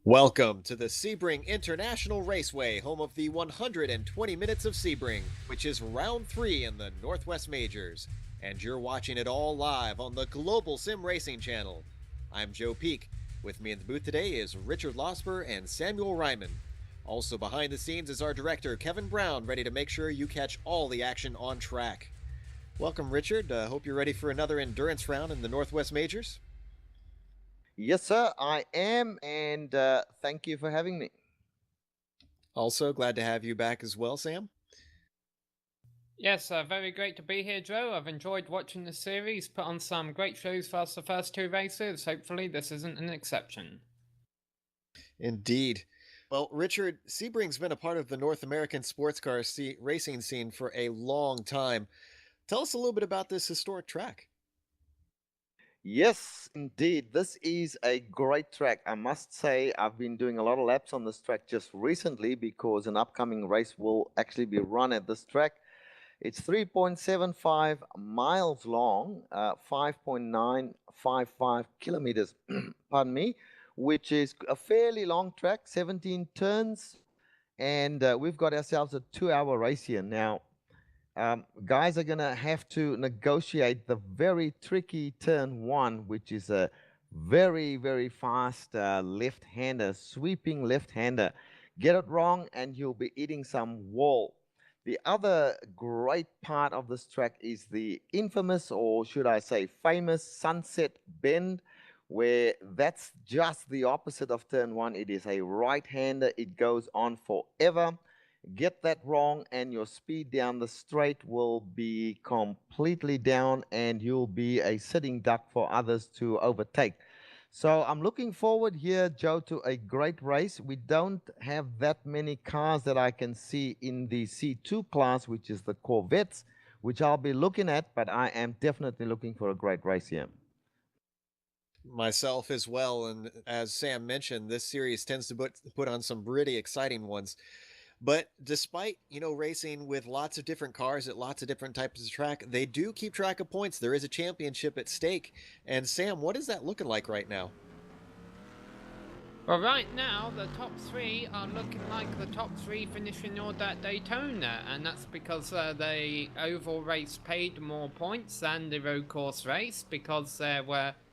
Welcome to the Sebring International Raceway, home of the 120 Minutes of Sebring, which is round 3 in the Northwest Majors. And you're watching it all live on the Global Sim Racing channel. I'm Joe Peak. With me in the booth today is Richard Losper and Samuel Ryman. Also behind the scenes is our director, Kevin Brown, ready to make sure you catch all the action on track. Welcome, Richard. Hope you're ready for another endurance round in the Northwest Majors. Yes, sir, I am, and thank you for having me. Also, glad to have you back as well, Sam. Yes, very great to be here, Joe. I've enjoyed watching the series, put on some great shows for us the first two races. Hopefully, this isn't an exception. Indeed. Well, Richard, Sebring's been a part of the North American sports car racing scene for a long time. Tell us a little bit about this historic track. Yes, indeed, this is a great track. I must say, I've been doing a lot of laps on this track just recently because an upcoming race will actually be run at this track. It's 3.75 miles long, 5.955 kilometers, pardon me, which is a fairly long track, 17 turns, and we've got ourselves a 2-hour race here. Now, guys are going to have to negotiate the very tricky turn one, which is a very, very fast left-hander, sweeping left-hander. Get it wrong and you'll be eating some wall. The other great part of this track is the infamous, or should I say famous, Sunset Bend, where that's just the opposite of turn one. It is a right-hander. It goes on forever. Get that wrong and your speed down the straight will be completely down and you'll be a sitting duck for others to overtake. So I'm looking forward here, Joe, to a great race. We don't have that many cars that I can see in the C2 class, which is the Corvettes, which I'll be looking at, but I am definitely looking for a great race here. Myself as well, and as Sam mentioned, this series tends to put on some pretty exciting ones. But despite, racing with lots of different cars at lots of different types of track, they do keep track of points. There is a championship at stake. And Sam, what is that looking like right now? Well, right now, the top three are looking like the top three finishing order at Daytona, and that's because the oval race paid more points than the road course race, because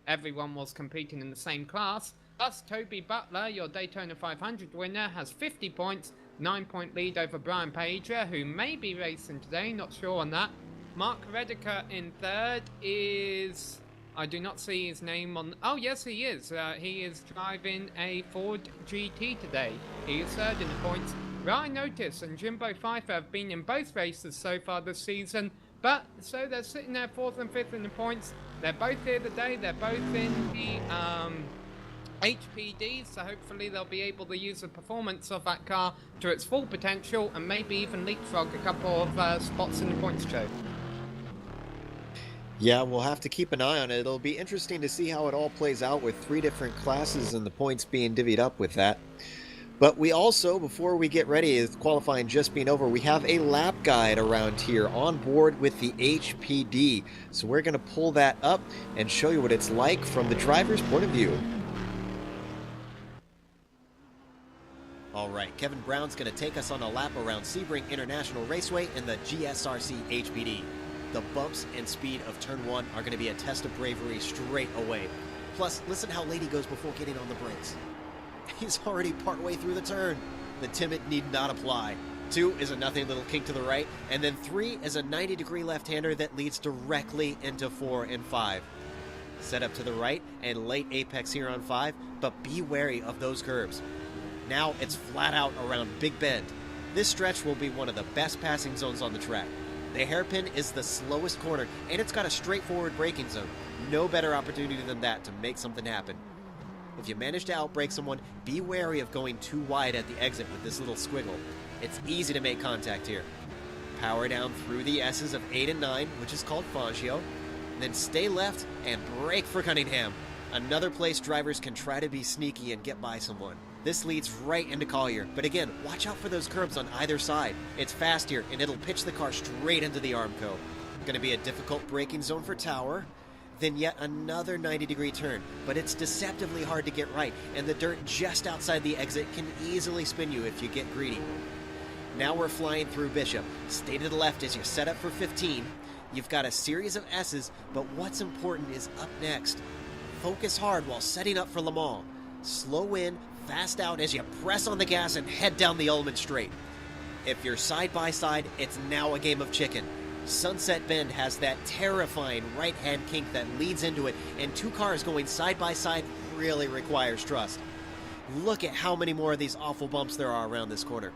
everyone was competing in the same class. Thus, Toby Butler, your Daytona 500 winner, has 50 points, 9-point lead over Brian Pager, who may be racing today, not sure on that. Mark Redeker in third is... I do not see his name on... Oh, yes, he is. He is driving a Ford GT today. He is third in the points. Ryan Otis and Jimbo Pfeiffer have been in both races so far this season, but so they're sitting there fourth and fifth in the points. They're both here today. They're both in the HPD, so hopefully they'll be able to use the performance of that car to its full potential and maybe even leapfrog a couple of spots in the points show. Yeah, we'll have to keep an eye on it. It'll be interesting to see how it all plays out with 3 different classes and the points being divvied up with that. But we also, before we get ready, with qualifying just being over, we have a lap guide around here on board with the HPD. So we're going to pull that up and show you what it's like from the driver's point of view. All right, Kevin Brown's going to take us on a lap around Sebring International Raceway in the GSRC HPD. The bumps and speed of turn 1 are going to be a test of bravery straight away. Plus, listen how late he goes before getting on the brakes. He's already partway through the turn. The timid need not apply. 2 is a nothing little kink to the right, and then 3 is a 90-degree left-hander that leads directly into 4 and 5. Set up to the right and late apex here on 5, but be wary of those curves. Now it's flat out around Big Bend. This stretch will be one of the best passing zones on the track. The hairpin is the slowest corner, and it's got a straightforward braking zone. No better opportunity than that to make something happen. If you manage to outbrake someone, be wary of going too wide at the exit with this little squiggle. It's easy to make contact here. Power down through the S's of 8 and 9, which is called Fangio. Then stay left and brake for Cunningham. Another place drivers can try to be sneaky and get by someone. This leads right into Collier, but again, watch out for those curbs on either side. It's fast here, and it'll pitch the car straight into the Armco. Going to be a difficult braking zone for Tower. then yet another 90-degree turn, but it's deceptively hard to get right, and the dirt just outside the exit can easily spin you if you get greedy. Now we're flying through Bishop. Stay to the left as you set up for 15. You've got a series of S's, but what's important is up next. Focus hard while setting up for Le Mans. Slow in, fast out as you press on the gas and head down the Ullman Straight. If you're side by side, it's now a game of chicken. Sunset Bend has that terrifying right-hand kink that leads into it, and two cars going side by side really requires trust. Look at how many more of these awful bumps there are around this corner.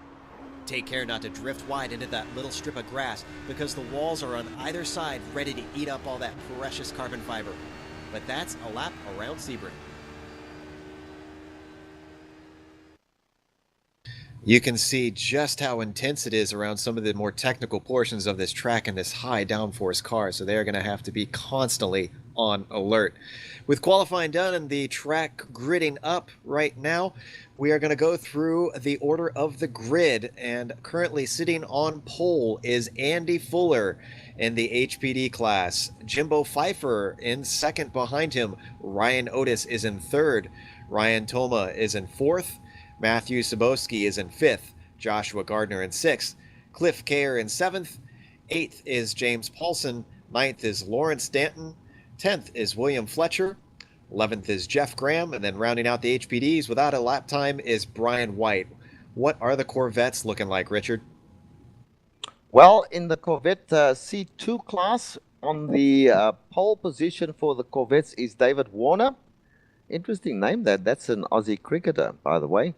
Take care not to drift wide into that little strip of grass, because the walls are on either side ready to eat up all that precious carbon fiber. But that's a lap around Sebring. You can see just how intense it is around some of the more technical portions of this track in this high downforce car, so they're going to have to be constantly on alert. With qualifying done and the track gridding up right now, we are going to go through the order of the grid, and currently sitting on pole is Andy Fuller in the HPD class. Jimbo Pfeiffer in second behind him. Ryan Otis is in third. Ryan Toma is in fourth. Matthew Sabowski is in fifth. Joshua Gardner in sixth. Cliff Kayer in seventh. Eighth is James Paulson. Ninth is Lawrence Danton. 10th is William Fletcher. 11th is Jeff Graham. And then rounding out the HPDs without a lap time is Brian White. What are the Corvettes looking like, Richard? Well, in the Corvette C2 class, on the pole position for the Corvettes is David Warner. Interesting name that. That's an Aussie cricketer, by the way.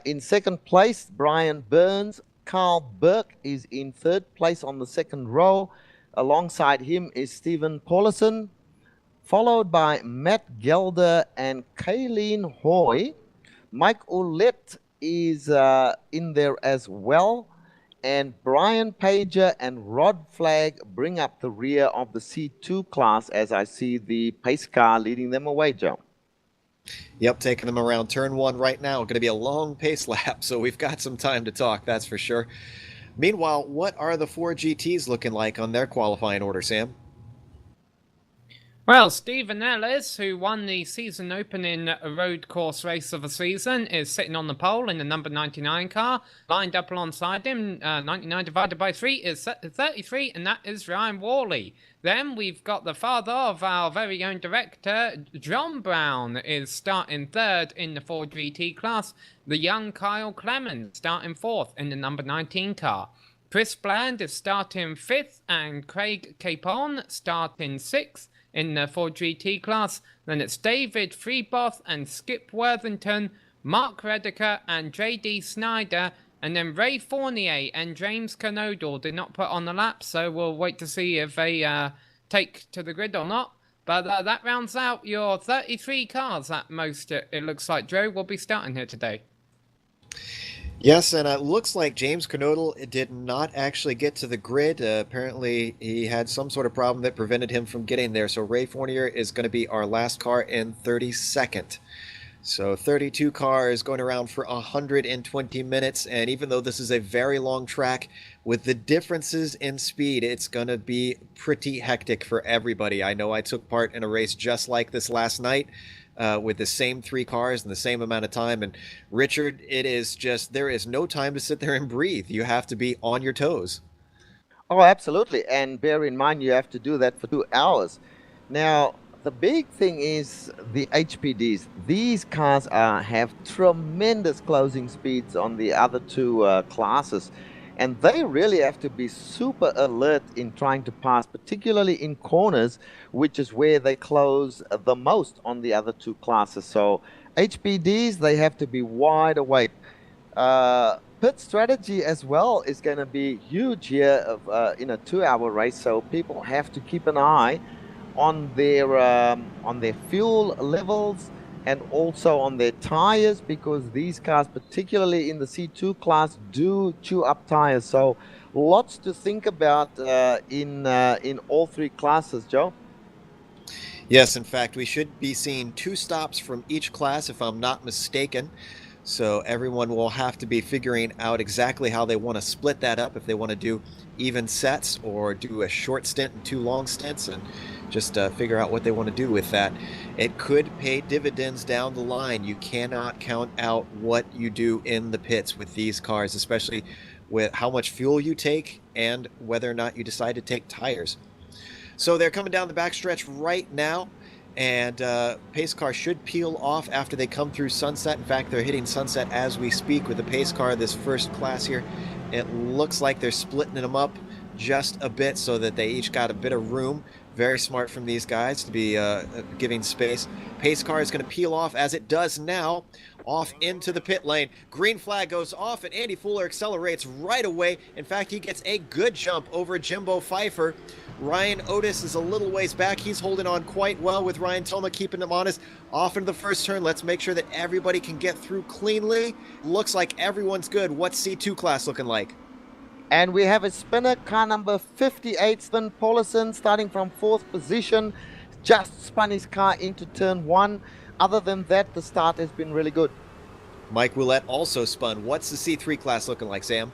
In second place, Brian Burns. Carl Burke is in third place on the second row. Alongside him is Stephen Paulison, followed by Matt Gelder and Kayleen Hoy. Mike Ouellette is in there as well. And Brian Pager and Rod Flagg bring up the rear of the C2 class as I see the pace car leading them away, Joe. Yep, taking them around turn one right now. Going to be a long pace lap, so we've got some time to talk, that's for sure. Meanwhile, what are the four GTs looking like on their qualifying order, Sam? Well, Stephen Ellis, who won the season opening road course race of the season, is sitting on the pole in the number 99 car. Lined up alongside him, 99 divided by 3 is 33, and that is Ryan Worley. Then we've got the father of our very own director, John Brown, is starting third in the Ford GT class. The young Kyle Clemens starting fourth in the number 19 car. Chris Bland is starting fifth, and Craig Capon starting sixth in the Ford GT class. Then it's David Freeboth and Skip Worthington, Mark Redeker and JD Snyder, and then Ray Fournier and James Canodal did not put on the lap, so we'll wait to see if they take to the grid or not. But that rounds out your 33 cars at most, it looks like. Joe will be starting here today. Yes, and it looks like James Canodal did not actually get to the grid. Apparently, he had some sort of problem that prevented him from getting there. So Ray Fournier is going to be our last car in 32nd. So 32 cars going around for 120 minutes. And even though this is a very long track, with the differences in speed, it's going to be pretty hectic for everybody. I know I took part in a race just like this last night. With the same three cars in the same amount of time. And Richard, it is just, there is no time to sit there and breathe. You have to be on your toes. Oh, absolutely. And bear in mind, you have to do that for 2 hours. Now, the big thing is the HPDs. These cars have tremendous closing speeds on the other two classes. And they really have to be super alert in trying to pass, particularly in corners, which is where they close the most on the other two classes. So HPDs, they have to be wide awake. Pit strategy as well is going to be huge here in a 2-hour race. So people have to keep an eye on their fuel levels and also on their tires, because these cars, particularly in the C2 class, do chew up tires. So lots to think about in all three classes, Joe. Yes, in fact, we should be seeing 2 stops from each class, if I'm not mistaken. So everyone will have to be figuring out exactly how they want to split that up, if they want to do even sets or do a short stint and 2 long stints. And just figure out what they want to do with that. It could pay dividends down the line. You cannot count out what you do in the pits with these cars, especially with how much fuel you take and whether or not you decide to take tires. So they're coming down the backstretch right now, and pace car should peel off after they come through Sunset. In fact, they're hitting Sunset as we speak with the pace car, this first class here. It looks like they're splitting them up just a bit so that they each got a bit of room. Very smart from these guys to be giving space. Pace car is going to peel off as it does now, off into the pit lane. Green flag goes off, and Andy Fuller accelerates right away. In fact, he gets a good jump over Jimbo Pfeiffer. Ryan Otis is a little ways back. He's holding on quite well with Ryan Toma, keeping him honest. Off into the first turn. Let's make sure that everybody can get through cleanly. Looks like everyone's good. What's C2 class looking like? And we have a spinner, car number 58, Sven Paulison, starting from 4th position. Just spun his car into turn 1. Other than that, the start has been really good. Mike Willett also spun. What's the C3 class looking like, Sam?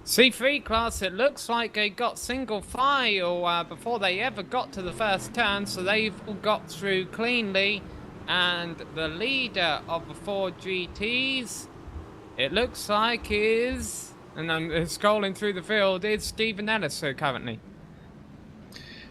C3 class, it looks like they got single file before they ever got to the first turn, so they've all got through cleanly. And the leader of the 4 GTs, it looks like is... and I'm scrolling through the field, is Stephen Ellis currently.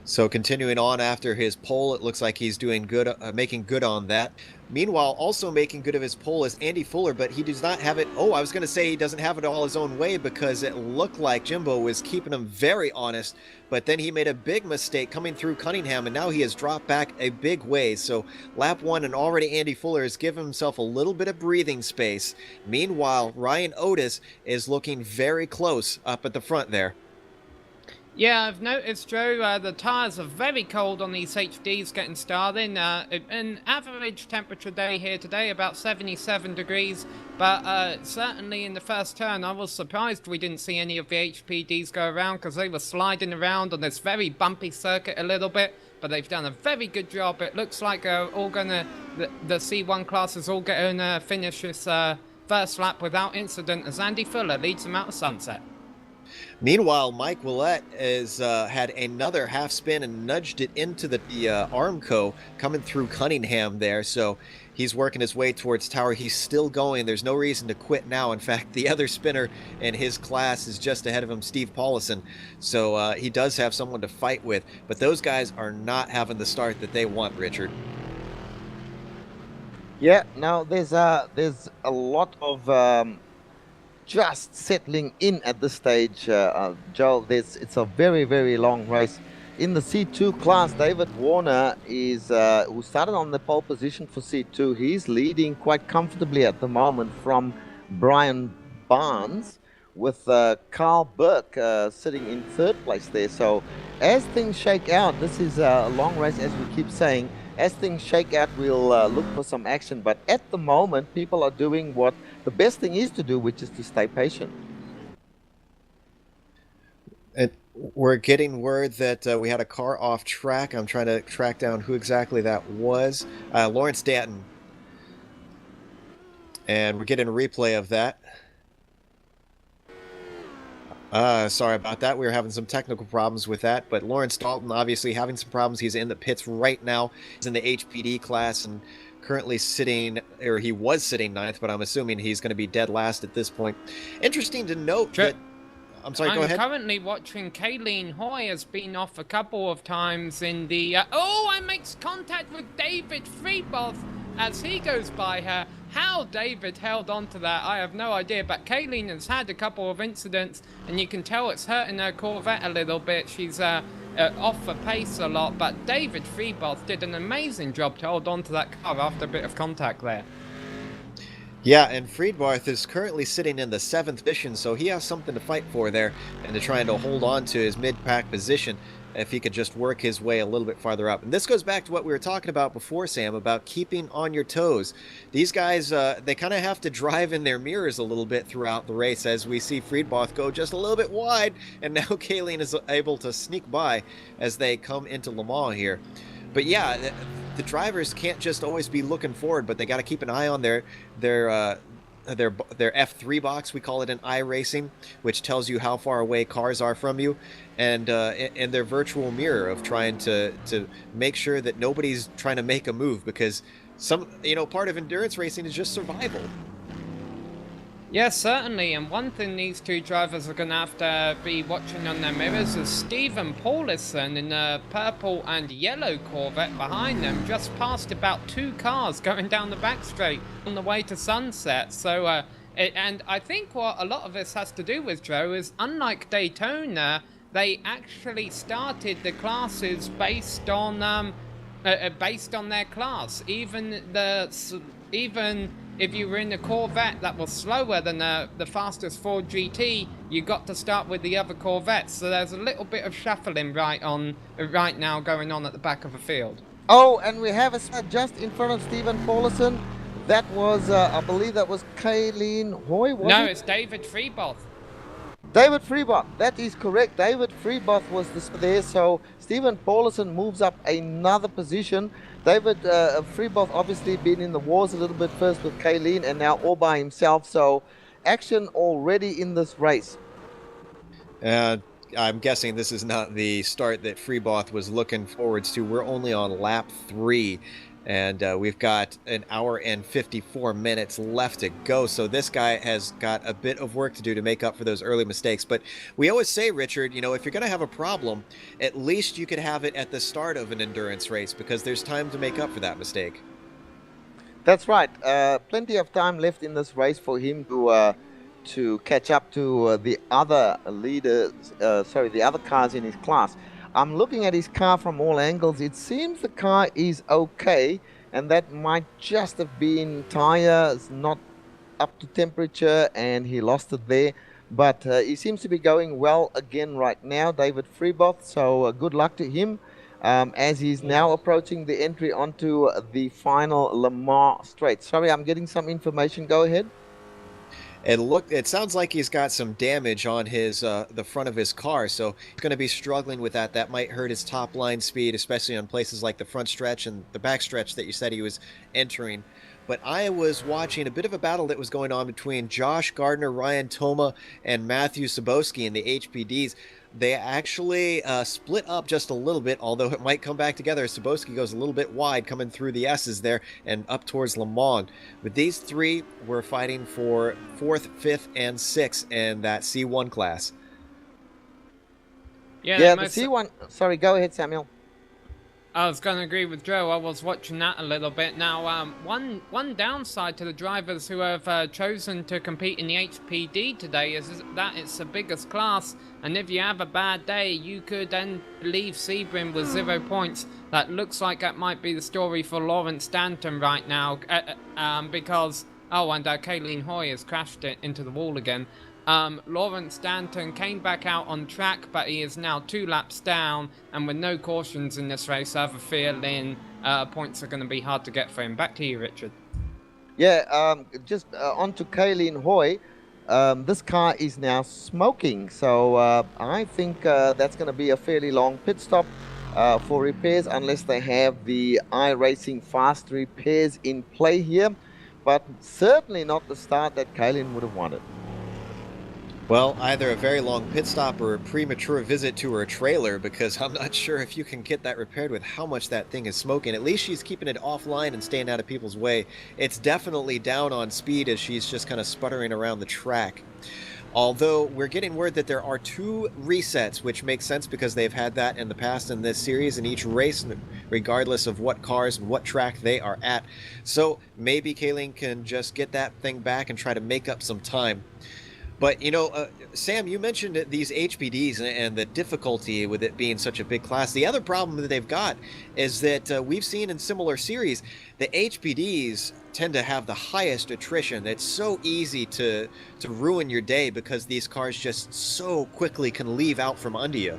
So continuing on after his pole, it looks like he's doing good, making good on that. Meanwhile, also making good of his pole is Andy Fuller, but he does not have it. Oh, I was going to say he doesn't have it all his own way because it looked like Jimbo was keeping him very honest, but then he made a big mistake coming through Cunningham, and now he has dropped back a big way. So lap 1, and already Andy Fuller has given himself a little bit of breathing space. Meanwhile, Ryan Otis is looking very close up at the front there. Yeah, I've noticed, Joe, the tyres are very cold on these HDs getting started. An average temperature day here today, about 77 degrees. But certainly in the first turn, I was surprised we didn't see any of the HPDs go around because they were sliding around on this very bumpy circuit a little bit. But they've done a very good job. It looks like all gonna, the C1 class is all going to finish this first lap without incident as Andy Fuller leads them out of Sunset. Meanwhile, Mike Willett has had another half spin and nudged it into the Armco coming through Cunningham there. So he's working his way towards Tower. He's still going. There's no reason to quit now. In fact, the other spinner in his class is just ahead of him, Steve Paulison. So he does have someone to fight with. But those guys are not having the start that they want, Richard. Yeah, now there's a lot of... just settling in at this stage, Joel. It's a very, very long race. In the C2 class, David Warner is who started on the pole position for C2. He's leading quite comfortably at the moment from Brian Barnes, with Carl Burke sitting in 3rd place there. So as things shake out, this is a long race, as we keep saying. As things shake out, we'll look for some action. But at the moment, people are doing what the best thing is to do, which is to stay patient. And we're getting word that we had a car off track. I'm trying to track down who exactly that was. Lawrence Danton. And we're getting a replay of that. Sorry about that. We were having some technical problems with that, but Lawrence Dalton obviously having some problems. He's in the pits right now. He's in the HPD class and currently sitting, or he was sitting 9th, but I'm assuming he's going to be dead last at this point. Interesting to note that... I'm sorry, go ahead. I'm currently watching Kayleen Hoy has been off a couple of times in the... I makes contact with David Freeboth as he goes by her. How David held on to that, I have no idea. But Kayleen has had a couple of incidents, and you can tell it's hurting her Corvette a little bit. She's off the pace a lot. But David Freeboth did an amazing job to hold on to that car after a bit of contact there. Yeah, and Friedbarth is currently sitting in the 7th position, so he has something to fight for there and to trying to hold on to his mid-pack position if he could just work his way a little bit farther up. And this goes back to what we were talking about before, Sam, about keeping on your toes. These guys, they kind of have to drive in their mirrors a little bit throughout the race as we see Friedbarth go just a little bit wide, and now Kayleen is able to sneak by as they come into Le Mans here. But yeah, the drivers can't just always be looking forward, but they got to keep an eye on their their F3 box. We call it an iRacing, which tells you how far away cars are from you, and their virtual mirror of trying to make sure that nobody's trying to make a move, because part of endurance racing is just survival. Yes, certainly, and one thing these two drivers are going to have to be watching on their mirrors is Stephen Paulison in a purple and yellow Corvette behind them just passed about 2 cars going down the back straight on the way to Sunset. So, and I think what a lot of this has to do with, Joe, is unlike Daytona, they actually started the classes based on their class. Even if you were in a Corvette that was slower than the fastest Ford GT, you got to start with the other Corvettes. So there's a little bit of shuffling right now going on at the back of the field. Oh, and we have just in front of Stephen Paulison. That was, I believe that was Kayleen Hoy, was No, it? it's David Freeboth. David Freeboth, that is correct. David Freeboth was there, so Stephen Paulison moves up another position. David Freeboth obviously been in the wars a little bit, first with Kayleen and now all by himself, so action already in this race. I'm guessing this is not the start that Freeboth was looking forward to. We're only on lap 3. And we've got an hour and 54 minutes left to go. So this guy has got a bit of work to do to make up for those early mistakes. But we always say, Richard, if you're going to have a problem, at least you could have it at the start of an endurance race, because there's time to make up for that mistake. That's right. Plenty of time left in this race for him to catch up to the other leaders, the other cars in his class. I'm looking at his car from all angles. It seems the car is okay, and that might just have been tires not up to temperature, and he lost it there. But he seems to be going well again right now, David Freeboth. So good luck to him as he's now approaching the entry onto the final Le Mans straight. Sorry, I'm getting some information. Go ahead. It sounds like he's got some damage on his the front of his car, so he's going to be struggling with that. That might hurt his top line speed, especially on places like the front stretch and the back stretch that you said he was entering. But I was watching a bit of a battle that was going on between Josh Gardner, Ryan Toma, and Matthew Sabowski in the HPDs. They actually split up just a little bit, although it might come back together. Sabowski goes a little bit wide coming through the S's there and up towards Le Mans. But these three were fighting for 4th, 5th, and 6th in that C1 class. Yeah, the C1... Sorry, go ahead, Samuel. I was going to agree with Joe. I was watching that a little bit. Now, one downside to the drivers who have chosen to compete in the HPD today is that it's the biggest class, and if you have a bad day, you could then leave Sebring with 0 points. That looks like that might be the story for Lawrence Stanton right now, because... Oh, and Kayleen Hoy has crashed it into the wall again. Lawrence Stanton came back out on track, but he is now 2 laps down, and with no cautions in this race, I have a feeling points are going to be hard to get for him. Back to you, Richard. Yeah, just on to Kayleen Hoy. This car is now smoking, so I think that's going to be a fairly long pit stop for repairs, unless they have the iRacing fast repairs in play here, but certainly not the start that Kayleen would have wanted. Well, either a very long pit stop or a premature visit to her trailer, because I'm not sure if you can get that repaired with how much that thing is smoking. At least she's keeping it offline and staying out of people's way. It's definitely down on speed as she's just kind of sputtering around the track. Although we're getting word that there are 2 resets, which makes sense because they've had that in the past in this series in each race, regardless of what cars and what track they are at. So maybe Kayleen can just get that thing back and try to make up some time. But, Sam, you mentioned these HPDs and the difficulty with it being such a big class. The other problem that they've got is that we've seen in similar series, the HPDs tend to have the highest attrition. It's so easy to ruin your day because these cars just so quickly can leave out from under you.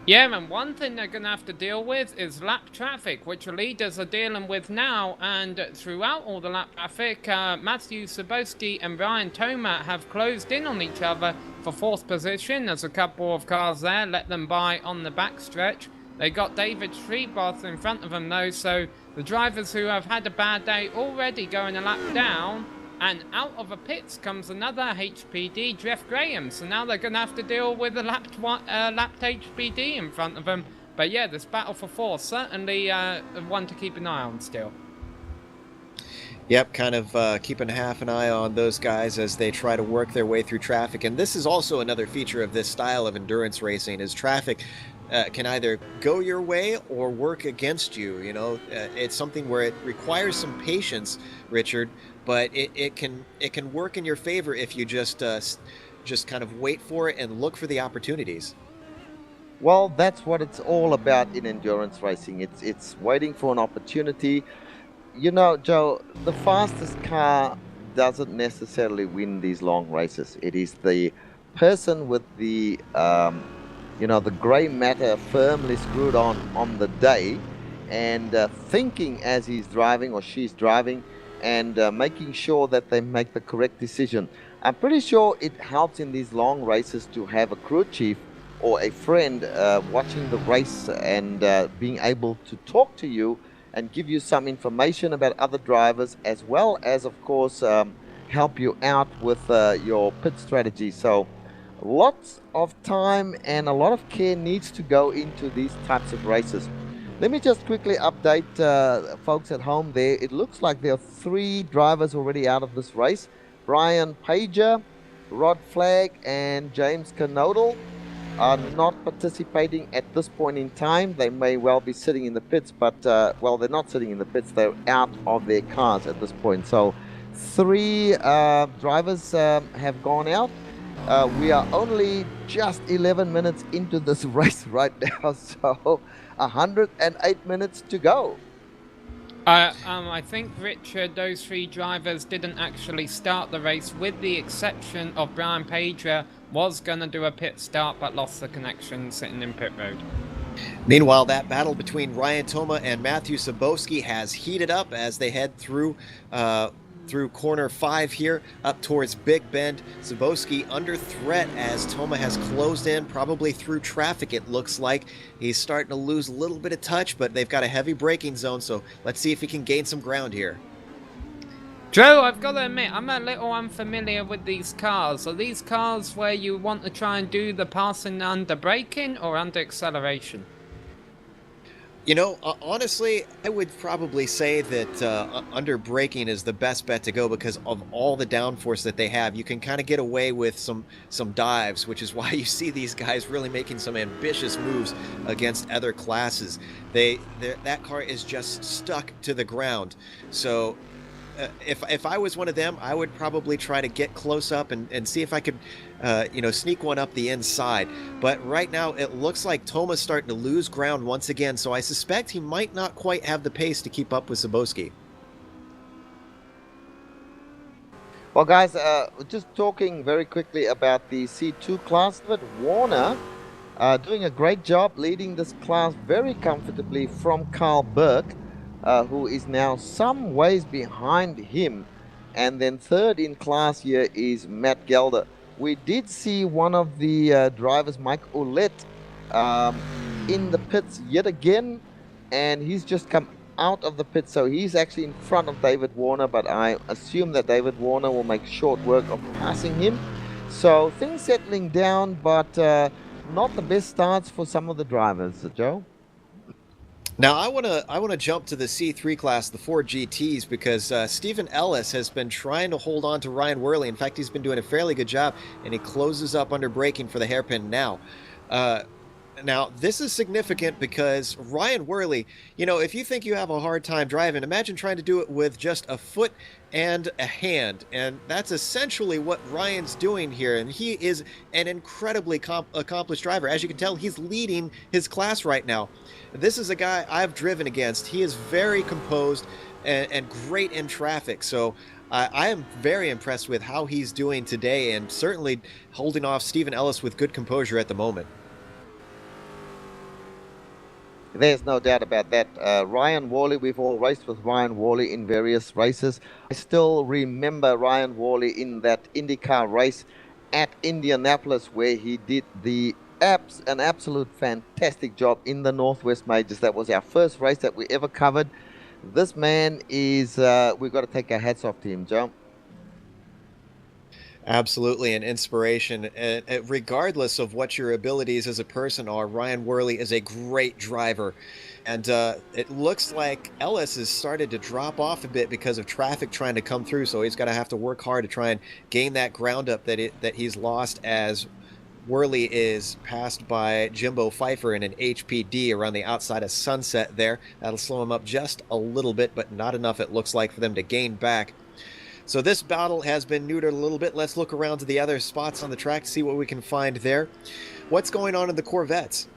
Yeah, and one thing they're going to have to deal with is lap traffic, which the leaders are dealing with now. And throughout all the lap traffic, Matthew Sabowski and Ryan Toma have closed in on each other for 4th position. There's a couple of cars there, let them by on the backstretch. They got David Freeboth in front of them, though, so the drivers who have had a bad day already going a lap down, And out of the pits comes another HPD, Jeff Graham. So now they're going to have to deal with a lapped HPD in front of them. But yeah, this battle for fourth, certainly one to keep an eye on still. Yep, kind of keeping half an eye on those guys as they try to work their way through traffic. And this is also another feature of this style of endurance racing, is traffic can either go your way or work against you. You know, it's something where it requires some patience, Richard, but it can work in your favor if you just kind of wait for it and look for the opportunities. Well, that's what it's all about in endurance racing. It's waiting for an opportunity. You know, Joe, the fastest car doesn't necessarily win these long races. It is the person with the, the gray matter firmly screwed on the day, and thinking as he's driving or she's driving, and making sure that they make the correct decision. I'm pretty sure it helps in these long races to have a crew chief or a friend watching the race and being able to talk to you and give you some information about other drivers, as well as, of course, help you out with your pit strategy. So lots of time and a lot of care needs to go into these types of races. Let me just quickly update folks at home there. It looks like there are 3 drivers already out of this race. Brian Pager, Rod Flagg, and James Knodel are not participating at this point in time. They may well be sitting in the pits, but well, they're not sitting in the pits, they're out of their cars at this point. So 3 drivers have gone out. We are only just 11 minutes into this race right now, so 108 minutes to go. I think, Richard, those 3 drivers didn't actually start the race, with the exception of Brian Pager. Was going to do a pit start, but lost the connection sitting in pit road. Meanwhile, that battle between Ryan Thoma and Matthew Sabowski has heated up as they head through corner 5 here up towards Big Bend. Sabowski under threat as Thoma has closed in, probably through traffic. It looks like he's starting to lose a little bit of touch, but they've got a heavy braking zone, so let's see if he can gain some ground here. Joe, I've got to admit, I'm a little unfamiliar with these cars. Are these cars where you want to try and do the passing under braking or under acceleration? You know, honestly, I would probably say that under braking is the best bet to go because of all the downforce that they have. You can kind of get away with some dives, which is why you see these guys really making some ambitious moves against other classes. That car is just stuck to the ground. So if I was one of them, I would probably try to get close up and see if I could sneak one up the inside. But right now it looks like Thoma's starting to lose ground once again, so I suspect he might not quite have the pace to keep up with Sabowski. Well, guys, just talking very quickly about the C2 class, but Warner doing a great job leading this class very comfortably from Carl Burke, who is now some ways behind him. And then third in class here is Matt Gelder. We did see one of the drivers, Mike Ouellette, in the pits yet again, and he's just come out of the pit, so he's actually in front of David Warner, but I assume that David Warner will make short work of passing him. So things settling down, but not the best starts for some of the drivers, Joe. Now I want to jump to the C3 class, the 4 GTs, because Stephen Ellis has been trying to hold on to Ryan Worley. In fact, he's been doing a fairly good job, and he closes up under braking for the hairpin now. Now, this is significant because Ryan Worley, you know, if you think you have a hard time driving, imagine trying to do it with just a foot and a hand. And that's essentially what Ryan's doing here. And he is an incredibly accomplished driver. As you can tell, he's leading his class right now. This is a guy I've driven against. He is very composed and great in traffic. So I am very impressed with how he's doing today, and certainly holding off Stephen Ellis with good composure at the moment. There's no doubt about that. Ryan Worley, we've all raced with Ryan Worley in various races. I still remember Ryan Worley in that IndyCar race at Indianapolis, where he did an absolute fantastic job in the Northwest Majors. That was our first race that we ever covered. This man is, we've got to take our hats off to him, Joe. Absolutely, an inspiration. Regardless of what your abilities as a person are, Ryan Worley is a great driver. And it looks like Ellis has started to drop off a bit because of traffic trying to come through. So he's got to have to work hard to try and gain that ground up that he's lost as Worley is passed by Jimbo Pfeiffer in an HPD around the outside of Sunset there. That'll slow him up just a little bit, but not enough, it looks like, for them to gain back. So this battle has been neutered a little bit. Let's look around to the other spots on the track to see what we can find there. What's going on in the Corvettes?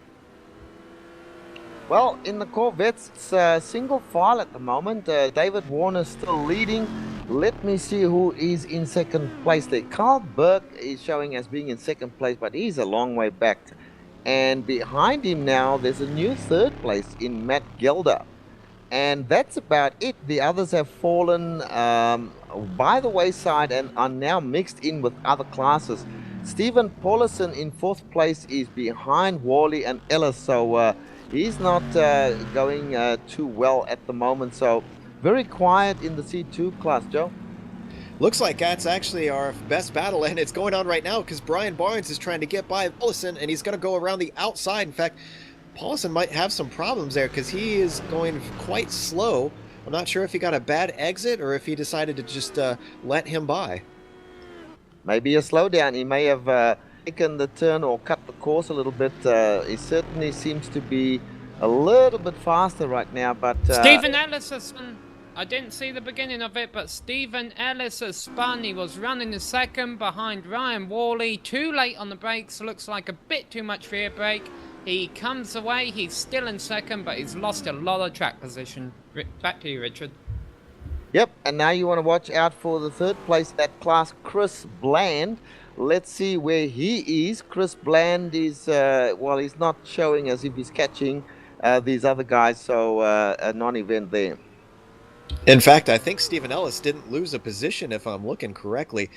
Well, in the Corvettes, it's single file at the moment. David Warner's still leading. Let me see who is in second place there. Carl Burke is showing as being in second place, but he's a long way back. And behind him now, there's a new third place in Matt Gelder. And that's about it. The others have fallen by the wayside and are now mixed in with other classes. Stephen Paulison in fourth place is behind Worley and Ellis, so he's not going too well at the moment. So very quiet in the C2 class, Joe. Looks like that's actually our best battle, and it's going on right now because Brian Barnes is trying to get by Paulison, and he's going to go around the outside. In fact, Paulson might have some problems there because he is going quite slow. I'm not sure if he got a bad exit or if he decided to just let him by. Maybe a slowdown. He may have taken the turn or cut the course a little bit. He certainly seems to be a little bit faster right now. But Stephen Ellis has spun. I didn't see the beginning of it, but Stephen Ellis has spun. He was running the second behind Ryan Worley. Too late on the brakes. Looks like a bit too much rear brake. He comes away, he's still in second, but he's lost a lot of track position. Back to you, Richard. Yep, and now you want to watch out for the third place, that class, Chris Bland. Let's see where he is. Chris Bland is, well, he's not showing as if he's catching these other guys, so a non-event there. In fact, I think Stephen Ellis didn't lose a position, if I'm looking correctly.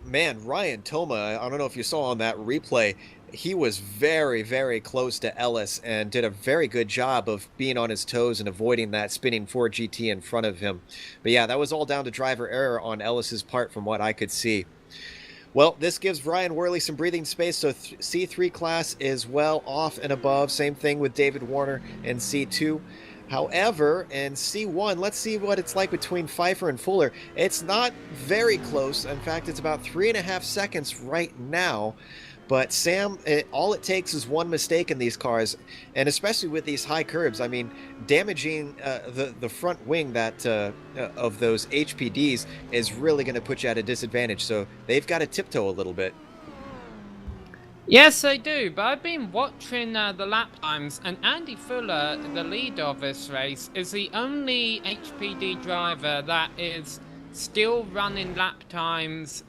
Man, Ryan Toma, I don't know if you saw on that replay, he was very, very close to Ellis and did a very good job of being on his toes and avoiding that spinning Ford GT in front of him. But yeah, that was all down to driver error on Ellis's part from what I could see. Well, this gives Ryan Worley some breathing space, so C3 class is well off and above. Same thing with David Warner in C2. However, in C1, let's see what it's like between Pfeiffer and Fuller. It's not very close. In fact, it's about 3.5 seconds right now. But Sam, all it takes is one mistake in these cars, and especially with these high curbs. I mean, damaging the front wing of those HPDs is really going to put you at a disadvantage. So they've got to tiptoe a little bit. Yes, they do, but I've been watching the lap times, and Andy Fuller, the leader of this race, is the only HPD driver that is still running lap times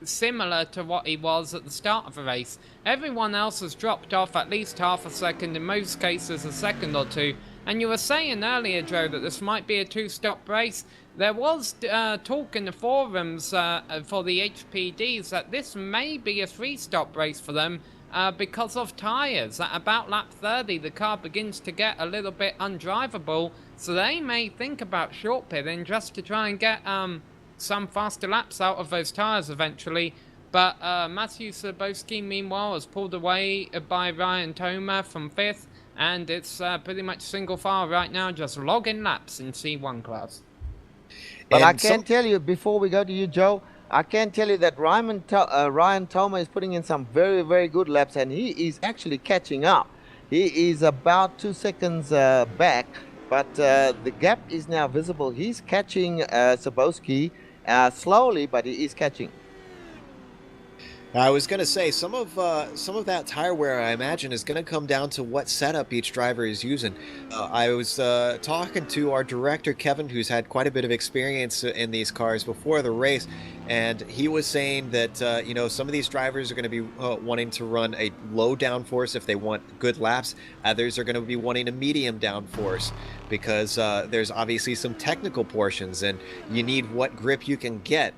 similar to what he was at the start of the race. Everyone else has dropped off at least half a second, in most cases a second or two. And you were saying earlier, Joe, that this might be a two-stop race. There was talk in the forums for the HPDs that this may be a three-stop race for them because of tyres. At about lap 30, the car begins to get a little bit undrivable, so they may think about short pitting just to try and get some faster laps out of those tyres eventually. But Matthew Sabowski, meanwhile, has pulled away by Ryan Toma from 5th, and it's pretty much single file right now, just logging laps in C1 class. But I can tell you, before we go to you, Joe, I can tell you that Ryan Toma is putting in some very, very good laps, and he is actually catching up. He is about 2 seconds back, but the gap is now visible. He's catching Sabowski slowly, but he is catching. I was going to say, some of that tire wear, I imagine, is going to come down to what setup each driver is using. I was talking to our director, Kevin, who's had quite a bit of experience in these cars before the race, and he was saying that, some of these drivers are going to be wanting to run a low downforce if they want good laps. Others are going to be wanting a medium downforce because there's obviously some technical portions, and you need what grip you can get.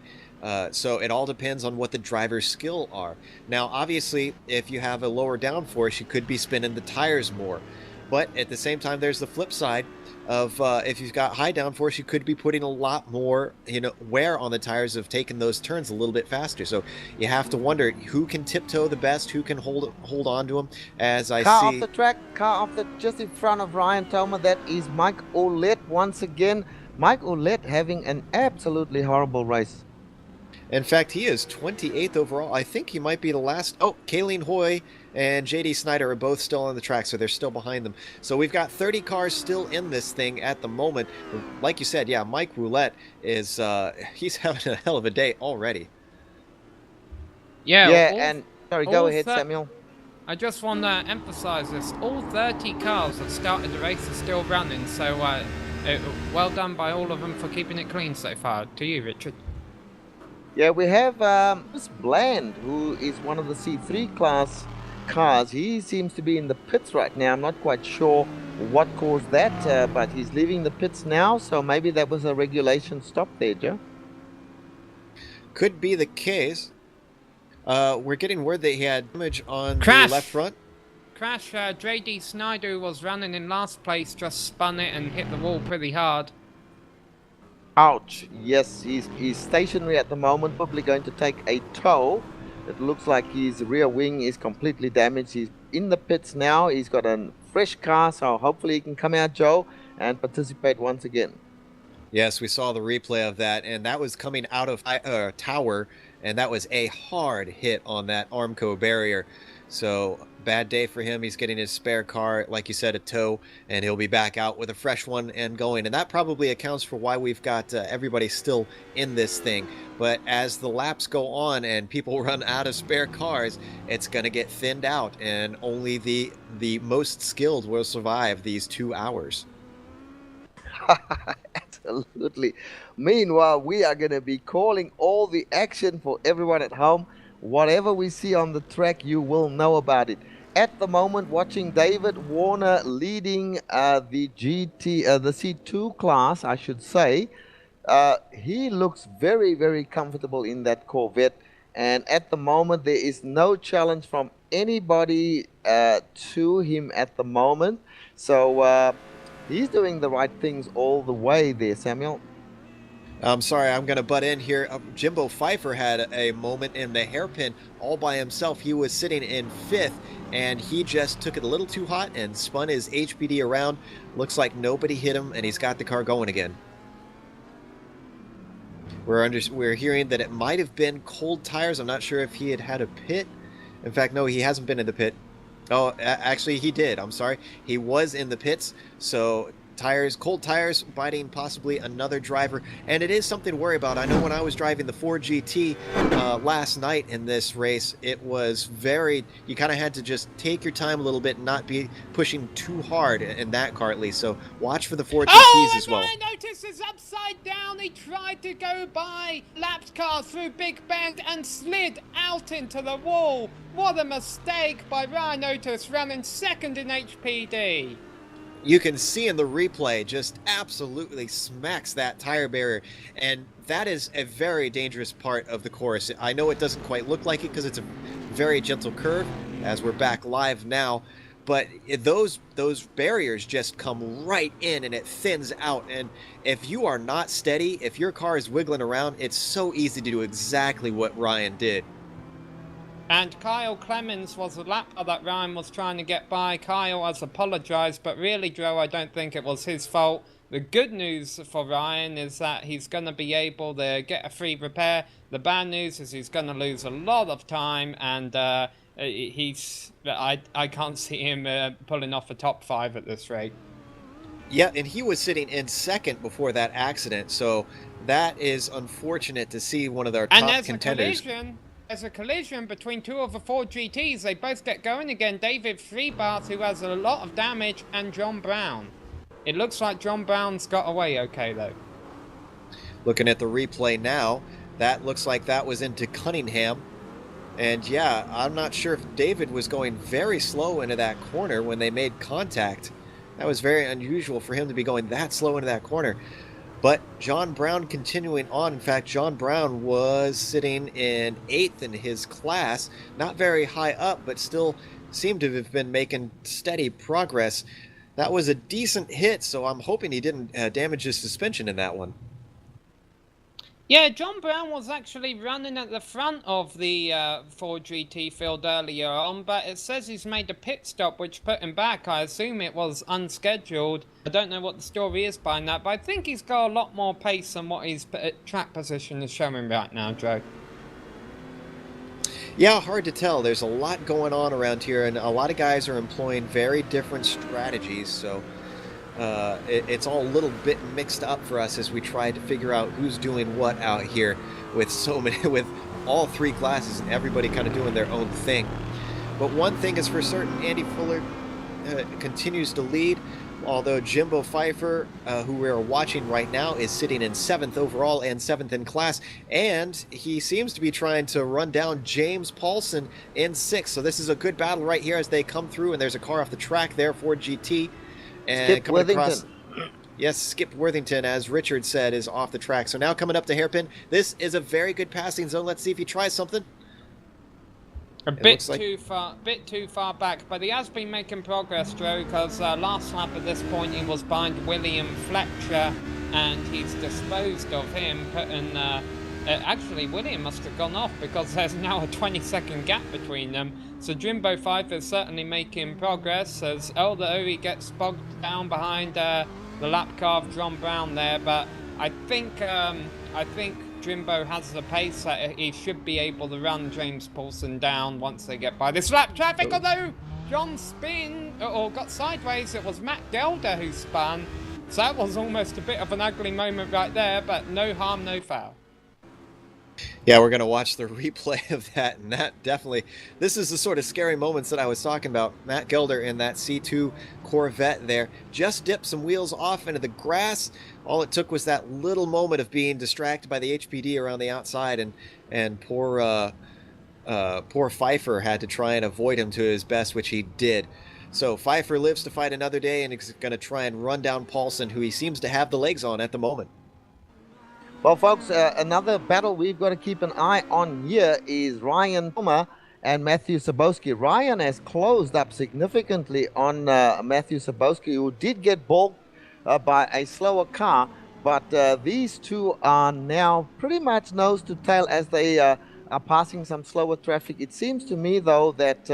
So it all depends on what the driver's skill are. Now, obviously, if you have a lower downforce, you could be spinning the tires more. But at the same time, there's the flip side of if you've got high downforce, you could be putting a lot more, wear on the tires of taking those turns a little bit faster. So you have to wonder who can tiptoe the best, who can hold on to them. As I Car see, off the track, just in front of Ryan Toma. That is Mike Ouellette once again. Mike Ouellette having an absolutely horrible race. in fact, he is 28th overall. I think he might be the last. Oh, Kayleen Hoy and JD Snyder are both still on the track, so they're still behind them. So we've got 30 cars still in this thing at the moment. Like you said, yeah, Mike Ouellette is he's having a hell of a day already. Yeah, and sorry, go ahead, Samuel. I just want to emphasize this. All 30 cars that started the race are still running, so well done by all of them for keeping it clean so far. To you, Richard. Yeah, we have Miss Bland, who is one of the C3 class cars. He seems to be in the pits right now. I'm not quite sure what caused that, but he's leaving the pits now, so maybe that was a regulation stop there, Joe. Could be the case. We're getting word that he had damage on the left front. Crash, JD Snyder, who was running in last place, just spun it and hit the wall pretty hard. Ouch. Yes, he's stationary at the moment, probably going to take a tow. It looks like his rear wing is completely damaged. He's in the pits now. He's got a fresh car, so hopefully he can come out, Joe, and participate once again. Yes, we saw the replay of that, and that was coming out of Tower, and that was a hard hit on that Armco barrier. So bad day for him. He's getting his spare car, like you said, a tow, and he'll be back out with a fresh one and going. And that probably accounts for why we've got everybody still in this thing. But as the laps go on and people run out of spare cars, it's going to get thinned out, and only the most skilled will survive these 2 hours. Absolutely. Meanwhile, we are going to be calling all the action for everyone at home. Whatever we see on the track, you will know about it. At the moment, watching David Warner leading the C2 class, I should say. He looks very, very comfortable in that Corvette. And at the moment, there is no challenge from anybody to him at the moment. So he's doing the right things all the way there, Samuel. I'm sorry, I'm going to butt in here. Jimbo Pfeiffer had a moment in the hairpin all by himself. He was sitting in 5th, and he just took it a little too hot and spun his HPD around. Looks like nobody hit him, and he's got the car going again. We're hearing that it might have been cold tires. I'm not sure if he had a pit. In fact, no, he hasn't been in the pit. Oh, actually, he did. I'm sorry. He was in the pits, so cold tires biting possibly another driver, and it is something to worry about. I know when I was driving the Ford GT last night in this race, it was you kind of had to just take your time a little bit and not be pushing too hard in that car at least. So watch for the Ford GTs as well. I noticed it's upside down. He tried to go by lapped car through Big Bend and slid out into the wall. What a mistake by Ryan Otis, running second in HPD. You can see in the replay just absolutely smacks that tire barrier, and that is a very dangerous part of the course. I know it doesn't quite look like it because it's a very gentle curve as we're back live now, but those barriers just come right in and it thins out, and if you are not steady, if your car is wiggling around, it's so easy to do exactly what Ryan did. And Kyle Clemens was the lapper that Ryan was trying to get by. Kyle has apologised, but really, Joe, I don't think it was his fault. The good news for Ryan is that he's going to be able to get a free repair. The bad news is he's going to lose a lot of time, and I can't see him pulling off a top 5 at this rate. Yeah, and he was sitting in 2nd before that accident, so that is unfortunate to see one of their top contenders. There's a collision between 2 of the 4 GTs. They both get going again. David Freebath, who has a lot of damage, and John Brown. It looks like John Brown's got away okay, though. Looking at the replay now, that looks like that was into Cunningham. And yeah, I'm not sure if David was going very slow into that corner when they made contact. That was very unusual for him to be going that slow into that corner. But John Brown continuing on. In fact, John Brown was sitting in 8th in his class. Not very high up, but still seemed to have been making steady progress. That was a decent hit, so I'm hoping he didn't damage his suspension in that one. Yeah, John Brown was actually running at the front of the Ford GT field earlier on, but it says he's made a pit stop which put him back. I assume it was unscheduled. I don't know what the story is behind that, but I think he's got a lot more pace than what his track position is showing right now, Joe. Yeah, hard to tell. There's a lot going on around here, and a lot of guys are employing very different strategies, so it's all a little bit mixed up for us as we try to figure out who's doing what out here with so many, with all three classes and everybody kind of doing their own thing. But one thing is for certain, Andy Fuller continues to lead, although Jimbo Pfeiffer, who we're watching right now, is sitting in 7th overall and 7th in class, and he seems to be trying to run down James Paulson in 6th. So this is a good battle right here as they come through, and there's a car off the track there for GT. And Skip Worthington. Yes, Skip Worthington, as Richard said, is off the track. So now coming up to hairpin. This is a very good passing zone. Let's see if he tries something. A bit too far back, but he has been making progress, Joe, because last lap at this point he was behind William Fletcher, and he's disposed of him, putting... actually, William must have gone off because there's now a 20-second gap between them. So Jimbo Pfeiffer is certainly making progress as although he gets bogged down behind the lap car of John Brown there. But I think Jimbo has the pace that he should be able to run James Paulson down once they get by this lap traffic. Although John spin or got sideways, it was Matt Gelder who spun. So that was almost a bit of an ugly moment right there. But no harm, no foul. Yeah, we're going to watch the replay of that, and that definitely, this is the sort of scary moments that I was talking about. Matt Gelder in that C2 Corvette there just dipped some wheels off into the grass. All it took was that little moment of being distracted by the HPD around the outside, and poor Pfeiffer had to try and avoid him to his best, which he did. So Pfeiffer lives to fight another day, and is going to try and run down Paulson, who he seems to have the legs on at the moment. Well, folks, another battle we've got to keep an eye on here is Ryan Thomas and Matthew Sabowski. Ryan has closed up significantly on Matthew Sabowski, who did get balked by a slower car, but these two are now pretty much nose to tail as they are passing some slower traffic. It seems to me, though, that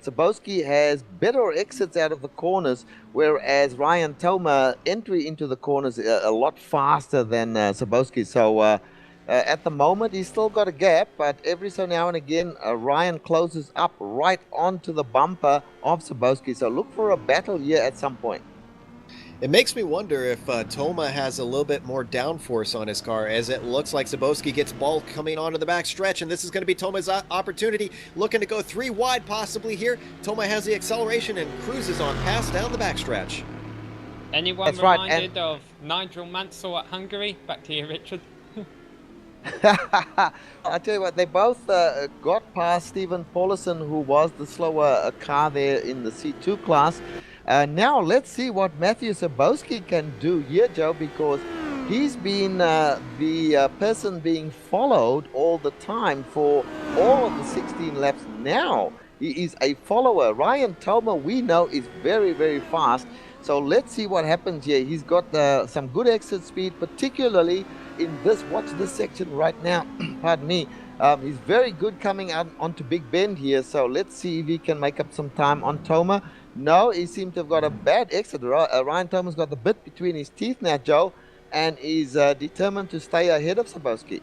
Sabowski has better exits out of the corners, whereas Ryan Thomas entry into the corners a lot faster than Sabowski. So at the moment, he's still got a gap, but every so now and again, Ryan closes up right onto the bumper of Sabowski. So look for a battle here at some point. It makes me wonder if Toma has a little bit more downforce on his car, as it looks like Sabowski gets ball coming onto the back stretch, and this is going to be Toma's opportunity, looking to go 3 wide possibly here. Toma has the acceleration and cruises on past down the back stretch. Anyone That's reminded right, of Nigel Mansell at Hungary? Back to you, Richard. I tell you what, they both got past Stephen Paulison, who was the slower car there in the C2 class. Now let's see what Matthew Sabowski can do here, Joe, because he's been the person being followed all the time for all of the 16 laps. Now he is a follower. Ryan Toma, we know, is very, very fast. So let's see what happens here. He's got some good exit speed, particularly in this, watch this section right now. Pardon me. He's very good coming out onto Big Bend here. So let's see if he can make up some time on Toma. No, he seemed to have got a bad exit. Ryan Thomas got the bit between his teeth now, Joe, and is determined to stay ahead of Sabowski.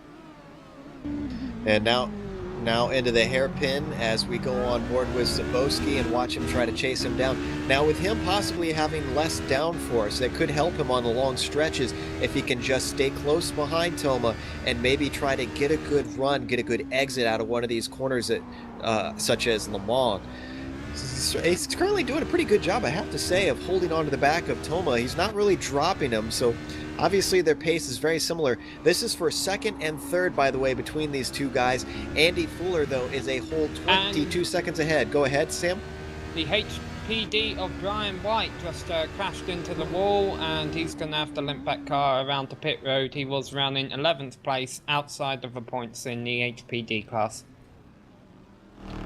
And now into the hairpin as we go on board with Sabowski and watch him try to chase him down. Now with him possibly having less downforce, that could help him on the long stretches if he can just stay close behind Toma and maybe try to get a good run, get a good exit out of one of these corners that, such as Le Mans. He's currently doing a pretty good job, I have to say, of holding on to the back of Toma. He's not really dropping him, so obviously their pace is very similar. This is for 2nd and 3rd, by the way, between these two guys. Andy Fuller, though, is a whole 22 seconds ahead. Go ahead, Sam. The HPD of Brian White just crashed into the wall, and he's going to have to limp that car around the pit road. He was running 11th place outside of the points in the HPD class.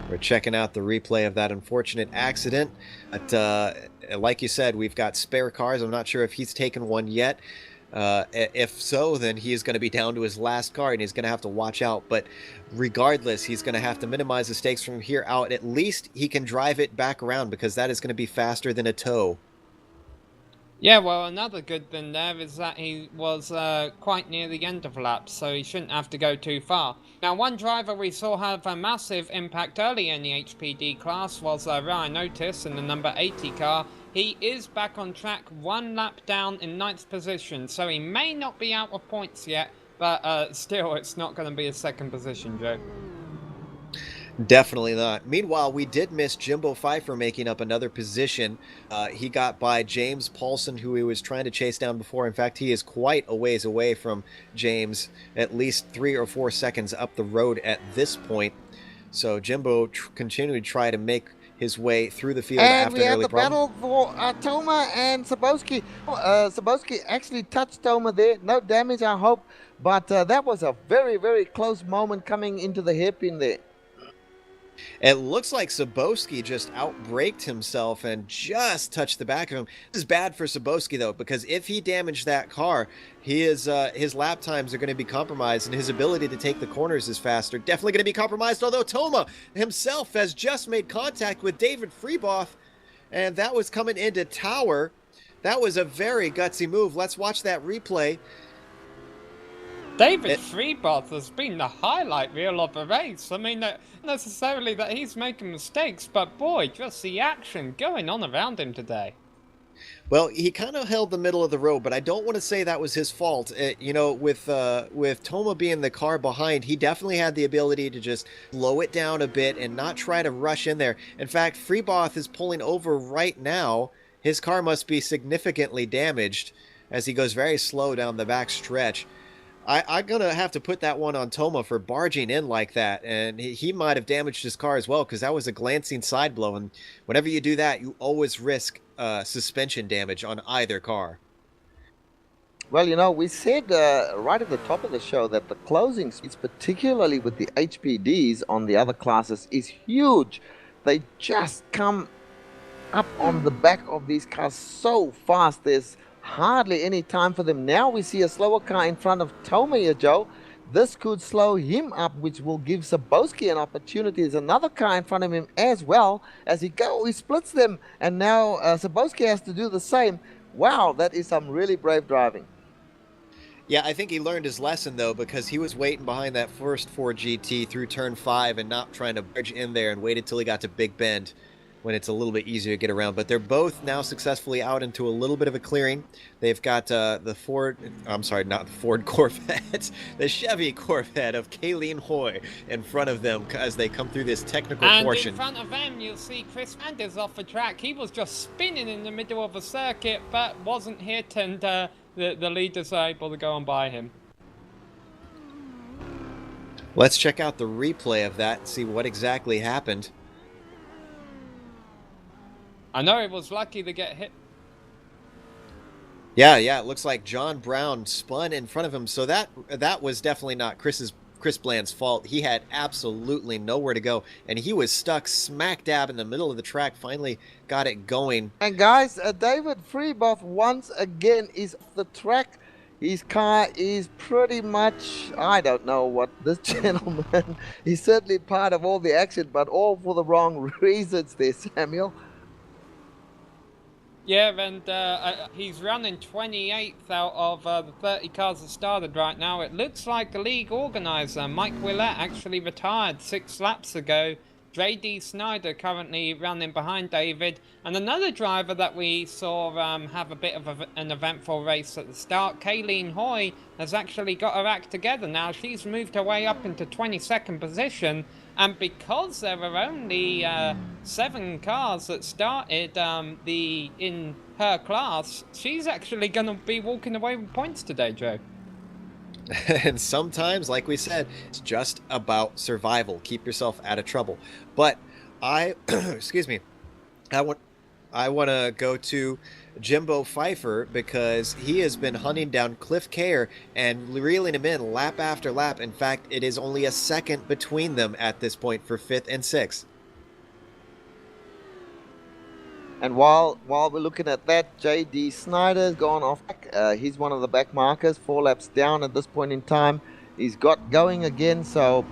We're checking out the replay of that unfortunate accident. But like you said, we've got spare cars. I'm not sure if he's taken one yet. If so, then he is going to be down to his last car, and he's going to have to watch out. But regardless, he's going to have to minimize the stakes from here out. At least he can drive it back around, because that is going to be faster than a tow. Yeah, well, another good thing there is that he was quite near the end of laps, so he shouldn't have to go too far. Now, one driver we saw have a massive impact early in the HPD class was Ryan Otis in the number 80 car. He is back on track, 1 lap down in 9th position, so he may not be out of points yet, but still, it's not going to be a 2nd position, Joe. Definitely not. Meanwhile, we did miss Jimbo Pfeiffer making up another position. He got by James Paulson, who he was trying to chase down before. In fact, he is quite a ways away from James, at least 3 or 4 seconds up the road at this point. So Jimbo continued to try to make his way through the field and after we an had early the problem. battle for Toma and Sebowski. Sebowski actually touched Toma there. No damage, I hope. But that was a very, very close moment coming into the hairpin there. It looks like Sebowski just outbraked himself and just touched the back of him. This is bad for Sebowski, though, because if he damaged that car, his lap times are going to be compromised, and his ability to take the corners is faster. Definitely going to be compromised, although Toma himself has just made contact with David Freeboth, and that was coming into Tower. That was a very gutsy move. Let's watch that replay. David Freeboth has been the highlight reel of the race. I mean, not necessarily that he's making mistakes, but boy, just the action going on around him today. Well, he kind of held the middle of the road, but I don't want to say that was his fault. You know, with Toma being the car behind, he definitely had the ability to just slow it down a bit and not try to rush in there. In fact, Freeboth is pulling over right now. His car must be significantly damaged as he goes very slow down the back stretch. I'm going to have to put that one on Toma for barging in like that, and he might have damaged his car as well, because that was a glancing side blow, and whenever you do that, you always risk suspension damage on either car. Well, you know, we said right at the top of the show that the closing speeds, particularly with the HPDs on the other classes, is huge. They just come up on the back of these cars so fast. There's hardly any time for them. Now we see a slower car in front of Toma here, Joe. This could slow him up, which will give Sebowski an opportunity. There's another car in front of him as well. As he splits them, and now Sebowski has to do the same. Wow, that is some really brave driving. Yeah, I think he learned his lesson, though, because he was waiting behind that first Ford GT through turn 5 and not trying to bridge in there, and waited till he got to Big Bend when it's a little bit easier to get around. But they're both now successfully out into a little bit of a clearing. They've got the Ford, I'm sorry, not the Ford Corvette, the Chevy Corvette of Kayleen Hoy in front of them as they come through this technical portion. And in front of them, you'll see Chris Manders off the track. He was just spinning in the middle of the circuit, but wasn't hit, and the leaders are able to go on by him. Let's check out the replay of that and see what exactly happened. I know he was lucky to get hit. Yeah, it looks like John Brown spun in front of him, so that was definitely not Chris Bland's fault. He had absolutely nowhere to go, and he was stuck smack dab in the middle of the track. Finally got it going. And guys, David Freeboth once again is off the track. His car is pretty much, I don't know what this gentleman, he's certainly part of all the action, but all for the wrong reasons there, Samuel. Yeah, and he's running 28th out of the 30 cars that started right now. It looks like the league organizer, Mike Willett, actually retired 6 laps ago. J.D. Snyder currently running behind David. And another driver that we saw have a bit of an eventful race at the start, Kayleen Hoy, has actually got her act together now. She's moved her way up into 22nd position. And because there were only 7 cars that started in her class, she's actually going to be walking away with points today, Joe. And sometimes, like we said, it's just about survival. Keep yourself out of trouble. But excuse me, I want to go to Jimbo Pfeiffer, because he has been hunting down Cliff Care and reeling him in lap after lap. In fact, it is only a second between them at this point for 5th and 6th. And while we're looking at that, J.D. Snyder's gone off. He's one of the back markers, 4 laps down at this point in time. He's got going again, so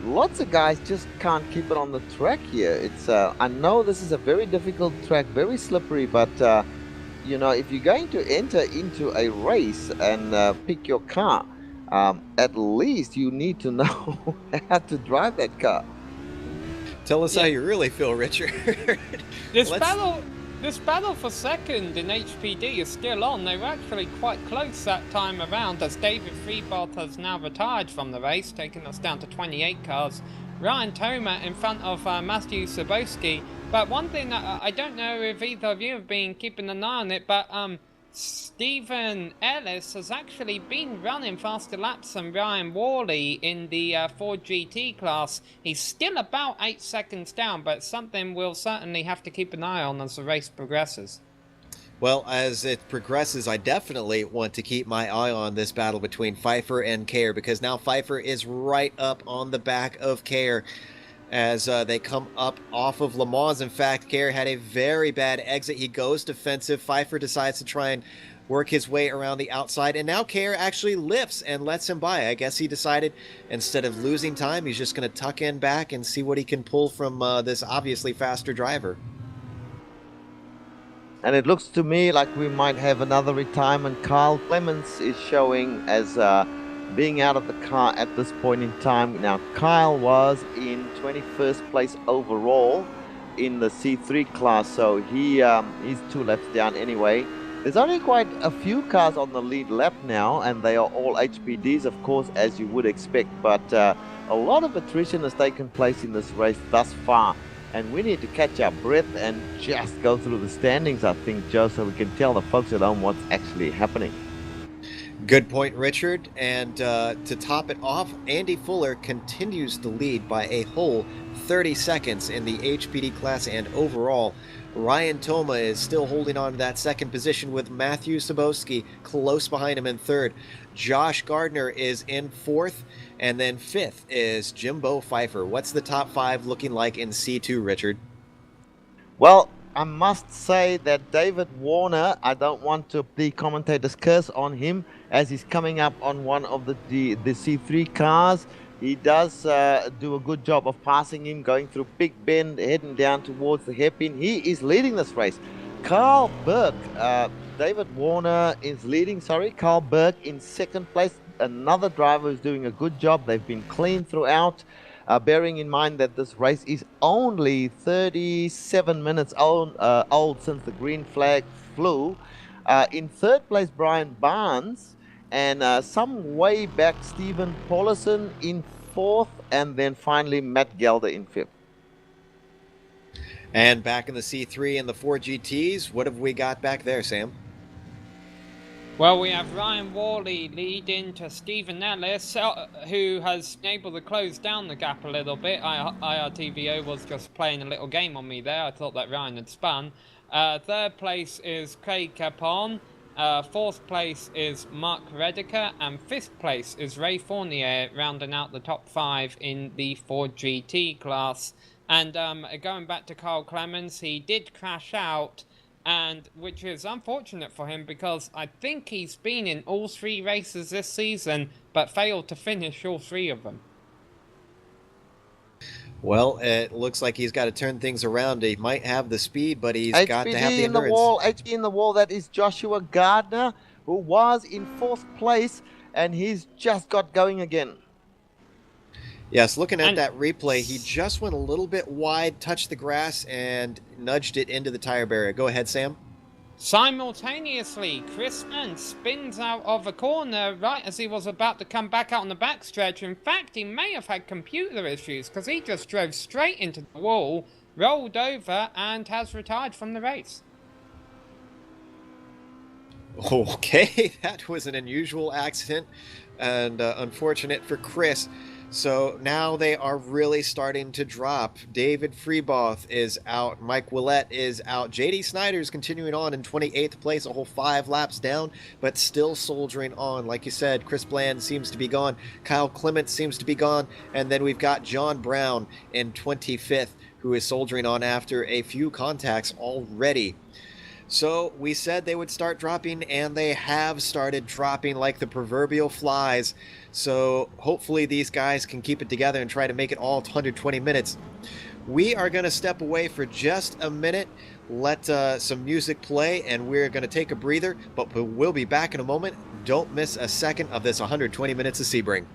lots of guys just can't keep it on the track here. It's I know this is a very difficult track, very slippery, but if you're going to enter into a race and pick your car, at least you need to know how to drive that car. Tell us how you really feel, Richard. This battle for second in HPD is still on. They were actually quite close that time around, as David Freeboth has now retired from the race, taking us down to 28 cars. Ryan Toma in front of Matthew Sabowski. But one thing that I don't know if either of you have been keeping an eye on it, but Stephen Ellis has actually been running faster laps than Ryan Worley in the Ford GT class. He's still about 8 seconds down, but something we'll certainly have to keep an eye on as the race progresses. Well, as it progresses, I definitely want to keep my eye on this battle between Pfeiffer and Kerr, because now Pfeiffer is right up on the back of Kerr as they come up off of Le Mans. In fact, Kerr had a very bad exit. He goes defensive. Pfeiffer decides to try and work his way around the outside, and now Kerr actually lifts and lets him by. I guess he decided instead of losing time, he's just going to tuck in back and see what he can pull from this obviously faster driver. And it looks to me like we might have another retirement. Kyle Clements is showing as being out of the car at this point in time. Now, Kyle was in 21st place overall in the C3 class, so he's 2 laps down anyway. There's only quite a few cars on the lead lap now, and they are all HPDs, of course, as you would expect. But a lot of attrition has taken place in this race thus far, and we need to catch our breath and just go through the standings, I think, Joe, so we can tell the folks at home what's actually happening. Good point, Richard. And to top it off, Andy Fuller continues to lead by a whole 30 seconds in the HPD class, and overall, Ryan Toma is still holding on to that second position with Matthew Sabowski close behind him in third. Josh Gardner is in fourth, and then fifth is Jimbo Pfeiffer. What's the top 5 looking like in C2, Richard? Well, I must say that David Warner, I don't want to the commentator's curse on him, as he's coming up on one of the C3 cars. He does do a good job of passing him, going through Big Bend, heading down towards the hairpin. He is leading this race. Carl Burke, David Warner is leading, Carl Burke in second place. Another driver who's doing a good job. They've been clean throughout. Bearing in mind that this race is only 37 minutes old since the green flag flew. In third place, Brian Barnes, and some way back, Stephen Paulison in fourth, and then finally Matt Gelder in fifth. And back in the C3 and the 4 GTs, what have we got back there, Sam? Well, we have Ryan Worley leading to Stephen Ellis, who has been able to close down the gap a little bit. IRTVO was just playing a little game on me there. I thought that Ryan had spun. Third place is Craig Capon. Fourth place is Mark Redeker. And fifth place is Ray Fournier, rounding out the top 5 in the Ford GT class. And going back to Carl Clemens, he did crash out, and which is unfortunate for him, because I think he's been in all 3 races this season, but failed to finish all 3 of them. Well, it looks like he's got to turn things around. He might have the speed, but he's got to have the endurance. HPD in the wall, that is Joshua Gardner, who was in 4th place, and he's just got going again. Yes, looking at that replay, he just went a little bit wide, touched the grass, and nudged it into the tire barrier. Go ahead, Sam. Simultaneously, Chris Mann spins out of a corner right as he was about to come back out on the backstretch. In fact, he may have had computer issues, because he just drove straight into the wall, rolled over, and has retired from the race. Okay, that was an unusual accident, and unfortunate for Chris. So now they are really starting to drop. David Freeboth is out. Mike Willett is out. J.D. Snyder is continuing on in 28th place, a whole 5 laps down, but still soldiering on. Like you said, Chris Bland seems to be gone. Kyle Clements seems to be gone. And then we've got John Brown in 25th, who is soldiering on after a few contacts already. So we said they would start dropping, and they have started dropping like the proverbial flies. So hopefully these guys can keep it together and try to make it all 120 minutes. We are going to step away for just a minute, let some music play, and we're going to take a breather, but we'll be back in a moment. Don't miss a second of this 120 minutes of Sebring.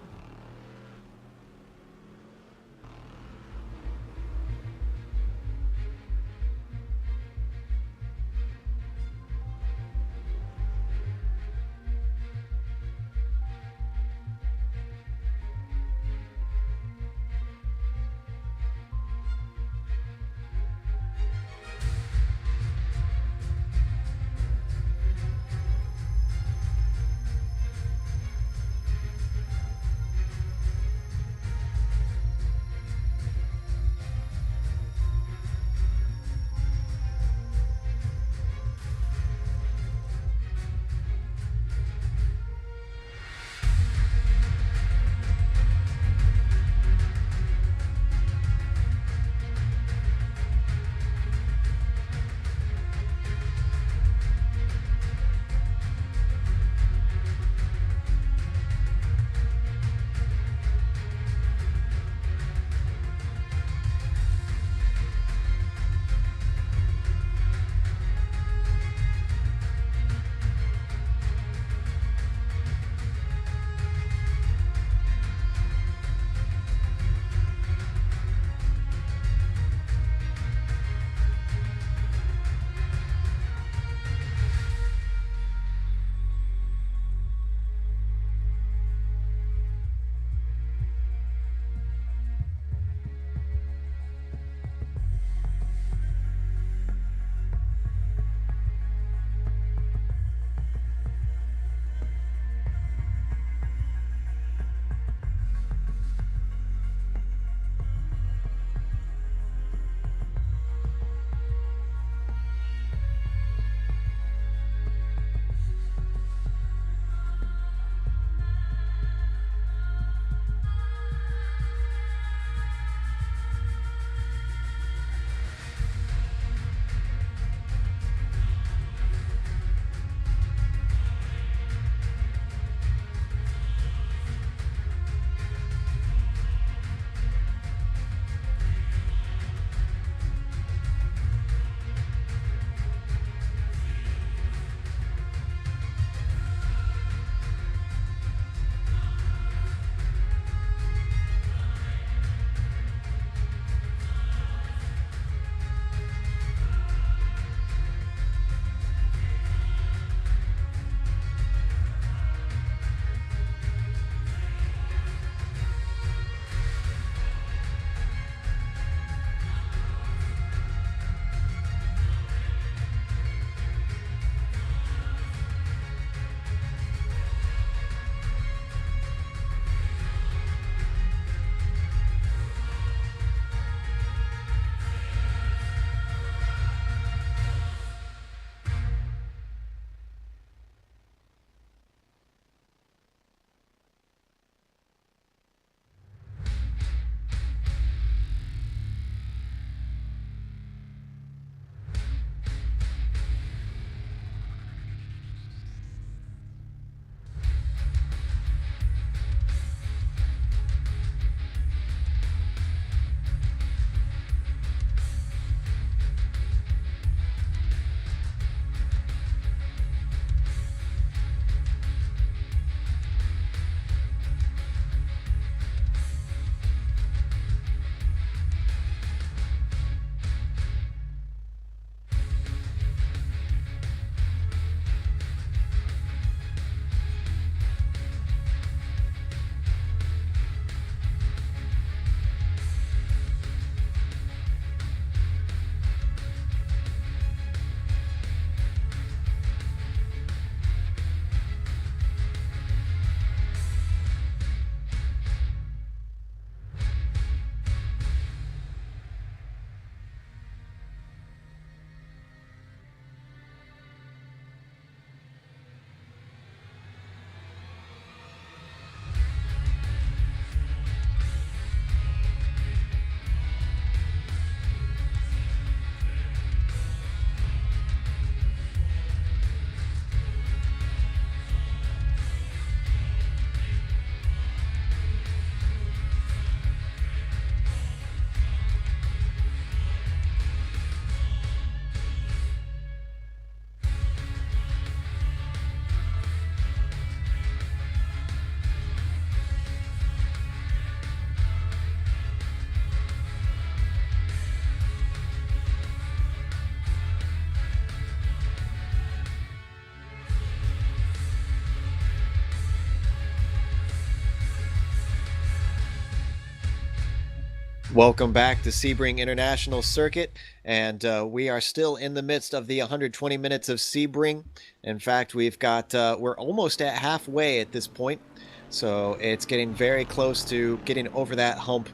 Welcome back to Sebring International Circuit, and we are still in the midst of the 120 minutes of Sebring. In fact, we're almost at halfway at this point, so it's getting very close to getting over that hump.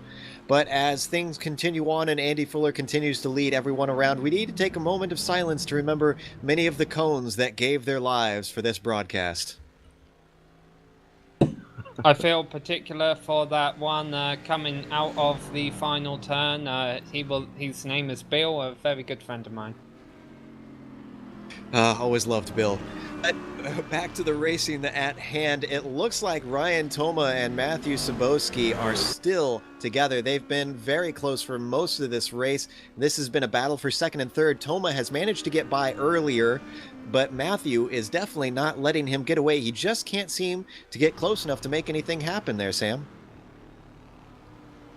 But as things continue on and Andy Fuller continues to lead everyone around, we need to take a moment of silence to remember many of the cones that gave their lives for this broadcast. I feel particular for that one coming out of the final turn. His name is Bill, a very good friend of mine. Always loved Bill. Back to the racing at hand. It looks like Ryan Toma and Matthew Sabowski are still together. They've been very close for most of this race. This has been a battle for second and third. Toma has managed to get by earlier, but Matthew is definitely not letting him get away. He just can't seem to get close enough to make anything happen there, Sam.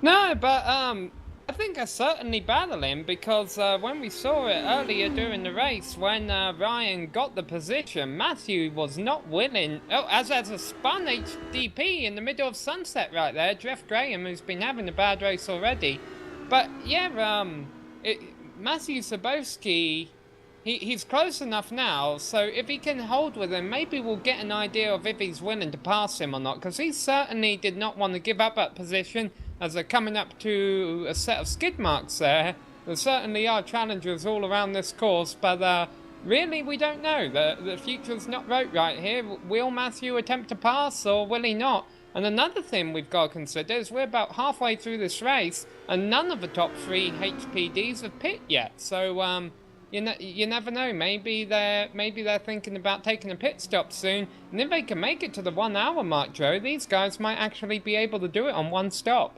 No, but I think I certainly battle him because when we saw it earlier during the race, when Ryan got the position, Matthew was not willing. Oh, as a spun HDP in the middle of sunset right there, Jeff Graham, who's been having a bad race already. But yeah, Matthew Sabowski, he's close enough now, so if he can hold with him, maybe we'll get an idea of if he's willing to pass him or not, because he certainly did not want to give up that position. As they're coming up to a set of skid marks there certainly are challengers all around this course, but really we don't know. The future's not wrote right here. Will Matthew attempt to pass or will he not? And another thing we've got to consider is we're about halfway through this race and none of the top 3 HPDs have pit yet. So you never know. Maybe they're thinking about taking a pit stop soon, and if they can make it to the 1 hour mark, Joe, these guys might actually be able to do it on one stop.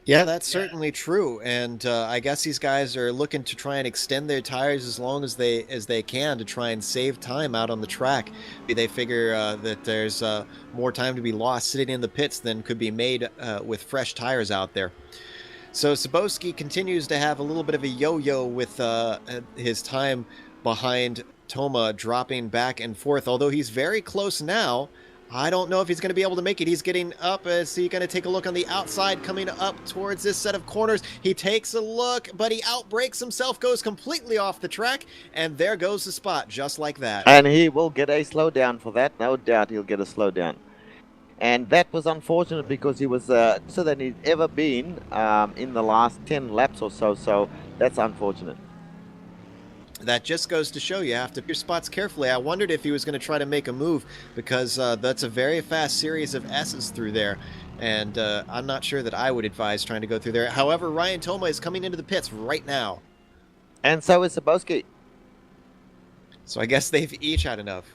Yeah, that's certainly true, and I guess these guys are looking to try and extend their tires as long as they can to try and save time out on the track. They figure that there's more time to be lost sitting in the pits than could be made with fresh tires out there. So Sabowski continues to have a little bit of a yo-yo with his time behind Toma, dropping back and forth, although he's very close now. I don't know if he's going to be able to make it. He's getting up. Is he going to take a look on the outside, coming up towards this set of corners? He takes a look, but he outbrakes himself, goes completely off the track, and there goes the spot, just like that. And he will get a slowdown for that. No doubt he'll get a slowdown. And that was unfortunate because he was closer than he'd ever been in the last 10 laps or so. So that's unfortunate. That just goes to show you have to pick your spots carefully. I wondered if he was going to try to make a move because that's a very fast series of S's through there. And I'm not sure that I would advise trying to go through there. However, Ryan Toma is coming into the pits right now. And so is Sabowski. So I guess they've each had enough.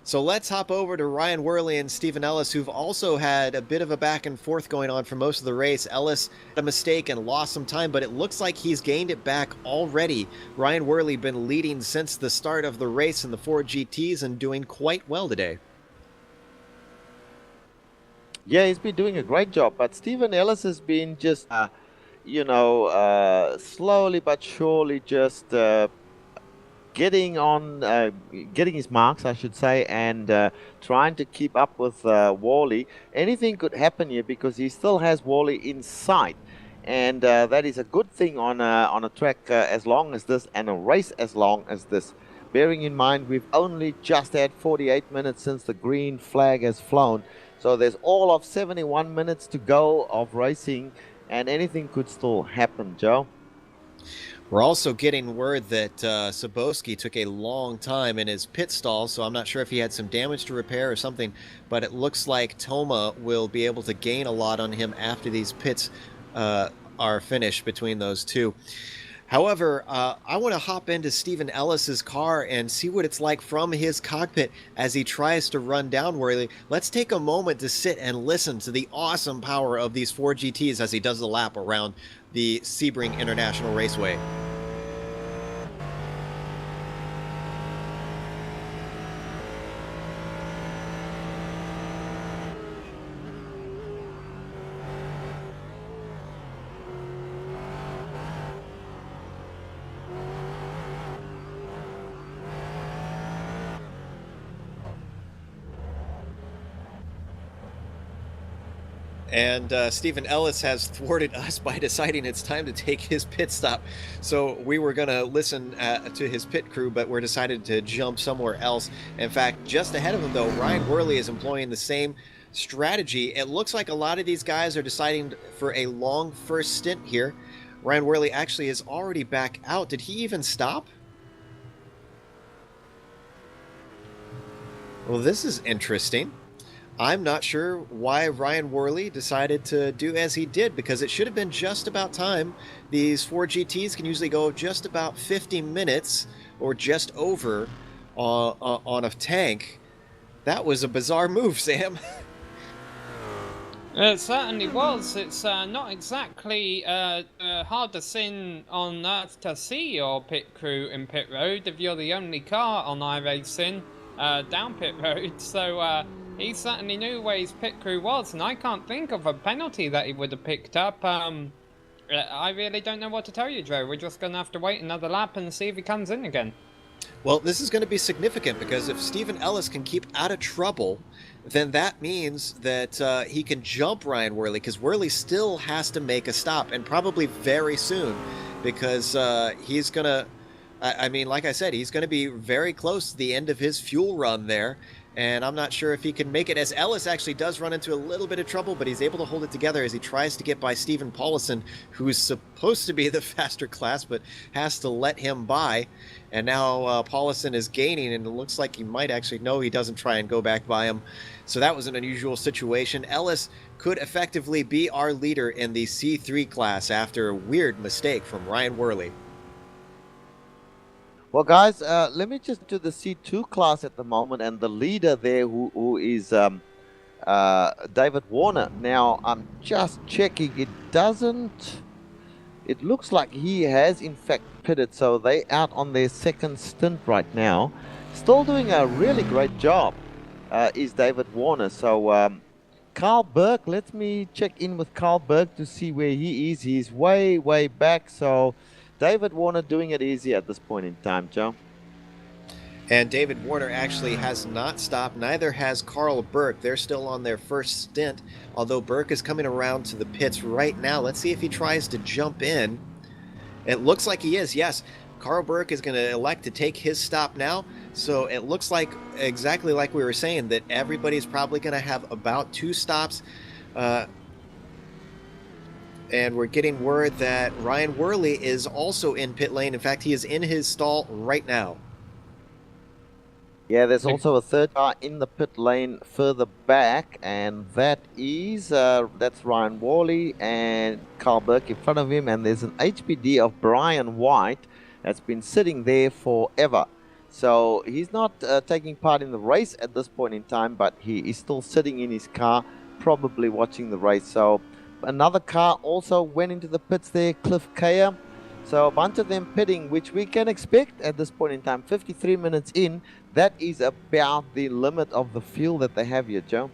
So let's hop over to Ryan Worley and Stephen Ellis, who've also had a bit of a back and forth going on for most of the race. Ellis had a mistake and lost some time, but it looks like he's gained it back already. Ryan Worley been leading since the start of the race in the Ford GTs and doing quite well today. Yeah, he's been doing a great job, but Stephen Ellis has been just, slowly but surely just getting his marks, I should say, and trying to keep up with Worley. Anything could happen here because he still has Worley in sight, and that is a good thing on a track as long as this and a race as long as this. Bearing in mind we've only just had 48 minutes since the green flag has flown, so there's all of 71 minutes to go of racing, and anything could still happen, Joe. We're also getting word that Sabowski took a long time in his pit stall, so I'm not sure if he had some damage to repair or something, but it looks like Toma will be able to gain a lot on him after these pits are finished between those two. However, I want to hop into Stephen Ellis's car and see what it's like from his cockpit as he tries to run down Worley. Let's take a moment to sit and listen to the awesome power of these Ford GTs as he does the lap around the Sebring International Raceway. And Stephen Ellis has thwarted us by deciding it's time to take his pit stop. So we were going to listen to his pit crew, but we're decided to jump somewhere else. In fact, just ahead of him, though, Ryan Worley is employing the same strategy. It looks like a lot of these guys are deciding for a long first stint here. Ryan Worley actually is already back out. Did he even stop? Well, this is interesting. I'm not sure why Ryan Worley decided to do as he did, because it should have been just about time. These 4 GTs can usually go just about 50 minutes or just over on a tank. That was a bizarre move, Sam. It certainly was. It's not exactly hardest thing on earth to see your pit crew in pit road if you're the only car on iRacing down pit road. So he certainly knew where his pit crew was, and I can't think of a penalty that he would have picked up. I really don't know what to tell you, Joe. We're just going to have to wait another lap and see if he comes in again. Well, this is going to be significant, because if Stephen Ellis can keep out of trouble, then that means that he can jump Ryan Worley, because Worley still has to make a stop, and probably very soon, because he's going to, I mean, like I said, he's going to be very close to the end of his fuel run there, and I'm not sure if he can make it, as Ellis actually does run into a little bit of trouble, but he's able to hold it together as he tries to get by Stephen Paulison, who's supposed to be the faster class, but has to let him by. And now Paulison is gaining, and it looks like he might actually, no, he doesn't try and go back by him. So that was an unusual situation. Ellis could effectively be our leader in the C3 class after a weird mistake from Ryan Worley. Well, guys, let me just do the C2 class at the moment, and the leader there who is David Warner. Now, I'm just checking. It looks like he has, in fact, pitted, so they out on their second stint right now. Still doing a really great job is David Warner. So, Carl Burke, let me check in with Carl Burke to see where he is. He's way, way back, so David Warner doing it easy at this point in time, Joe. And David Warner actually has not stopped. Neither has Carl Burke. They're still on their first stint, although Burke is coming around to the pits right now. Let's see if he tries to jump in. It looks like he is, yes. Carl Burke is going to elect to take his stop now. So it looks like, exactly like we were saying, that everybody's probably going to have about 2 stops. And we're getting word that Ryan Worley is also in pit lane. In fact, he is in his stall right now. Yeah, there's also a third car in the pit lane further back, and that is that's Ryan Worley and Carl Burke in front of him, and there's an HPD of Brian White that's been sitting there forever. So he's not taking part in the race at this point in time, but he is still sitting in his car, probably watching the race. So another car also went into the pits there, Cliff Kaya. So a bunch of them pitting, which we can expect at this point in time. 53 minutes in, that is about the limit of the fuel that they have here, Joe.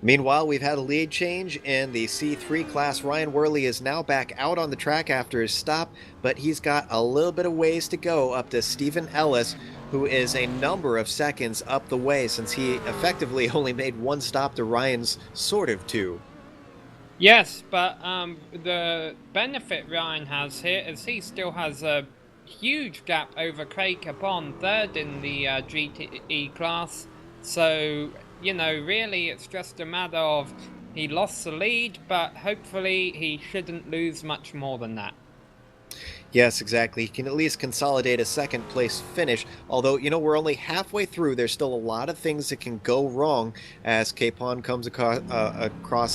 Meanwhile, we've had a lead change in the C3 class. Ryan Worley is now back out on the track after his stop, but he's got a little bit of ways to go up to Stephen Ellis, who is a number of seconds up the way, since he effectively only made 1 stop to Ryan's sort of 2. Yes, but the benefit Ryan has here is he still has a huge gap over Craig Capon, third in the GTE class. So, you know, really it's just a matter of he lost the lead, but hopefully he shouldn't lose much more than that. Yes, exactly. He can at least consolidate a second place finish. Although, you know, we're only halfway through. There's still a lot of things that can go wrong as Capon comes across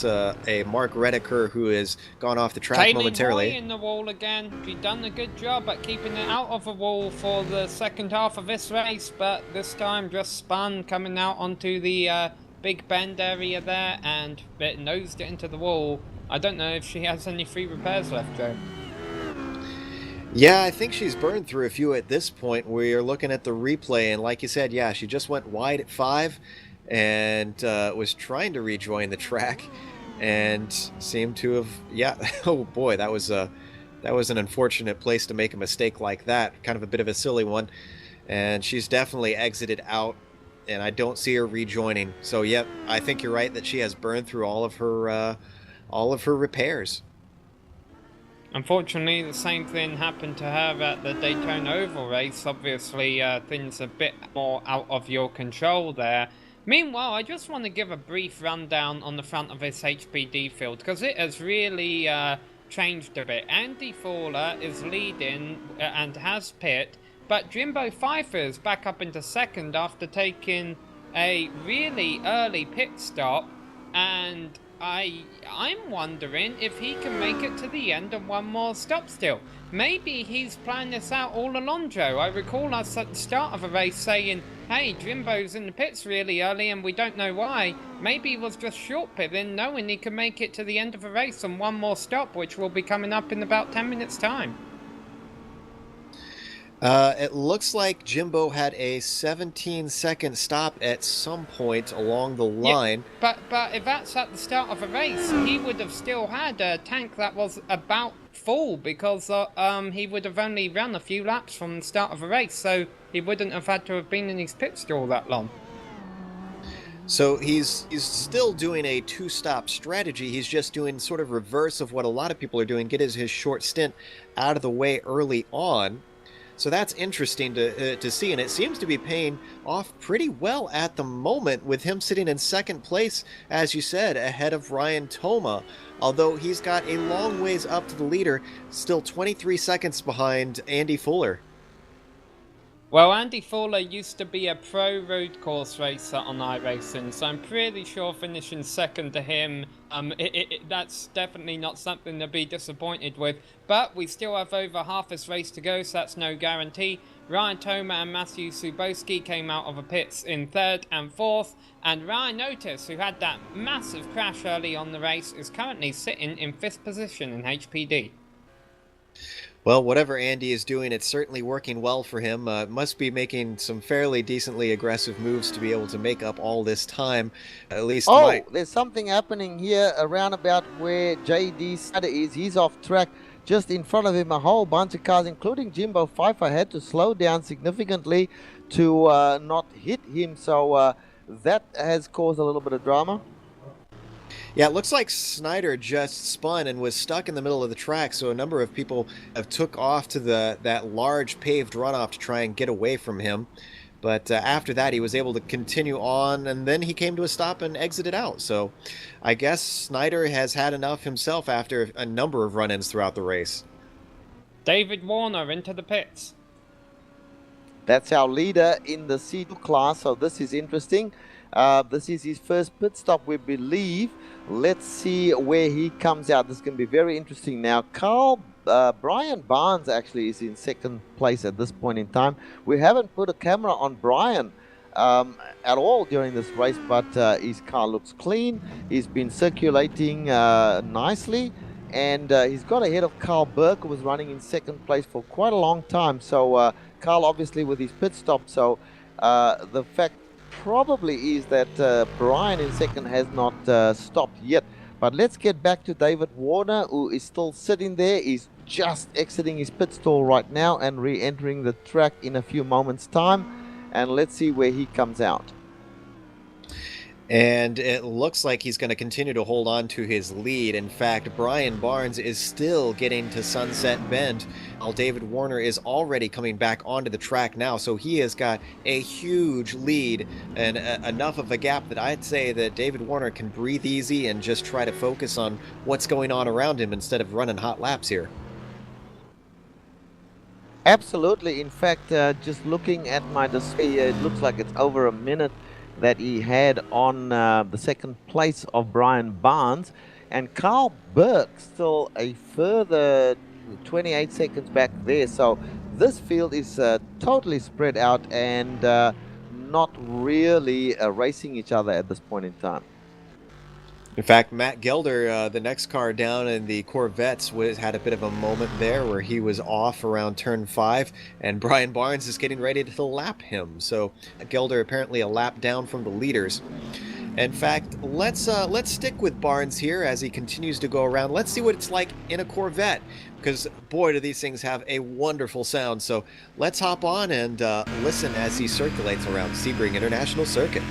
a Mark Redeker who has gone off the track momentarily. In the wall again. She's done a good job at keeping it out of the wall for the second half of this race, but this time just spun coming out onto the big bend area there and it nosed it into the wall. I don't know if she has any free repairs left, Joe. Yeah, I think she's burned through a few at this point. We're looking at the replay, and like you said, yeah, she just went wide at 5 and was trying to rejoin the track and seemed to have, yeah, oh boy, that was an unfortunate place to make a mistake like that, kind of a bit of a silly one, and she's definitely exited out and I don't see her rejoining. So, yep, I think you're right that she has burned through all of her repairs. Unfortunately, the same thing happened to her at the Daytona Oval race. Obviously, things a bit more out of your control there. Meanwhile, I just want to give a brief rundown on the front of this HPD field, because it has really changed a bit. Andy Fowler is leading and has pit, but Jimbo Pfeiffer is back up into second after taking a really early pit stop, and I'm wondering if he can make it to the end and one more stop still. Maybe he's planned this out all along, Joe. I recall us at the start of a race saying, hey, Jimbo's in the pits really early and we don't know why. Maybe he was just short pitting, knowing he can make it to the end of a race and one more stop, which will be coming up in about 10 minutes time. It looks like Jimbo had a 17-second stop at some point along the line. Yeah, but if that's at the start of a race, he would have still had a tank that was about full, because he would have only run a few laps from the start of a race, so he wouldn't have had to have been in his pit stall that long. So he's still doing a two-stop strategy. He's just doing sort of reverse of what a lot of people are doing, get his short stint out of the way early on. So that's interesting to see, and it seems to be paying off pretty well at the moment, with him sitting in second place, as you said, ahead of Ryan Toma, although he's got a long ways up to the leader, still 23 seconds behind Andy Fuller. Well, Andy Fowler used to be a pro road course racer on iRacing, so I'm pretty sure finishing second to him, that's definitely not something to be disappointed with. But we still have over half this race to go, so that's no guarantee. Ryan Toma and Matthew Subowski came out of the pits in third and fourth, and Ryan Otis, who had that massive crash early on the race, is currently sitting in fifth position in HPD. Well, whatever Andy is doing, it's certainly working well for him. Must be making some fairly decently aggressive moves to be able to make up all this time, at least. There's something happening here around about where JD Sutter is. He's off track. Just in front of him, a whole bunch of cars, including Jimbo Pfeiffer, had to slow down significantly to not hit him. So that has caused a little bit of drama. Yeah, it looks like Snyder just spun and was stuck in the middle of the track, so a number of people have took off to that large paved runoff to try and get away from him. But after that, he was able to continue on, and then he came to a stop and exited out. So I guess Snyder has had enough himself after a number of run-ins throughout the race. David Warner into the pits. That's our leader in the C2 class, so this is interesting. This is his first pit stop, we believe. Let's see where he comes out. This is going to be very interesting. Now, Brian Barnes actually is in second place at this point in time. We haven't put a camera on Brian at all during this race, but his car looks clean. He's been circulating nicely, and he's got ahead of Carl Burke, who was running in second place for quite a long time. So Carl obviously with his pit stop. So the fact probably is that Brian in second has not stopped yet. But let's get back to David Warner, who is still sitting there. He's just exiting his pit stall right now and re-entering the track in a few moments time. And let's see where he comes out. And it looks like he's going to continue to hold on to his lead. In fact, Brian Barnes is still getting to Sunset Bend, while David Warner is already coming back onto the track now. So he has got a huge lead and enough of a gap that I'd say that David Warner can breathe easy and just try to focus on what's going on around him instead of running hot laps here. Absolutely. In fact, just looking at my display here, it looks like it's over a minute that he had on the second place of Brian Barnes, and Carl Burke still a further 28 seconds back there. So this field is totally spread out and not really racing each other at this point in time. In fact, Matt Gelder, the next car down in the Corvettes, had a bit of a moment there where he was off around turn 5, and Brian Barnes is getting ready to lap him. So Gelder apparently a lap down from the leaders. In fact, let's stick with Barnes here as he continues to go around. Let's see what it's like in a Corvette, because boy, do these things have a wonderful sound. So let's hop on and listen as he circulates around Sebring International Circuit.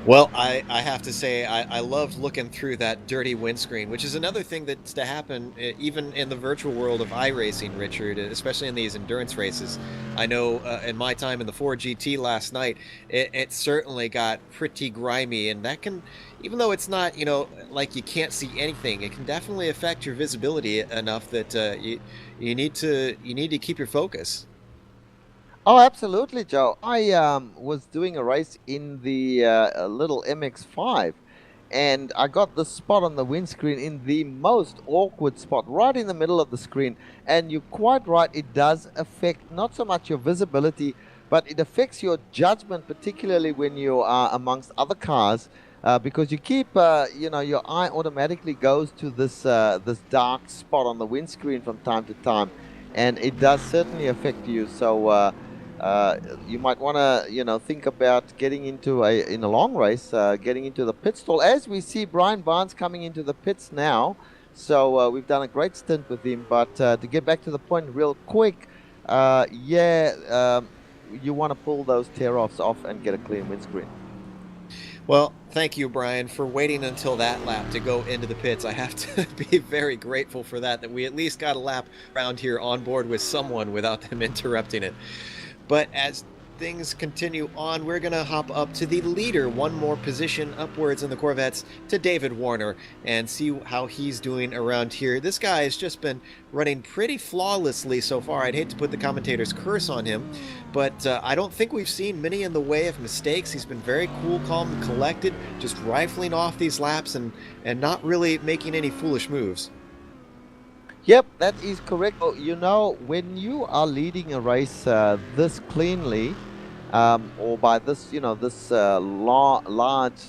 Well, I have to say, I loved looking through that dirty windscreen, which is another thing that's to happen even in the virtual world of iRacing, Richard, especially in these endurance races. I know in my time in the Ford GT last night, it certainly got pretty grimy, and that can, even though it's not, like you can't see anything, it can definitely affect your visibility enough that you need to keep your focus. Oh, absolutely, Joe. I was doing a race in the little MX-5, and I got the spot on the windscreen in the most awkward spot, right in the middle of the screen. And you're quite right, it does affect not so much your visibility, but it affects your judgment, particularly when you are amongst other cars, because you keep, your eye automatically goes to this dark spot on the windscreen from time to time, and it does certainly affect you. So. You might want to, think about getting into in a long race, getting into the pit stall. As we see Brian Barnes coming into the pits now, so we've done a great stint with him. But to get back to the point real quick, you want to pull those tear-offs off and get a clean windscreen. Well, thank you, Brian, for waiting until that lap to go into the pits. I have to be very grateful for that we at least got a lap around here on board with someone without them interrupting it. But as things continue on, we're going to hop up to the leader, one more position upwards in the Corvettes, to David Warner, and see how he's doing around here. This guy has just been running pretty flawlessly so far. I'd hate to put the commentator's curse on him, but I don't think we've seen many in the way of mistakes. He's been very cool, calm, and collected, just rifling off these laps and not really making any foolish moves. Yep, that is correct. When you are leading a race this cleanly, or by this, this large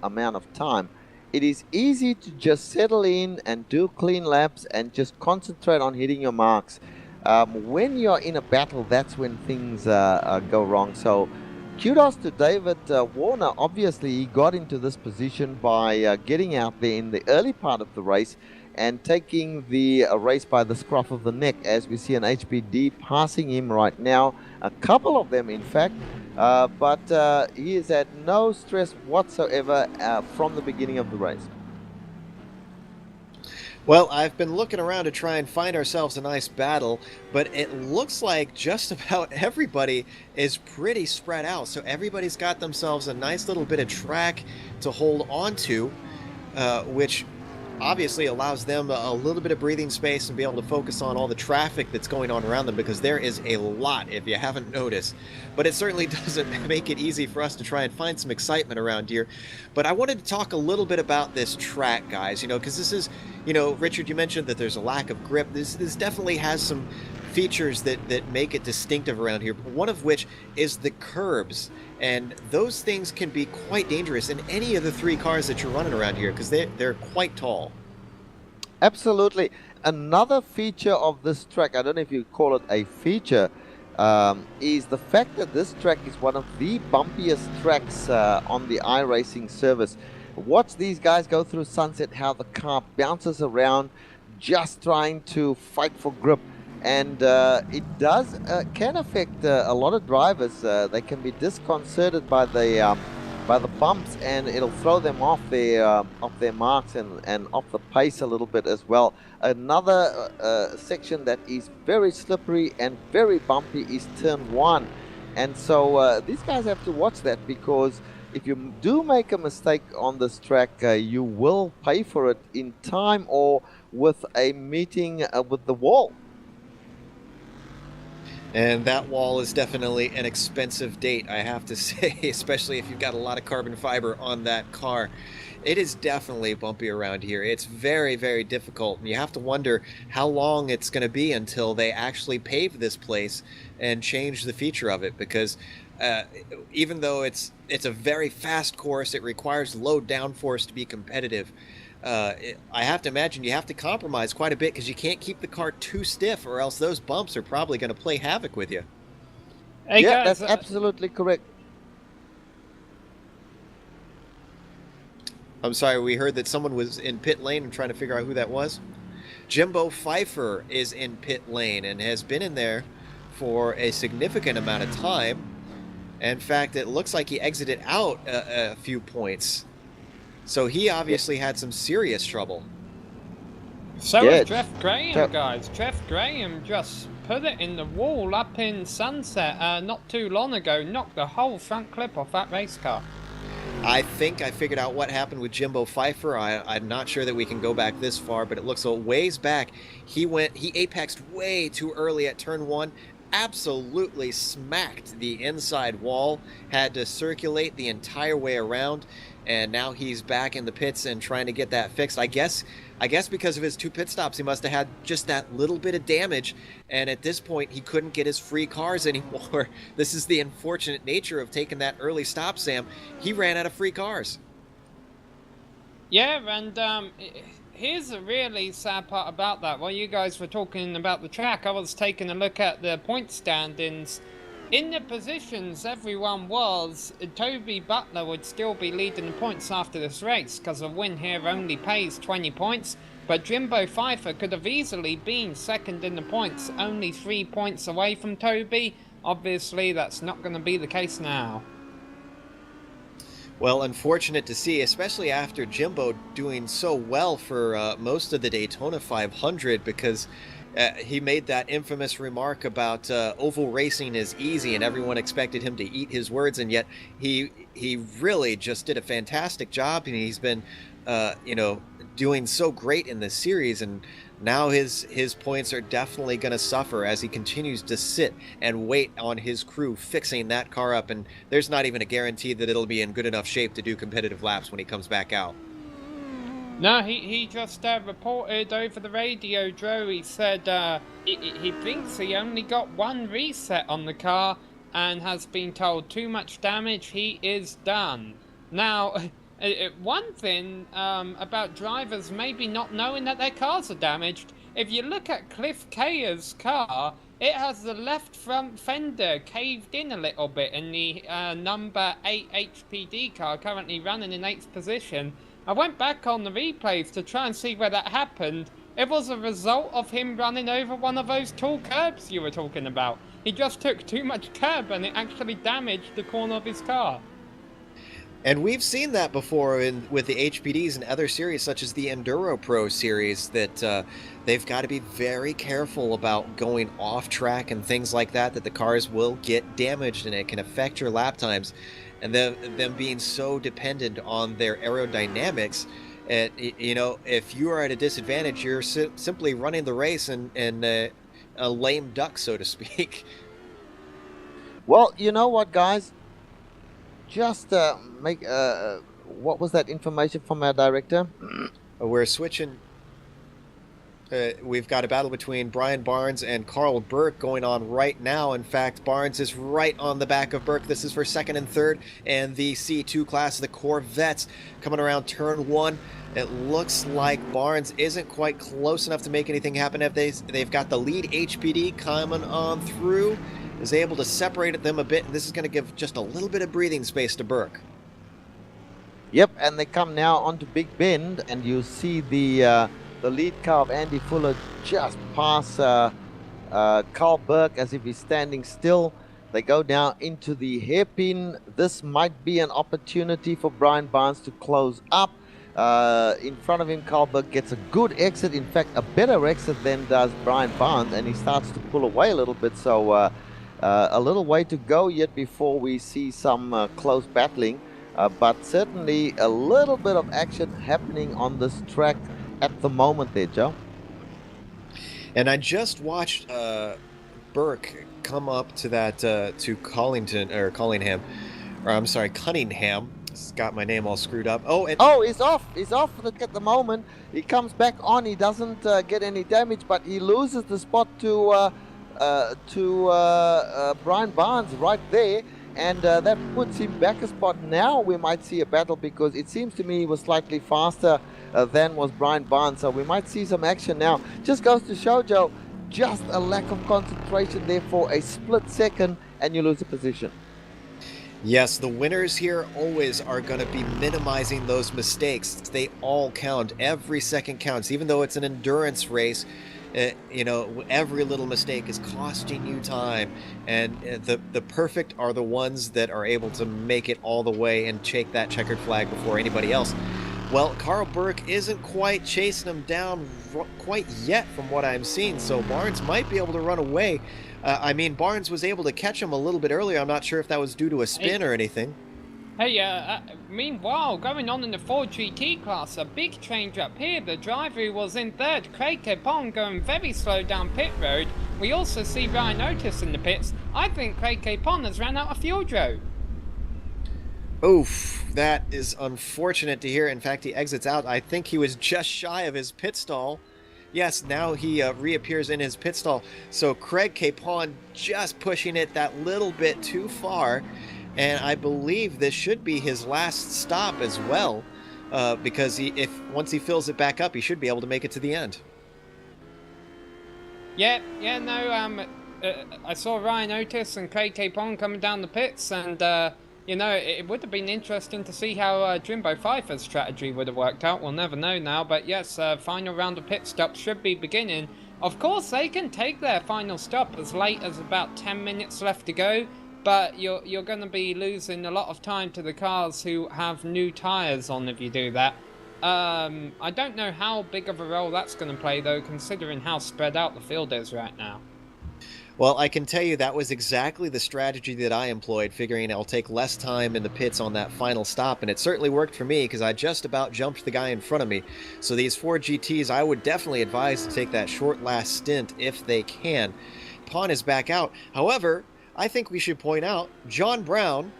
amount of time, it is easy to just settle in and do clean laps and just concentrate on hitting your marks. When you're in a battle, that's when things go wrong. So kudos to David Warner. Obviously, he got into this position by getting out there in the early part of the race and taking the race by the scruff of the neck, as we see an HBD passing him right now, a couple of them in fact, but he is at no stress whatsoever from the beginning of the race. Well, I've been looking around to try and find ourselves a nice battle, but it looks like just about everybody is pretty spread out. So everybody's got themselves a nice little bit of track to hold on to, which obviously allows them a little bit of breathing space and be able to focus on all the traffic that's going on around them, because there is a lot if you haven't noticed. But it certainly doesn't make it easy for us to try and find some excitement around here. But I wanted to talk a little bit about this track, guys, because this is, Richard, you mentioned that there's a lack of grip. This definitely has some features that make it distinctive around here, one of which is the curbs. And those things can be quite dangerous in any of the three cars that you're running around here, because they're quite tall. Absolutely. Another feature of this track, I don't know if you call it a feature, is the fact that this track is one of the bumpiest tracks on the iRacing service. Watch these guys go through Sunset, how the car bounces around, just trying to fight for grip. And it can affect a lot of drivers. They can be disconcerted by the bumps, and it'll throw them off their marks and off the pace a little bit as well. Another section that is very slippery and very bumpy is turn 1, and so these guys have to watch that, because if you do make a mistake on this track, you will pay for it in time or with a meeting with the wall. And that wall is definitely an expensive date, I have to say, especially if you've got a lot of carbon fiber on that car. It is definitely bumpy around here. It's very, very difficult. And you have to wonder how long it's going to be until they actually pave this place and change the feature of it, because even though it's a very fast course, it requires low downforce to be competitive. I have to imagine you have to compromise quite a bit, because you can't keep the car too stiff, or else those bumps are probably going to play havoc with you. Hey yeah, guys, that's absolutely correct. I'm sorry, we heard that someone was in pit lane and trying to figure out who that was. Jimbo Pfeiffer is in pit lane and has been in there for a significant amount of time. In fact, it looks like he exited out a few points. So he obviously had some serious trouble. So is Jeff Graham, guys. Jeff Graham just put it in the wall up in Sunset not too long ago. Knocked the whole front clip off that race car. I think I figured out what happened with Jimbo Pfeiffer. I'm not sure that we can go back this far, but it looks a ways back. He apexed way too early at turn 1. Absolutely smacked the inside wall. Had to circulate the entire way around. And now he's back in the pits and trying to get that fixed. I guess because of his 2 pit stops, he must have had just that little bit of damage. And at this point, he couldn't get his free cars anymore. This is the unfortunate nature of taking that early stop, Sam. He ran out of free cars. Yeah, and here's a really sad part about that. While you guys were talking about the track, I was taking a look at the point standings. In the positions everyone was, Toby Butler would still be leading the points after this race, because a win here only pays 20 points, but Jimbo Pfeiffer could have easily been second in the points, only 3 points away from Toby. Obviously, that's not going to be the case now. Well, unfortunate to see, especially after Jimbo doing so well for most of the Daytona 500, because he made that infamous remark about oval racing is easy, and everyone expected him to eat his words, and yet he really just did a fantastic job, and he's been doing so great in this series, and now his points are definitely going to suffer as he continues to sit and wait on his crew fixing that car up, and there's not even a guarantee that it'll be in good enough shape to do competitive laps when he comes back out. No, he just reported over the radio, Joe. He said he thinks he only got 1 reset on the car and has been told too much damage, he is done. Now, one thing about drivers maybe not knowing that their cars are damaged, if you look at Cliff Kayer's car, it has the left front fender caved in a little bit in the number 8 HPD car, currently running in 8th position. I went back on the replays to try and see where that happened. It was a result of him running over one of those tall curbs you were talking about. He just took too much curb and it actually damaged the corner of his car. And we've seen that before with the HPDs and other series such as the Enduro Pro series that they've got to be very careful about going off track and things like that, that the cars will get damaged and it can affect your lap times. And them being so dependent on their aerodynamics, and if you are at a disadvantage, you're simply running the race and a lame duck, so to speak. Well, you know what, guys? Just make what was that information from our director? We're switching. We've got a battle between Brian Barnes and Carl Burke going on right now. In fact, Barnes is right on the back of Burke. This is for second and third, and the C2 class, the Corvettes, coming around turn one. It looks like Barnes isn't quite close enough to make anything happen. If they've got the lead HPD coming on through, is able to separate them a bit, and this is going to give just a little bit of breathing space to Burke. Yep, and they come now onto Big Bend, and you see the lead car of Andy Fuller just pass Carl Burke as if he's standing still. They go down into the hairpin. This might be an opportunity for Brian Barnes to close up. In front of him, Carl Burke gets a good exit, in fact a better exit than does Brian Barnes, and he starts to pull away a little bit. So a little way to go yet before we see some close battling, but certainly a little bit of action happening on this track at the moment there, Joe. And I just watched Burke come up to that to Cunningham. It's got my name all screwed up. He's off. He's off at the moment. He comes back on. He doesn't get any damage, but he loses the spot to Brian Barnes right there, and that puts him back a spot. Now we might see a battle, because it seems to me he was slightly faster than was Brian Barnes, so we might see some action now. Just goes to show, Joe, just a lack of concentration there for a split second, and you lose a position. Yes, the winners here always are going to be minimizing those mistakes. They all count. Every second counts, even though it's an endurance race. Every little mistake is costing you time, and the perfect are the ones that are able to make it all the way and take that checkered flag before anybody else. Well, Carl Burke isn't quite chasing him down quite yet from what I'm seeing, so Barnes might be able to run away. Barnes was able to catch him a little bit earlier. I'm not sure if that was due to a spin or anything. Hey, meanwhile, going on in the 4GT class, a big change up here. The driver who was in third, Craig Capon, going very slow down pit road. We also see Ryan Otis in the pits. I think Craig Capon has ran out of fuel, Joe. Oof, that is unfortunate to hear. In fact, he exits out. I think he was just shy of his pit stall. Yes, now he reappears in his pit stall. So Craig Capon just pushing it that little bit too far. And I believe this should be his last stop as well, because once he fills it back up, he should be able to make it to the end. I saw Ryan Otis and Craig Capon coming down the pits, and it would have been interesting to see how Jimbo Pfeiffer's strategy would have worked out. We'll never know now, but yes, final round of pit stops should be beginning. Of course, they can take their final stop as late as about 10 minutes left to go. But you're going to be losing a lot of time to the cars who have new tyres on if you do that. I don't know how big of a role that's going to play, though, considering how spread out the field is right now. Well, I can tell you that was exactly the strategy that I employed, figuring I'll take less time in the pits on that final stop, and it certainly worked for me because I just about jumped the guy in front of me. So these 4GTs, I would definitely advise to take that short last stint if they can. Pon is back out. However, I think we should point out John Brown,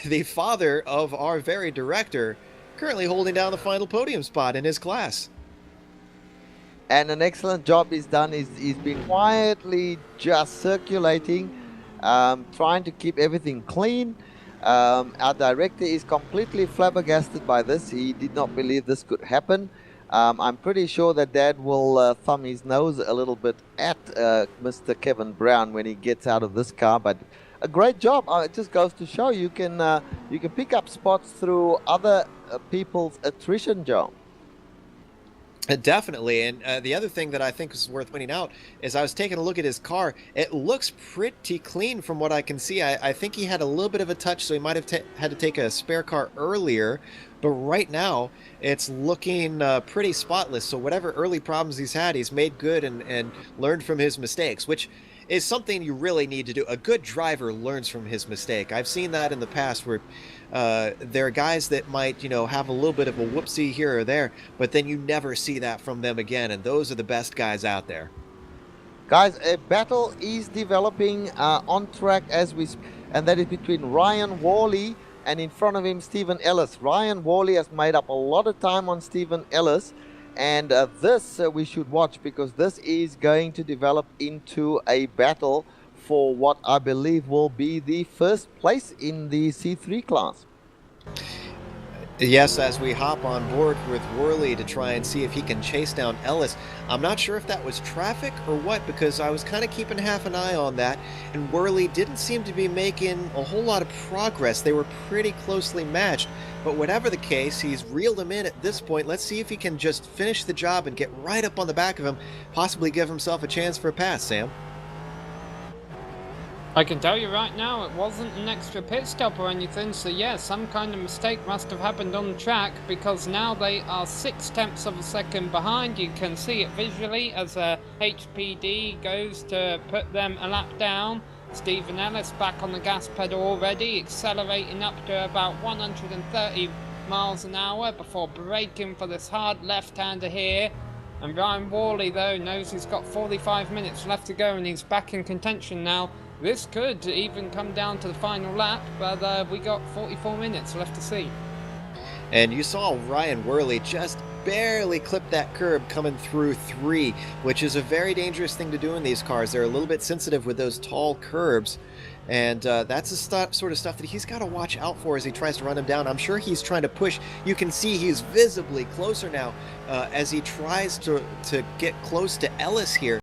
the father of our very director, currently holding down the final podium spot in his class. And an excellent job he's done. He's been quietly just circulating, trying to keep everything clean. Our director is completely flabbergasted by this. He did not believe this could happen. I'm pretty sure that Dad will thumb his nose a little bit at Mr. Kevin Brown when he gets out of this car. But a great job. It just goes to show you can pick up spots through other people's attrition, Joe. Definitely. And the other thing that I think is worth pointing out is I was taking a look at his car. It looks pretty clean from what I can see. I think he had a little bit of a touch, so he might have had to take a spare car earlier. But right now, it's looking pretty spotless. So whatever early problems he's had, he's made good and learned from his mistakes, which is something you really need to do. A good driver learns from his mistake. I've seen that in the past where there are guys that might, have a little bit of a whoopsie here or there, but then you never see that from them again, and those are the best guys out there. Guys, a battle is developing on track as we speak, and that is between Ryan Worley and in front of him Stephen Ellis. Ryan Worley has made up a lot of time on Stephen Ellis, and this we should watch, because this is going to develop into a battle for what I believe will be the first place in the C3 class. Yes, as we hop on board with Worley to try and see if he can chase down Ellis. I'm not sure if that was traffic or what, because I was kind of keeping half an eye on that, and Worley didn't seem to be making a whole lot of progress. They were pretty closely matched, but whatever the case, he's reeled him in at this point. Let's see if he can just finish the job and get right up on the back of him, possibly give himself a chance for a pass, Sam. I can tell you right now, it wasn't an extra pit stop or anything, so yeah, some kind of mistake must have happened on the track, because now they are 0.6 of a second behind. You can see it visually as HPD goes to put them a lap down. Stephen Ellis back on the gas pedal already, accelerating up to about 130 miles an hour before braking for this hard left-hander here. And Ryan Worley, though, knows he's got 45 minutes left to go and he's back in contention now. This could even come down to the final lap, but we got 44 minutes left to see. And you saw Ryan Worley just barely clip that curb coming through 3, which is a very dangerous thing to do in these cars. They're a little bit sensitive with those tall curbs, and that's the sort of stuff that he's got to watch out for as he tries to run him down. I'm sure he's trying to push. You can see he's visibly closer now as he tries to get close to Ellis here,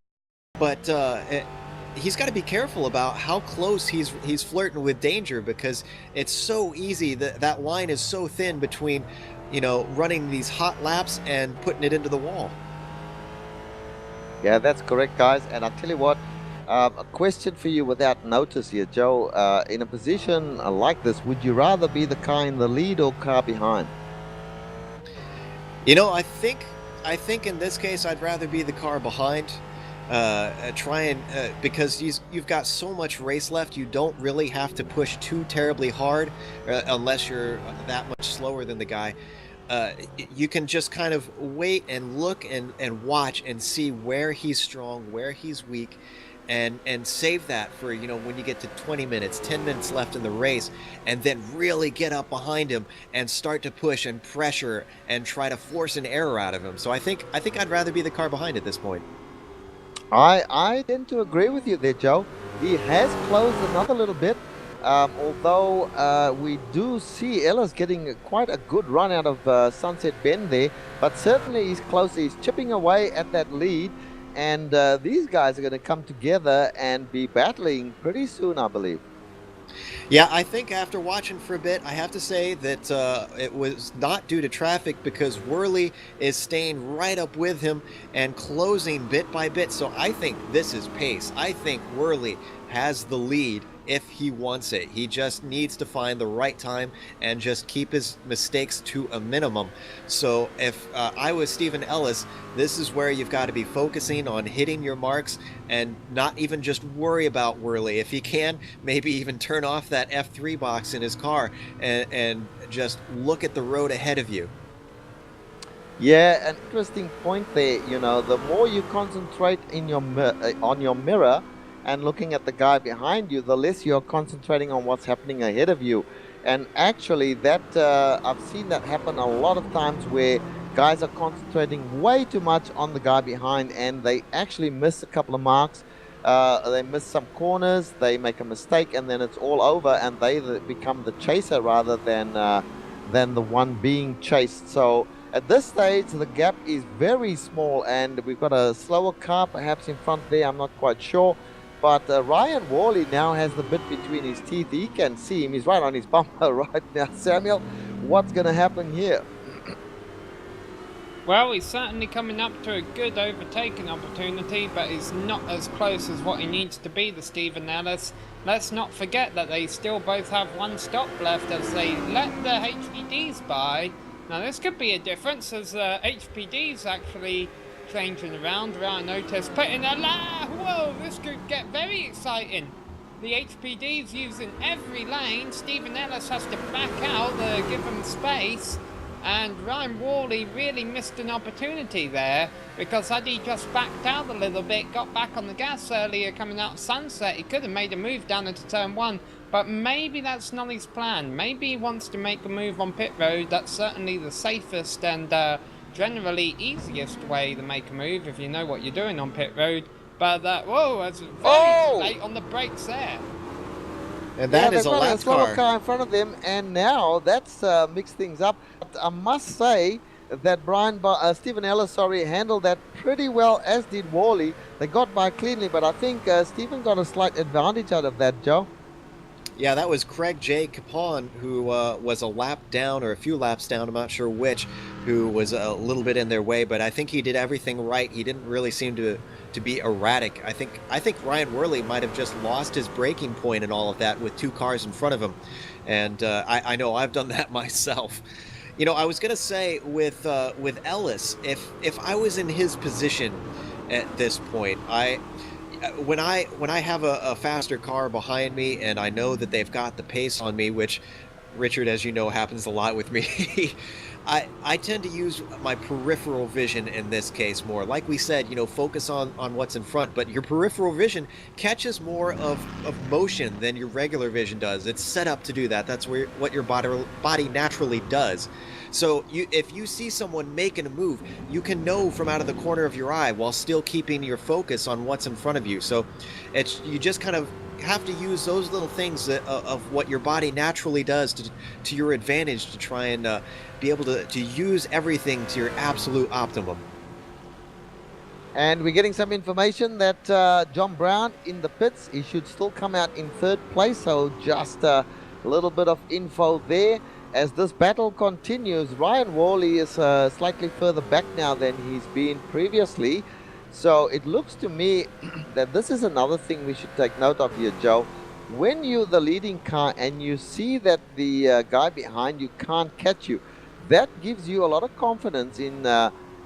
but he's got to be careful about how close he's flirting with danger, because it's so easy. That line is so thin between, running these hot laps and putting it into the wall. Yeah, that's correct, guys. And I'll tell you what, a question for you without notice here, Joe. In a position like this, would you rather be the car in the lead or car behind? I think in this case I'd rather be the car behind. Because you've got so much race left, you don't really have to push too terribly hard unless you're that much slower than the guy. You can just kind of wait and look and watch and see where he's strong, where he's weak, and save that for, when you get to 20 minutes, 10 minutes left in the race, and then really get up behind him and start to push and pressure and try to force an error out of him. So I think I'd rather be the car behind at this point. I tend to agree with you there, Joe. He has closed another little bit, although we do see Ellis getting quite a good run out of Sunset Bend there, but certainly he's close. He's chipping away at that lead, and these guys are going to come together and be battling pretty soon, I believe. Yeah, I think after watching for a bit, I have to say that it was not due to traffic, because Worley is staying right up with him and closing bit by bit. So I think this is pace. I think Worley has the lead if he wants it. He just needs to find the right time and just keep his mistakes to a minimum. So if I was Stephen Ellis, this is where you've got to be focusing on hitting your marks and not even just worry about Worley. If you can, maybe even turn off that F3 box in his car and just look at the road ahead of you. Yeah, an interesting point there. The more you concentrate in on your mirror and looking at the guy behind you, the less you're concentrating on what's happening ahead of you. And actually that I've seen that happen a lot of times, where guys are concentrating way too much on the guy behind and they actually miss a couple of marks. They miss some corners, they make a mistake, and then it's all over, and they become the chaser rather than the one being chased. So at this stage the gap is very small, and we've got a slower car perhaps in front there, I'm not quite sure. But Ryan Worley now has the bit between his teeth. He can see him. He's right on his bumper right now. Samuel, what's going to happen here? Well, he's certainly coming up to a good overtaking opportunity, but he's not as close as what he needs to be, the Stephen Ellis. Let's not forget that they still both have one stop left as they let the HPDs by. Now this could be a difference as HPDs actually changing around. Ryan Otis putting a whoa, this could get very exciting. The HPD's using every lane. Stephen Ellis has to back out to give him space. And Ryan Worley really missed an opportunity there, because had he just backed out a little bit, got back on the gas earlier coming out of Sunset, he could have made a move down into turn 1. But maybe that's not his plan. Maybe he wants to make a move on pit road. That's certainly the safest and generally easiest way to make a move if you know what you're doing on pit road. But whoa, that's very late on the brakes there. And that is a lap car in front of them, and now that's mixed things up. But I must say that Stephen Ellis, handled that pretty well, as did Worley. They got by cleanly, but I think Stephen got a slight advantage out of that, Joe. Yeah, that was Craig J. Capon, who was a lap down, or a few laps down, I'm not sure which, who was a little bit in their way, but I think he did everything right. He didn't really seem to be erratic. I think Ryan Worley might have just lost his braking point and all of that with two cars in front of him. And I know I've done that myself. You know, I was going to say with Ellis, if I was in his position at this point, when I have a faster car behind me and I know that they've got the pace on me, which, Richard, as you know, happens a lot with me, I tend to use my peripheral vision in this case more. Like we said, you know, focus on what's in front, but your peripheral vision catches more of motion than your regular vision does. It's set up to do that. That's what your body naturally does. So if you see someone making a move, you can know from out of the corner of your eye while still keeping your focus on what's in front of you. So you just kind of have to use those little things of what your body naturally does to your advantage to try and be able to use everything to your absolute optimum. And we're getting some information that John Brown in the pits, he should still come out in third place. So just a little bit of info there. As this battle continues, Ryan Worley is slightly further back now than he's been previously. So it looks to me that this is another thing we should take note of here, Joe. When you're the leading car and you see that the guy behind you can't catch you, that gives you a lot of confidence in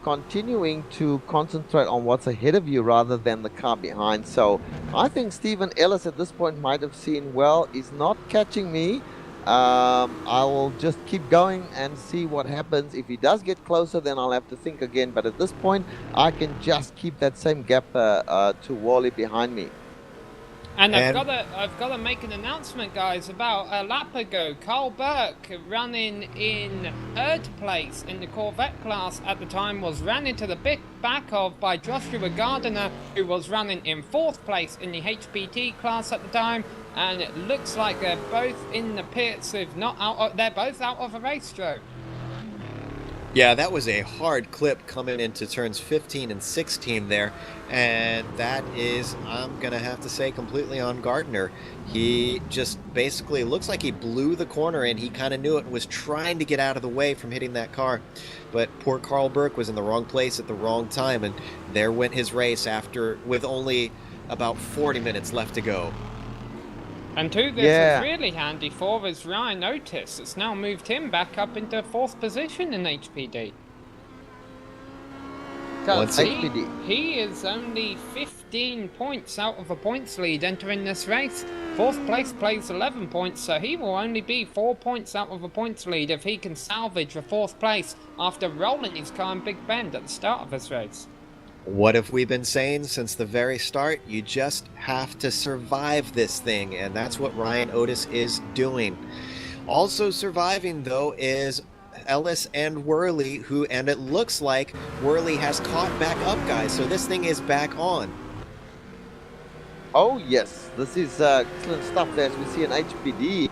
continuing to concentrate on what's ahead of you rather than the car behind. So I think Stephen Ellis at this point might have seen, well, he's not catching me. I will just keep going and see what happens. If he does get closer, then I'll have to think again. But at this point, I can just keep that same gap to Worley behind me. And I've got to make an announcement, guys, about a lap ago. Carl Burke, running in third place in the Corvette class at the time, was ran into the back of by Joshua Gardiner, who was running in fourth place in the HPT class at the time. And it looks like they're both in the pits, if not out. They're both out of a race, Joe. Yeah, that was a hard clip coming into turns 15 and 16 there. And that is, I'm going to have to say, completely on Gardner. He just basically looks like he blew the corner, and he kind of knew it and was trying to get out of the way from hitting that car. But poor Carl Burke was in the wrong place at the wrong time, and there went his race with only about 40 minutes left to go. And who this is really handy for is Ryan Otis. It's now moved him back up into fourth position in HPD. He is only 15 points out of a points lead entering this race. Fourth place plays 11 points, so he will only be 4 points out of a points lead if he can salvage a fourth place after rolling his car in Big Bend at the start of this race. What have we been saying since the very start? You just have to survive this thing, and that's what Ryan Otis is doing. Also surviving, though, is Ellis and Worley, and it looks like Worley has caught back up, guys, so this thing is back on. Oh, yes. This is excellent stuff as we see an HPD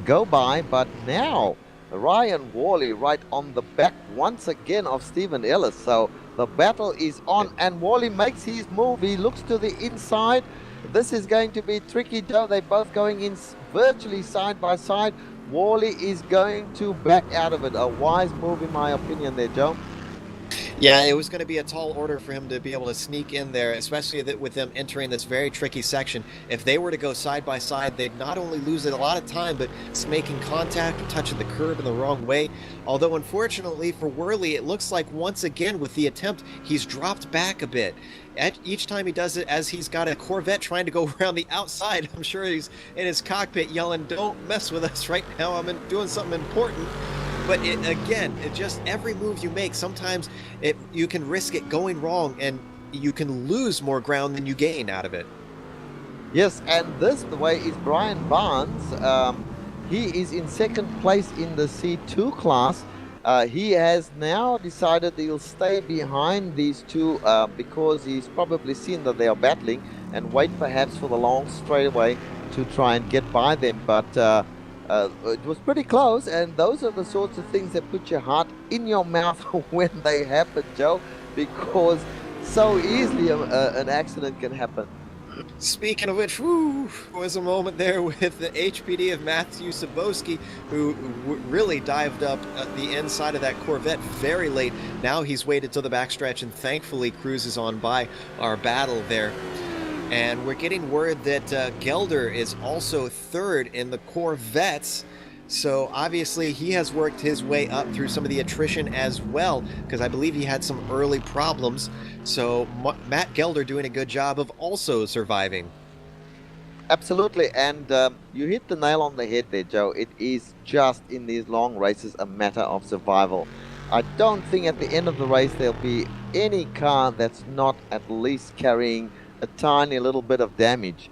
go by, but now Ryan Worley right on the back once again of Stephen Ellis. So the battle is on, and Worley makes his move. He looks to the inside. This is going to be tricky, though. They're both going in virtually side by side. Worley is going to back out of it. A wise move, in my opinion, there, Joe. Yeah, it was going to be a tall order for him to be able to sneak in there, especially with them entering this very tricky section. If they were to go side by side, they'd not only lose a lot of time, but it's making contact or touching the curb in the wrong way. Although, unfortunately for Worley, it looks like once again with the attempt, he's dropped back a bit. Each time he does it, as he's got a Corvette trying to go around the outside, I'm sure he's in his cockpit yelling, "Don't mess with us right now, I'm doing something important." But it just every move you make, sometimes you can risk it going wrong, and you can lose more ground than you gain out of it. Yes, and this, the way, is Brian Barnes. He is in second place in the C2 class. He has now decided he'll stay behind these two because he's probably seen that they are battling and wait perhaps for the long straightaway to try and get by them. But it was pretty close, and those are the sorts of things that put your heart in your mouth when they happen, Joe, because so easily an accident can happen. Speaking of which, was a moment there with the HPD of Matthew Sabowski, who really dived up the inside of that Corvette very late. Now he's waited till the backstretch and thankfully cruises on by our battle there. And we're getting word that Gelder is also third in the Corvettes. So obviously he has worked his way up through some of the attrition as well, because I believe he had some early problems. So Matt Gelder doing a good job of also surviving. Absolutely, and you hit the nail on the head there, Joe. It is just in these long races a matter of survival. I don't think at the end of the race there'll be any car that's not at least carrying a tiny little bit of damage.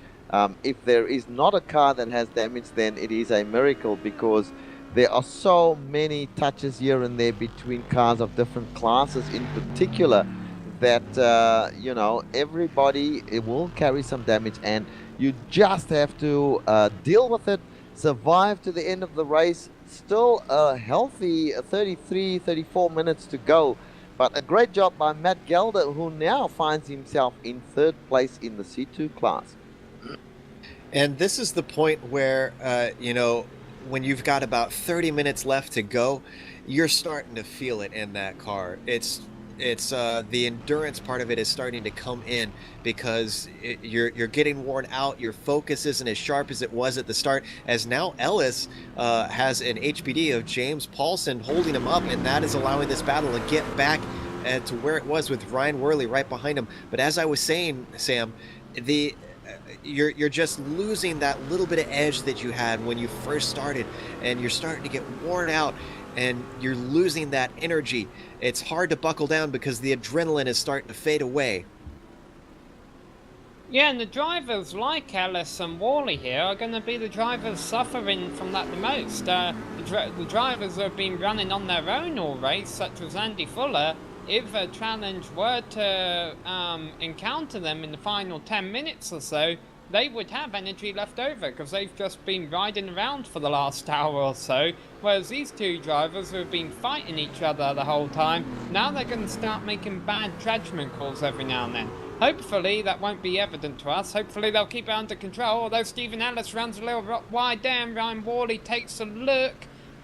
If there is not a car that has damage, then it is a miracle, because there are so many touches here and there between cars of different classes in particular that, you know, everybody will carry some damage, and you just have to deal with it, survive to the end of the race. Still a healthy 33, 34 minutes to go. But a great job by Matt Gelder, who now finds himself in third place in the C2 class. And this is the point where, you know, when you've got about 30 minutes left to go, you're starting to feel it in that car. It's the endurance part of it is starting to come in, because you're getting worn out. Your focus isn't as sharp as it was at the start, as now Ellis has an HPD of James Paulson holding him up, and that is allowing this battle to get back to where it was with Ryan Worley right behind him. But as I was saying, Sam, you're just losing that little bit of edge that you had when you first started, and you're starting to get worn out, and you're losing that energy. It's hard to buckle down because the adrenaline is starting to fade away. Yeah, and the drivers like Ellis and Worley here are going to be the drivers suffering from that the most. The drivers who have been running on their own all race, such as Andy Fuller, if a challenge were to encounter them in the final 10 minutes or so, they would have energy left over because they've just been riding around for the last hour or so, whereas these two drivers who have been fighting each other the whole time, now they're going to start making bad judgment calls every now and then. Hopefully that won't be evident to us. Hopefully they'll keep it under control, although Stephen Ellis runs a little wide there, and Ryan Worley takes a look,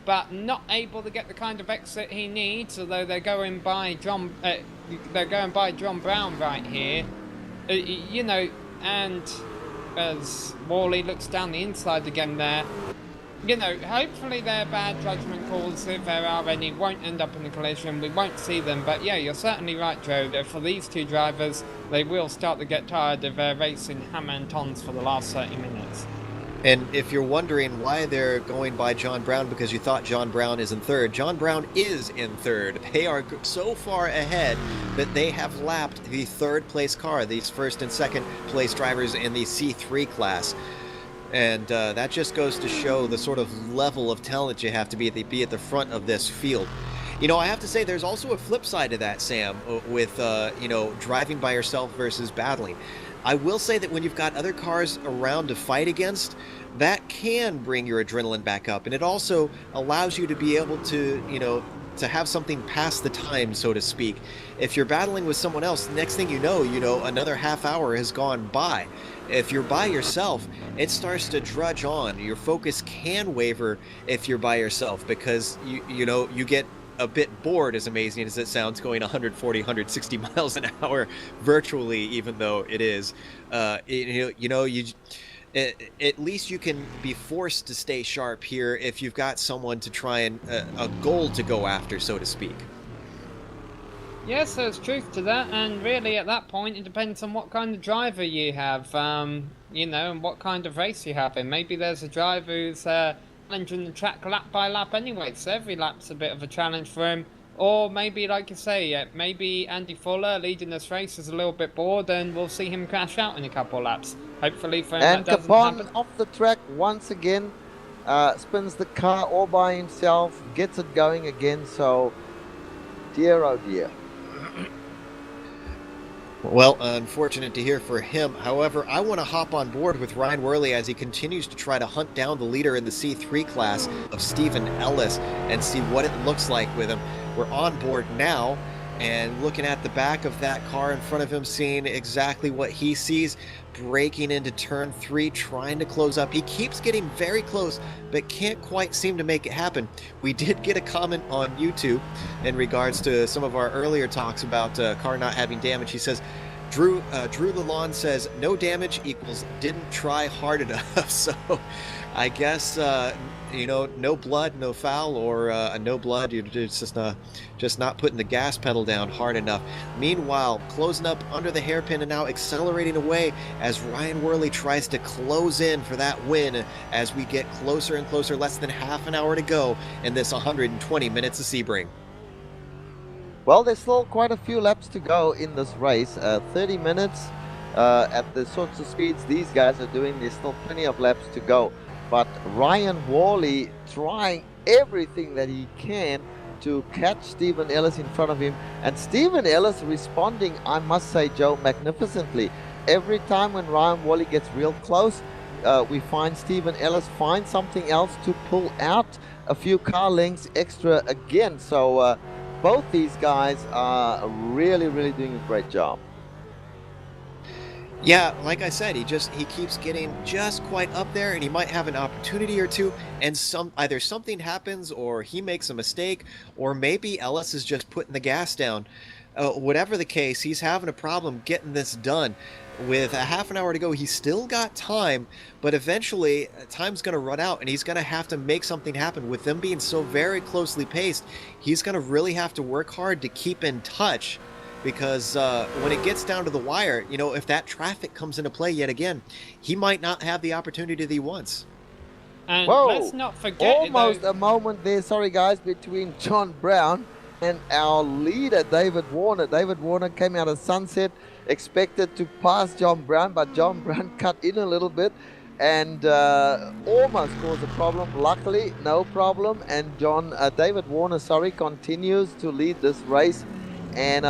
but not able to get the kind of exit he needs, although they're going by John Brown right here. You know, and as Worley looks down the inside again there, you know, hopefully their bad judgment calls, if there are any, won't end up in a collision. We won't see them, but yeah, you're certainly right, Joe, that for these two drivers, they will start to get tired of racing hammer and tons for the last 30 minutes. And if you're wondering why they're going by John Brown because you thought John Brown is in third, John Brown is in third. They are so far ahead that they have lapped the third place car, these first and second place drivers in the C3 class. And that just goes to show the sort of level of talent you have to be at the front of this field. You know, I have to say there's also a flip side to that, Sam, with, you know, driving by yourself versus battling. I will say that when you've got other cars around to fight against, that can bring your adrenaline back up. And it also allows you to be able to, you know, to have something pass the time, so to speak. If you're battling with someone else, next thing you know, another half hour has gone by. If you're by yourself, it starts to drudge on. Your focus can waver if you're by yourself because you get a bit bored, as amazing as it sounds, going 140, 160 miles an hour virtually, even though it is. At least you can be forced to stay sharp here if you've got someone to try and a goal to go after, so to speak. Yes, there's truth to that, and really at that point it depends on what kind of driver you have, and what kind of race you have in. Maybe there's a driver who's challenging the track lap by lap anyway, so every lap's a bit of a challenge for him. Or maybe, like you say, maybe Andy Fuller leading this race is a little bit bored and we'll see him crash out in a couple laps. Hopefully for him and that doesn't Capon happen. off the track once again, spins the car all by himself, gets it going again, so dear oh dear. Well, unfortunate to hear for him. However, I want to hop on board with Ryan Worley as he continues to try to hunt down the leader in the C3 class of Stephen Ellis and see what it looks like with him. We're on board now and looking at the back of that car in front of him, seeing exactly what he sees, braking into turn 3, trying to close up. He keeps getting very close, but can't quite seem to make it happen. We did get a comment on YouTube in regards to some of our earlier talks about car not having damage. He says, Drew Lalonde says, no damage equals didn't try hard enough. So I guess, no blood, no foul, or no blood. You're just not putting the gas pedal down hard enough. Meanwhile, closing up under the hairpin and now accelerating away as Ryan Worley tries to close in for that win as we get closer and closer, less than half an hour to go in this 120 minutes of Sebring. Well, there's still quite a few laps to go in this race. 30 minutes at the sorts of speeds these guys are doing, there's still plenty of laps to go. But Ryan Worley trying everything that he can to catch Stephen Ellis in front of him. And Stephen Ellis responding, I must say, Joe, magnificently. Every time when Ryan Worley gets real close, we find Stephen Ellis find something else to pull out a few car lengths extra again. So both these guys are really, really doing a great job. Yeah, like I said, he keeps getting just quite up there, and he might have an opportunity or two, and either something happens, or he makes a mistake, or maybe Ellis is just putting the gas down. Whatever the case, he's having a problem getting this done. With a half an hour to go, he's still got time, but eventually time's going to run out, and he's going to have to make something happen. With them being so very closely paced, he's going to really have to work hard to keep in touch. Because when it gets down to the wire, if that traffic comes into play yet again, he might not have the opportunity that he wants. And Whoa, let's not forget almost a moment there, sorry guys, between John Brown and our leader, David Warner. David Warner came out of Sunset, expected to pass John Brown, but John Brown cut in a little bit and almost caused a problem. Luckily, no problem. And David Warner, continues to lead this race. And,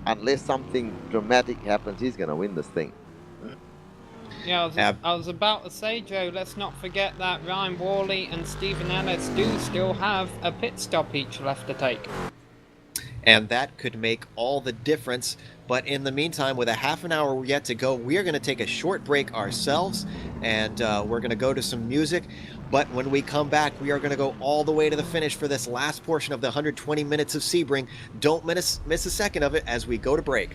unless something dramatic happens, he's going to win this thing. Yeah, I was about to say, Joe, let's not forget that Ryan Worley and Stephen Ellis do still have a pit stop each left to take. And that could make all the difference. But in the meantime, with a half an hour yet to go, we are going to take a short break ourselves, and we're going to go to some music. But when we come back, we are going to go all the way to the finish for this last portion of the 120 minutes of Sebring. Don't miss a second of it as we go to break.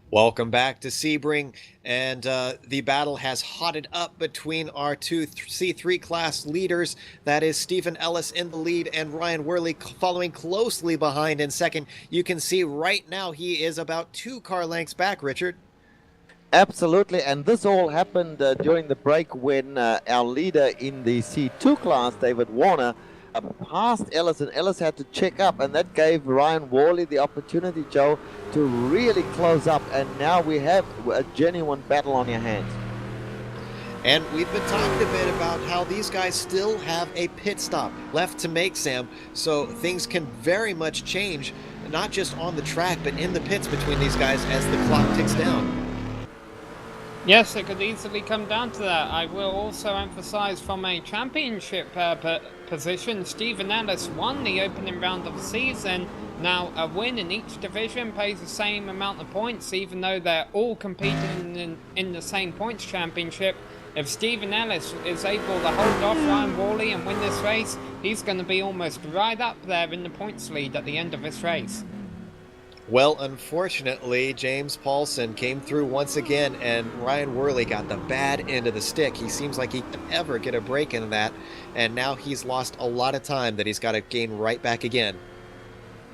Welcome back to Sebring, and the battle has hotted up between our two C3 class leaders. That is Stephen Ellis in the lead and Ryan Worley following closely behind in second. You can see right now he is about 2 car lengths back, Richard. Absolutely, and this all happened during the break when our leader in the C2 class, David Warner, passed Ellis, and Ellis had to check up, and that gave Ryan Worley the opportunity, Joe, to really close up, and now we have a genuine battle on your hands. And we've been talking a bit about how these guys still have a pit stop left to make, Sam, so things can very much change, not just on the track, but in the pits between these guys as the clock ticks down. Yes, it could easily come down to that. I will also emphasize from a championship position, Stephen Ellis won the opening round of the season. Now, a win in each division pays the same amount of points, even though they're all competing in the same points championship. If Stephen Ellis is able to hold off Ryan Worley and win this race, he's going to be almost right up there in the points lead at the end of this race. Well, unfortunately, James Paulson came through once again, and Ryan Worley got the bad end of the stick. He seems like he can ever get a break in that, and now he's lost a lot of time that he's got to gain right back again.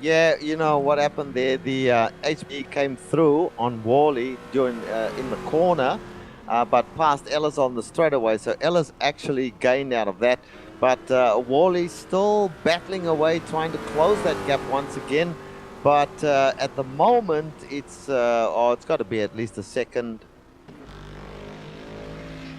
Yeah, you know what happened there? The HB came through on Worley during in the corner, but passed Ellis on the straightaway. So Ellis actually gained out of that, but Worley still battling away, trying to close that gap once again. But at the moment, it's got to be at least a second.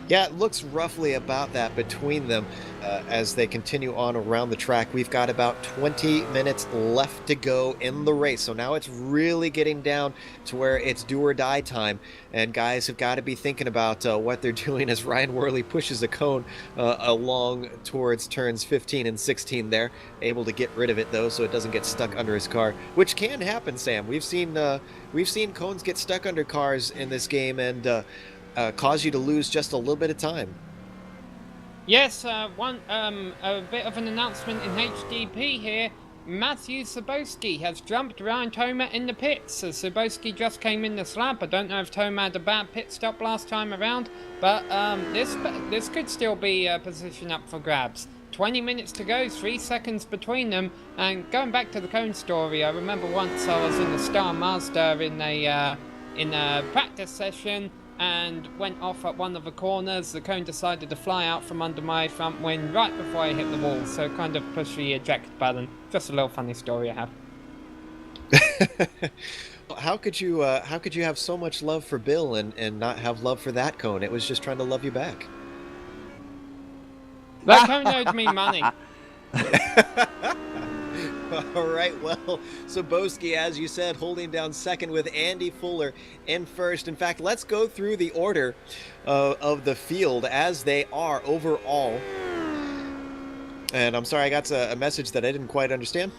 Yeah, it looks roughly about that between them as they continue on around the track. We've got about 20 minutes left to go in the race. So now it's really getting down to where it's do or die time. And guys have got to be thinking about what they're doing as Ryan Worley pushes a cone along towards turns 15 and 16 there. Able to get rid of it, though, so it doesn't get stuck under his car, which can happen, Sam. We've seen cones get stuck under cars in this game, and cause you to lose just a little bit of time. Yes, a bit of an announcement in HDP here. Matthew Sebring has jumped Ryan Toma in the pits. So Sebring just came in this lap. I don't know if Toma had a bad pit stop last time around, but this could still be a position up for grabs. 20 minutes to go, 3 seconds between them. And going back to the cone story, I remember once I was in the Star Mazda in a practice session and went off at one of the corners. The cone decided to fly out from under my front wing right before I hit the wall, so kind of pushed the eject button. Just a little funny story I have. How could you have so much love for Bill and not have love for that cone? It was just trying to love you back. That cone owed me money. All right, well, Sebring, as you said, holding down second with Andy Fuller in first. In fact, let's go through the order of the field as they are overall. And I'm sorry, I got a message that I didn't quite understand.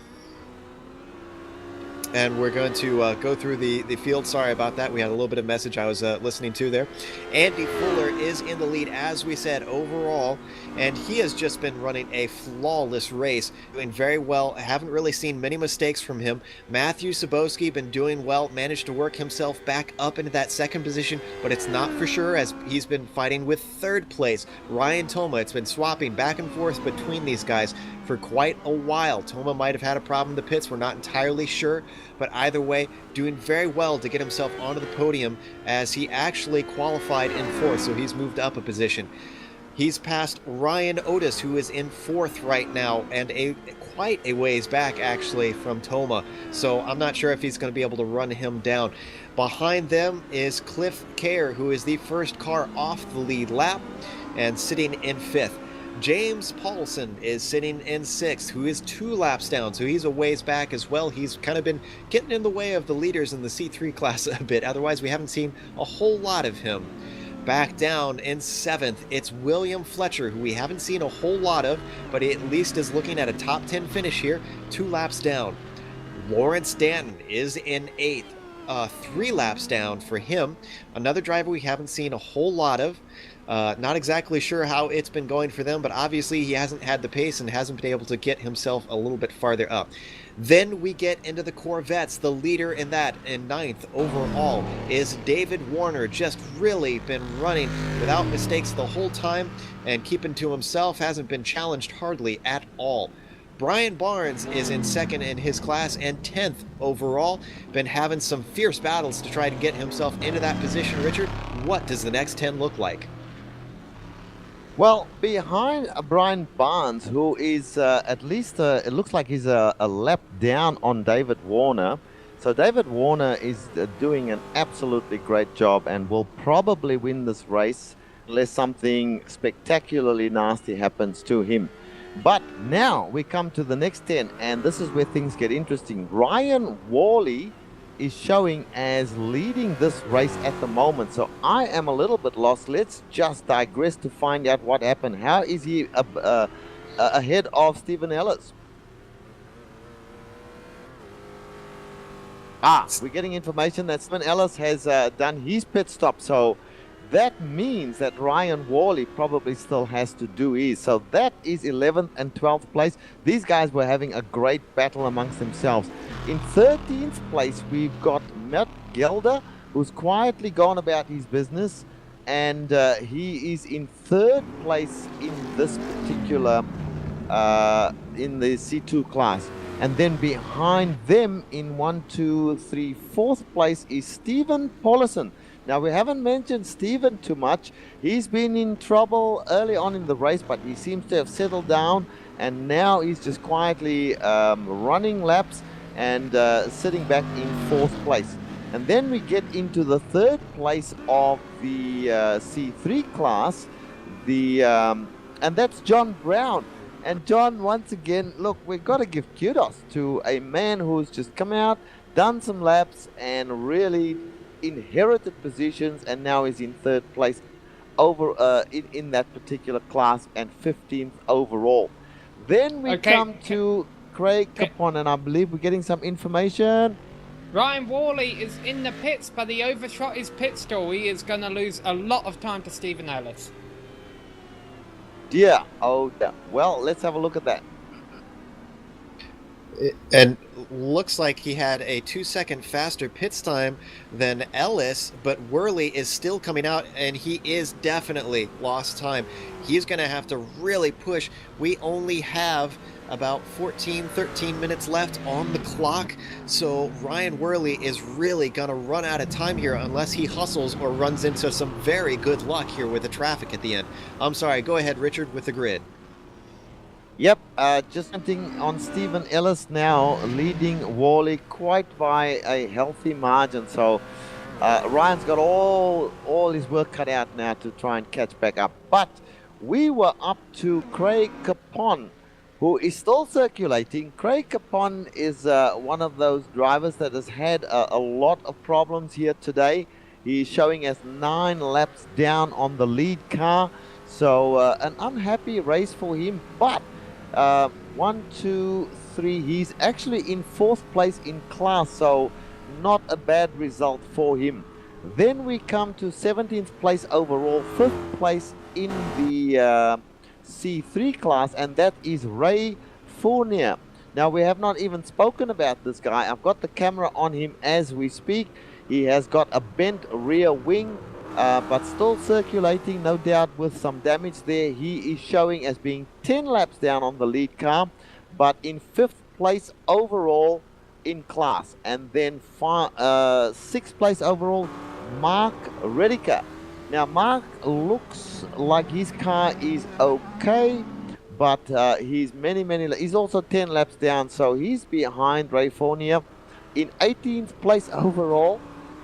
And we're going to go through the field. Sorry about that. We had a little bit of message I was listening to there. Andy Fuller is in the lead, as we said, overall. And he has just been running a flawless race, doing very well. I haven't really seen many mistakes from him. Matthew Sebring been doing well, managed to work himself back up into that second position, but it's not for sure as he's been fighting with third place. Ryan Toma, it's been swapping back and forth between these guys for quite a while. Toma might have had a problem in the pits. We're not entirely sure. But either way, doing very well to get himself onto the podium as he actually qualified in fourth, so he's moved up a position. He's passed Ryan Otis, who is in fourth right now, and quite a ways back, actually, from Toma. So I'm not sure if he's going to be able to run him down. Behind them is Cliff Kerr, who is the first car off the lead lap and sitting in fifth. James Paulson is sitting in sixth, who is 2 laps down, so he's a ways back as well. He's kind of been getting in the way of the leaders in the C3 class a bit. Otherwise, we haven't seen a whole lot of him. Back down in 7th, it's William Fletcher, who we haven't seen a whole lot of, but he at least is looking at a top 10 finish here, 2 laps down. Lawrence Danton is in 8th, 3 laps down for him. Another driver we haven't seen a whole lot of. Not exactly sure how it's been going for them, but obviously he hasn't had the pace and hasn't been able to get himself a little bit farther up. Then we get into the Corvettes. The leader in that, in 9th overall, is David Warner. Just really been running without mistakes the whole time and keeping to himself. Hasn't been challenged hardly at all. Brian Barnes is in 2nd in his class and 10th overall. Been having some fierce battles to try to get himself into that position. Richard, what does the next 10 look like? Well, behind Brian Barnes, who is at least, it looks like he's a lap down on David Warner. So David Warner is doing an absolutely great job and will probably win this race unless something spectacularly nasty happens to him. But now we come to the next 10, and this is where things get interesting. Ryan Worley is showing as leading this race at the moment, so I am a little bit lost. Let's just digress to find out what happened. How is he ahead of Stephen Ellis? We're getting information that Stephen Ellis has done his pit stop, so that means that Ryan Worley probably still has to do his. So that is 11th and 12th place. These guys were having a great battle amongst themselves. In 13th place, we've got Matt Gelder, who's quietly gone about his business. And he is in 3rd place in this particular, in the C2 class. And then behind them in 1, 2, 3, 4th place is Stephen Paulison. Now, we haven't mentioned Stephen too much. He's been in trouble early on in the race, but he seems to have settled down, and now he's just quietly running laps and sitting back in 4th place. And then we get into the 3rd place of the C3 class, and that's John Brown. And John, once again, look, we've got to give kudos to a man who's just come out, done some laps, and really inherited positions, and now is in 3rd place over in that particular class and 15th overall. Then we come to Craig Capon, and I believe we're getting some information. Ryan Worley is in the pits, but he overshot his pit stall. He is going to lose a lot of time to Stephen Ellis. Yeah. Oh, yeah. Well, let's have a look at that. And looks like he had a 2-second faster pits time than Ellis, but Worley is still coming out, and he is definitely lost time. He's going to have to really push. We only have about 13 minutes left on the clock, so Ryan Worley is really going to run out of time here unless he hustles or runs into some very good luck here with the traffic at the end. I'm sorry, go ahead, Richard, with the grid. Yep, just hunting on Stephen Ellis now, leading Worley quite by a healthy margin. So Ryan's got all his work cut out now to try and catch back up. But we were up to Craig Capon, who is still circulating. Craig Capon is one of those drivers that has had a lot of problems here today. He's showing as 9 laps down on the lead car. So an unhappy race for him, but 1, 2, 3, he's actually in 4th place in class, so not a bad result for him. Then we come to 17th place overall, 5th place in the C3 class, and that is Ray Fournier. Now, we have not even spoken about this guy. I've got the camera on him as we speak. He has got a bent rear wing, but still circulating, no doubt, with some damage there. He is showing as being 10 laps down on the lead car, but in 5th place overall in class. And then 6th place overall, Mark Rediker. Now, Mark looks like his car is okay, but he's he's also 10 laps down, so he's behind Ray Fournier in 18th place overall.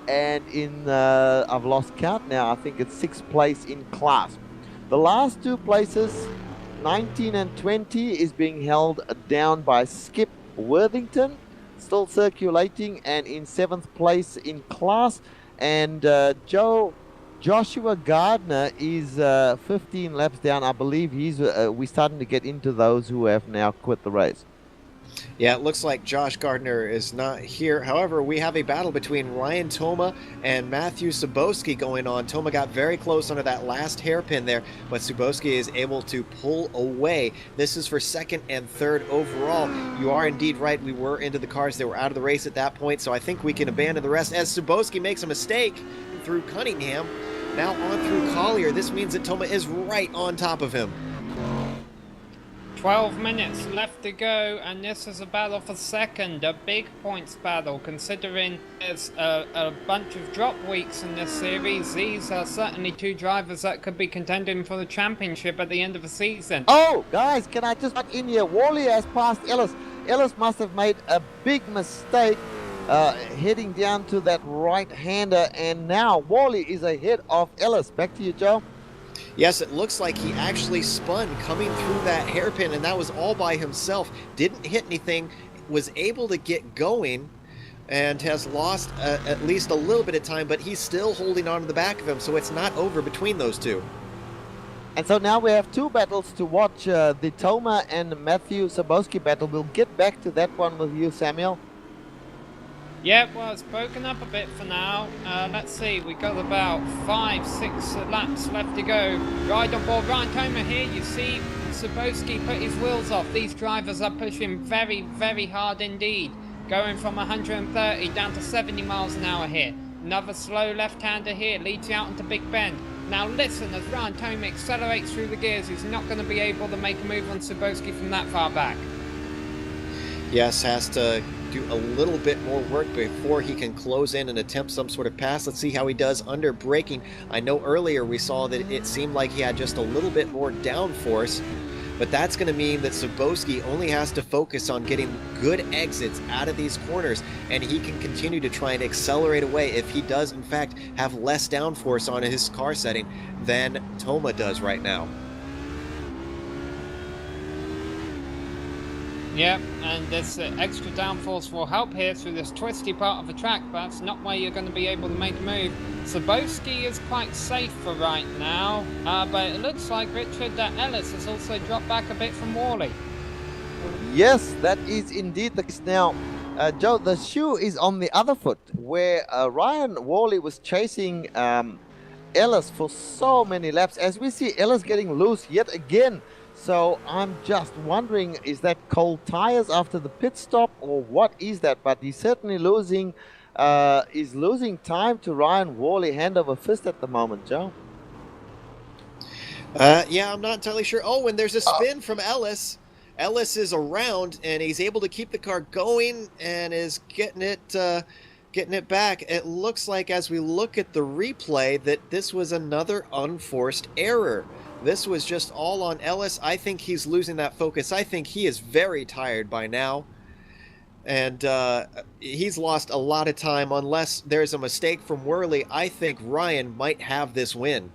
And in, I've lost count now, I think it's 6th place in class. The last 2 places, 19 and 20, is being held down by Skip Worthington, still circulating, and in 7th place in class. And Joshua Gardner is 15 laps down. I believe we're starting to get into those who have now quit the race. Yeah, it looks like Josh Gardner is not here. However, we have a battle between Ryan Toma and Matthew Subowski going on. Toma got very close under that last hairpin there, but Subowski is able to pull away. This is for second and third overall. You are indeed right. We were into the cars. They were out of the race at that point, so I think we can abandon the rest as Subowski makes a mistake through Cunningham. Now on through Collier. This means that Toma is right on top of him. 12 minutes left to go, and this is a battle for second, a big points battle, considering there's a bunch of drop weeks in this series. These are certainly two drivers that could be contending for the championship at the end of the season. Oh, guys, can I just cut in here? Wally has passed Ellis. Ellis must have made a big mistake heading down to that right-hander, and now Wally is ahead of Ellis. Back to you, Joe. Yes, it looks like he actually spun coming through that hairpin, and that was all by himself. Didn't hit anything, was able to get going, and has lost at least a little bit of time, but he's still holding on to the back of him, so it's not over between those two. And so now we have two battles to watch, the Toma and Matthew Subowski battle. We'll get back to that one with you, Samuel. Yeah, well, it's broken up a bit for now. Let's see, we got about 5-6 laps left to go. Ride on board Ryan Toma here. You see Subowski put his wheels off. These drivers are pushing very, very hard indeed. Going from 130 down to 70 miles an hour here. Another slow left-hander here, leads you out into Big Bend. Now listen, as Ryan Toma accelerates through the gears, he's not going to be able to make a move on Subowski from that far back. Yes, has to do a little bit more work before he can close in and attempt some sort of pass. Let's see how he does under braking. I know earlier we saw that it seemed like he had just a little bit more downforce, but that's going to mean that Subowski only has to focus on getting good exits out of these corners, and he can continue to try and accelerate away if he does in fact have less downforce on his car setting than Toma does right now. Yep, and this extra downforce will help here through this twisty part of the track, but that's not where you're going to be able to make a move. Subowski is quite safe for right now, but it looks like, Richard, that Ellis has also dropped back a bit from Wally. Yes, that is indeed the case. Now, Joe, the shoe is on the other foot, where Ryan Wally was chasing Ellis for so many laps. As we see Ellis getting loose yet again. So I'm just wondering, is that cold tires after the pit stop, or what is that? But he's certainly losing time to Ryan Wally, hand over fist at the moment, Joe. Yeah, I'm not entirely sure. Oh, and there's a spin from Ellis. Ellis is around, and he's able to keep the car going and is getting it back. It looks like, as we look at the replay, that this was another unforced error. This was just all on Ellis. I think he's losing that focus. I think he is very tired by now. And he's lost a lot of time. Unless there's a mistake from Worley, I think Ryan might have this win.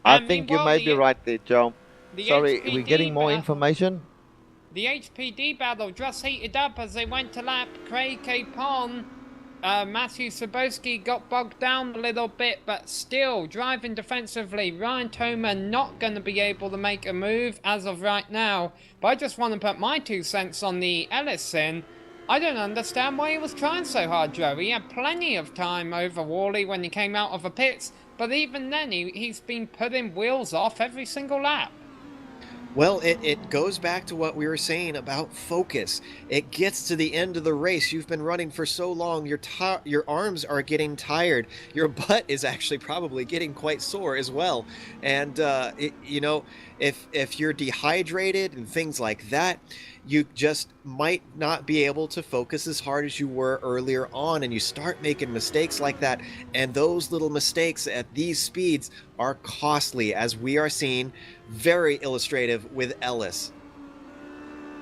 I think you may be right there, Joe. Sorry, we're getting more information. The HPD battle just heated up as they went to lap. Craig Capon. Matthew Subowski got bogged down a little bit, but still driving defensively. Ryan Toma not going to be able to make a move as of right now. But I just want to put my 2 cents on the Ellis in. I don't understand why he was trying so hard, Joe. He had plenty of time over Wally when he came out of the pits, but even then he's been putting wheels off every single lap. Well, it goes back to what we were saying about focus. It gets to the end of the race. You've been running for so long. Your arms are getting tired. Your butt is actually probably getting quite sore as well. And, if you're dehydrated and things like that, you just might not be able to focus as hard as you were earlier on, and you start making mistakes like that. And those little mistakes at these speeds are costly, as we are seeing very illustrative with Ellis.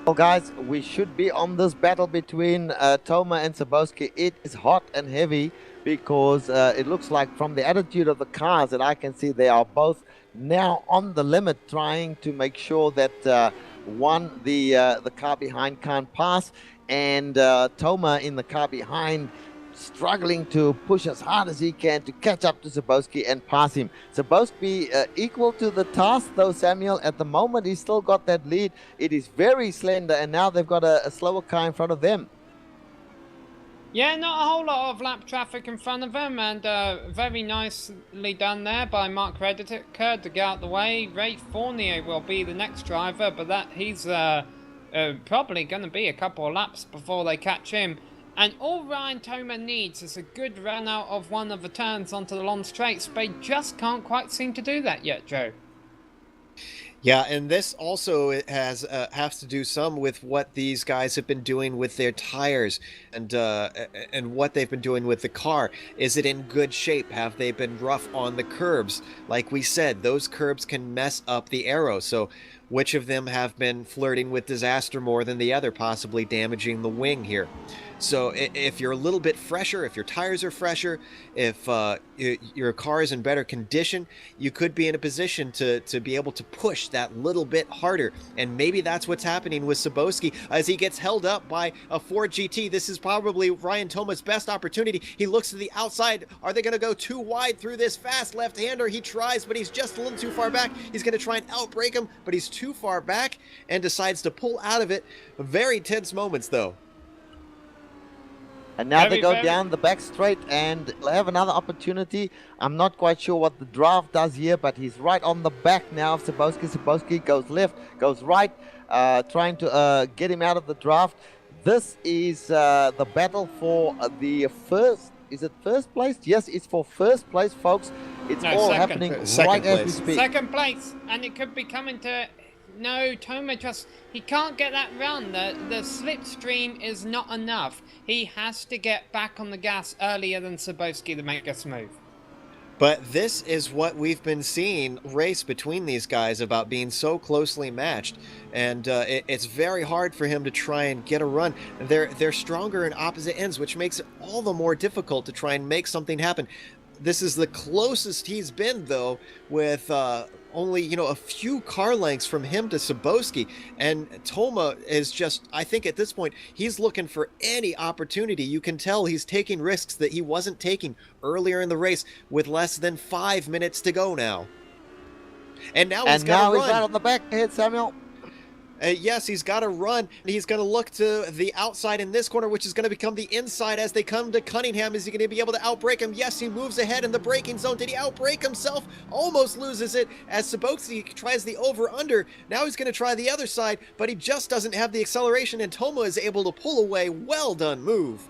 Well, guys, we should be on this battle between Toma and Subowski. It is hot and heavy because it looks like from the attitude of the cars that I can see they are both now on the limit, trying to make sure that the car behind can't pass, and Toma in the car behind struggling to push as hard as he can to catch up to Sebring and pass him. Sebring equal to the task though, Samuel. At the moment, he's still got that lead. It is very slender, and now they've got a slower car in front of them. Yeah, not a whole lot of lap traffic in front of him, and very nicely done there by Mark Rediker to get out the way. Ray Fournier will be the next driver, but he's probably going to be a couple of laps before they catch him. And all Ryan Toma needs is a good run out of one of the turns onto the long straights, but he just can't quite seem to do that yet, Joe. Yeah, and this also has to do some with what these guys have been doing with their tires and what they've been doing with the car. Is it in good shape? Have they been rough on the curbs? Like we said, those curbs can mess up the aero. So which of them have been flirting with disaster more than the other, possibly damaging the wing here? So if you're a little bit fresher, if your tires are fresher, if your car is in better condition, you could be in a position to be able to push that little bit harder. And maybe that's what's happening with Sebring as he gets held up by a Ford GT. This is probably Ryan Toma's best opportunity. He looks to the outside. Are they going to go too wide through this fast left-hander? He tries, but he's just a little too far back. He's going to try and outbrake him, but he's too far back and decides to pull out of it. Very tense moments, though. And now they go down the back straight and they'll have another opportunity. I'm not quite sure what the draft does here, but he's right on the back now of Sebring. Sebring goes left, goes right, trying to get him out of the draft. This is the battle for the first. Is it first place? Yes, it's for first place, folks. It's all second. Happening Second right as we place. speak. Second place, and it could be coming to... No, Toma he can't get that run. The slipstream is not enough. He has to get back on the gas earlier than Sebring to make this move. But this is what we've been seeing race between these guys about being so closely matched. And it's very hard for him to try and get a run. They're stronger in opposite ends, which makes it all the more difficult to try and make something happen. This is the closest he's been, though, with only, a few car lengths from him to Sebring. And Toma is just, I think at this point, he's looking for any opportunity. You can tell he's taking risks that he wasn't taking earlier in the race with less than 5 minutes to go now. And now he's got to run. He's right on the back ahead, Samuel. Yes, he's got to run. He's going to look to the outside in this corner, which is going to become the inside as they come to Cunningham. Is he going to be able to outbrake him? Yes, he moves ahead in the braking zone. Did he outbrake himself? Almost loses it as Sebring tries the over-under. Now he's going to try the other side, but he just doesn't have the acceleration, and Toma is able to pull away. Well done move.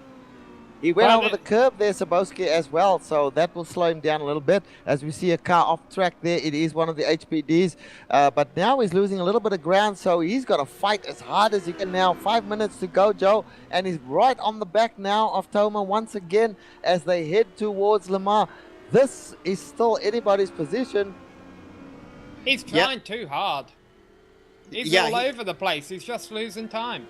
He went over the curb there, Sebring, as well, so that will slow him down a little bit. As we see a car off track there, it is one of the HPDs, but now he's losing a little bit of ground, so he's got to fight as hard as he can now. 5 minutes to go, Joe, and he's right on the back now of Toma once again as they head towards Le Mans. This is still anybody's position. He's trying too hard. He's all over the place. He's just losing time.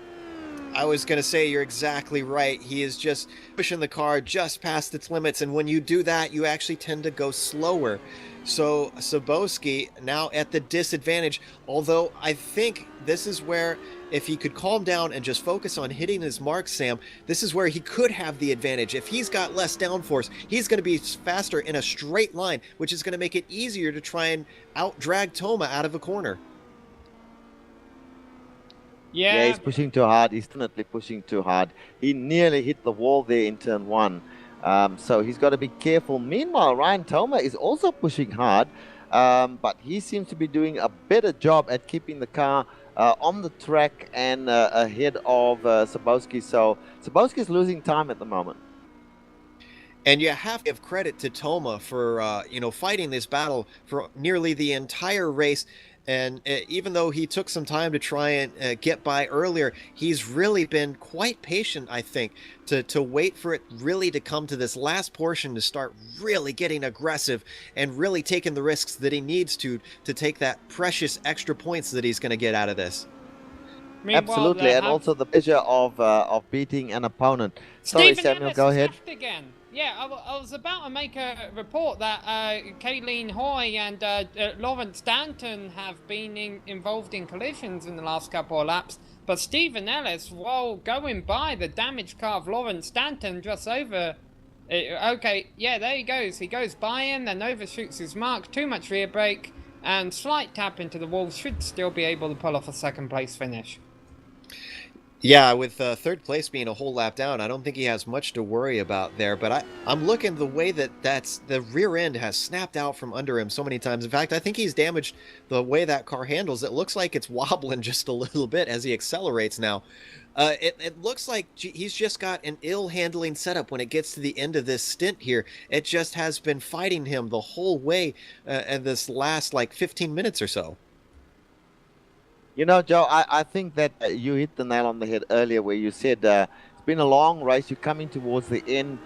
I was going to say, you're exactly right. He is just pushing the car just past its limits, and when you do that, you actually tend to go slower. So Sebring now at the disadvantage, although I think this is where, if he could calm down and just focus on hitting his marks, Sam, this is where he could have the advantage. If he's got less downforce, he's going to be faster in a straight line, which is going to make it easier to try and out-drag Toma out of a corner. Yeah, he's pushing too hard. He's definitely pushing too hard. He nearly hit the wall there in turn one. So he's got to be careful. Meanwhile, Ryan Toma is also pushing hard, but he seems to be doing a better job at keeping the car on the track and ahead of Sebring. So Sebring is losing time at the moment. And you have to give credit to Toma for, fighting this battle for nearly the entire race. And even though he took some time to try and get by earlier, he's really been quite patient, I think, to wait for it really to come to this last portion to start really getting aggressive and really taking the risks that he needs to take that precious extra points that he's going to get out of this. Absolutely, and also the pleasure of beating an opponent. Sorry, Samuel, go ahead. Again. Yeah, I was about to make a report that Kayleen Hoy and Lawrence Stanton have been involved in collisions in the last couple of laps. But Stephen Ellis, while going by the damaged car of Lawrence Stanton just over... okay, yeah, there he goes. He goes by him, then overshoots his mark, too much rear brake, and slight tap into the wall, should still be able to pull off a second place finish. Yeah, with third place being a whole lap down, I don't think he has much to worry about there. But I'm looking the way that's the rear end has snapped out from under him so many times. In fact, I think he's damaged the way that car handles. It looks like it's wobbling just a little bit as he accelerates now. It looks like he's just got an ill handling setup when it gets to the end of this stint here. It just has been fighting him the whole way in this last like 15 minutes or so. You know, Joe, I think that you hit the nail on the head earlier where you said it's been a long race. You're coming towards the end.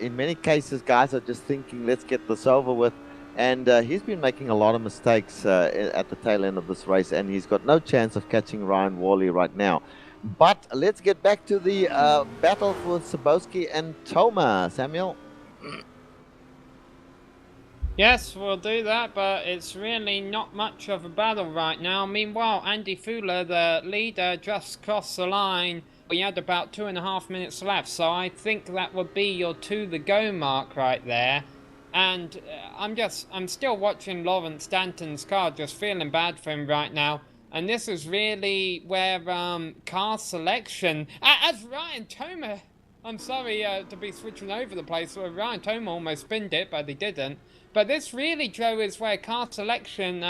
In many cases, guys are just thinking, let's get this over with. And he's been making a lot of mistakes at the tail end of this race, and he's got no chance of catching Ryan Worley right now. But let's get back to the battle for Sebring and Toma, Samuel. Yes, we'll do that, but it's really not much of a battle right now. Meanwhile, Andy Fuller, the leader, just crossed the line. We had about 2.5 minutes left, so I think that would be your to-the-go mark right there. And I'm still watching Lawrence Stanton's car, just feeling bad for him right now. And this is really where car selection, as Ryan Toma, I'm sorry to be switching over the place, where Ryan Toma almost spinned it, but he didn't. But this really, Joe, is where car selection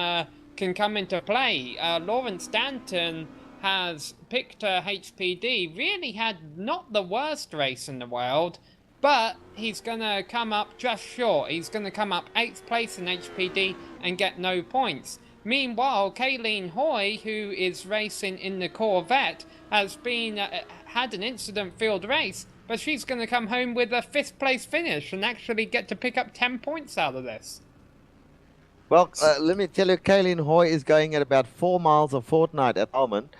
can come into play. Lawrence Stanton has picked HPD, really had not the worst race in the world, but he's going to come up just short. He's going to come up 8th place in HPD and get no points. Meanwhile, Kayleen Hoy, who is racing in the Corvette, has been had an incident-filled race, but she's going to come home with a 5th place finish and actually get to pick up 10 points out of this. Well, let me tell you, Kayleen Hoy is going at about 4 miles a fortnight at the moment.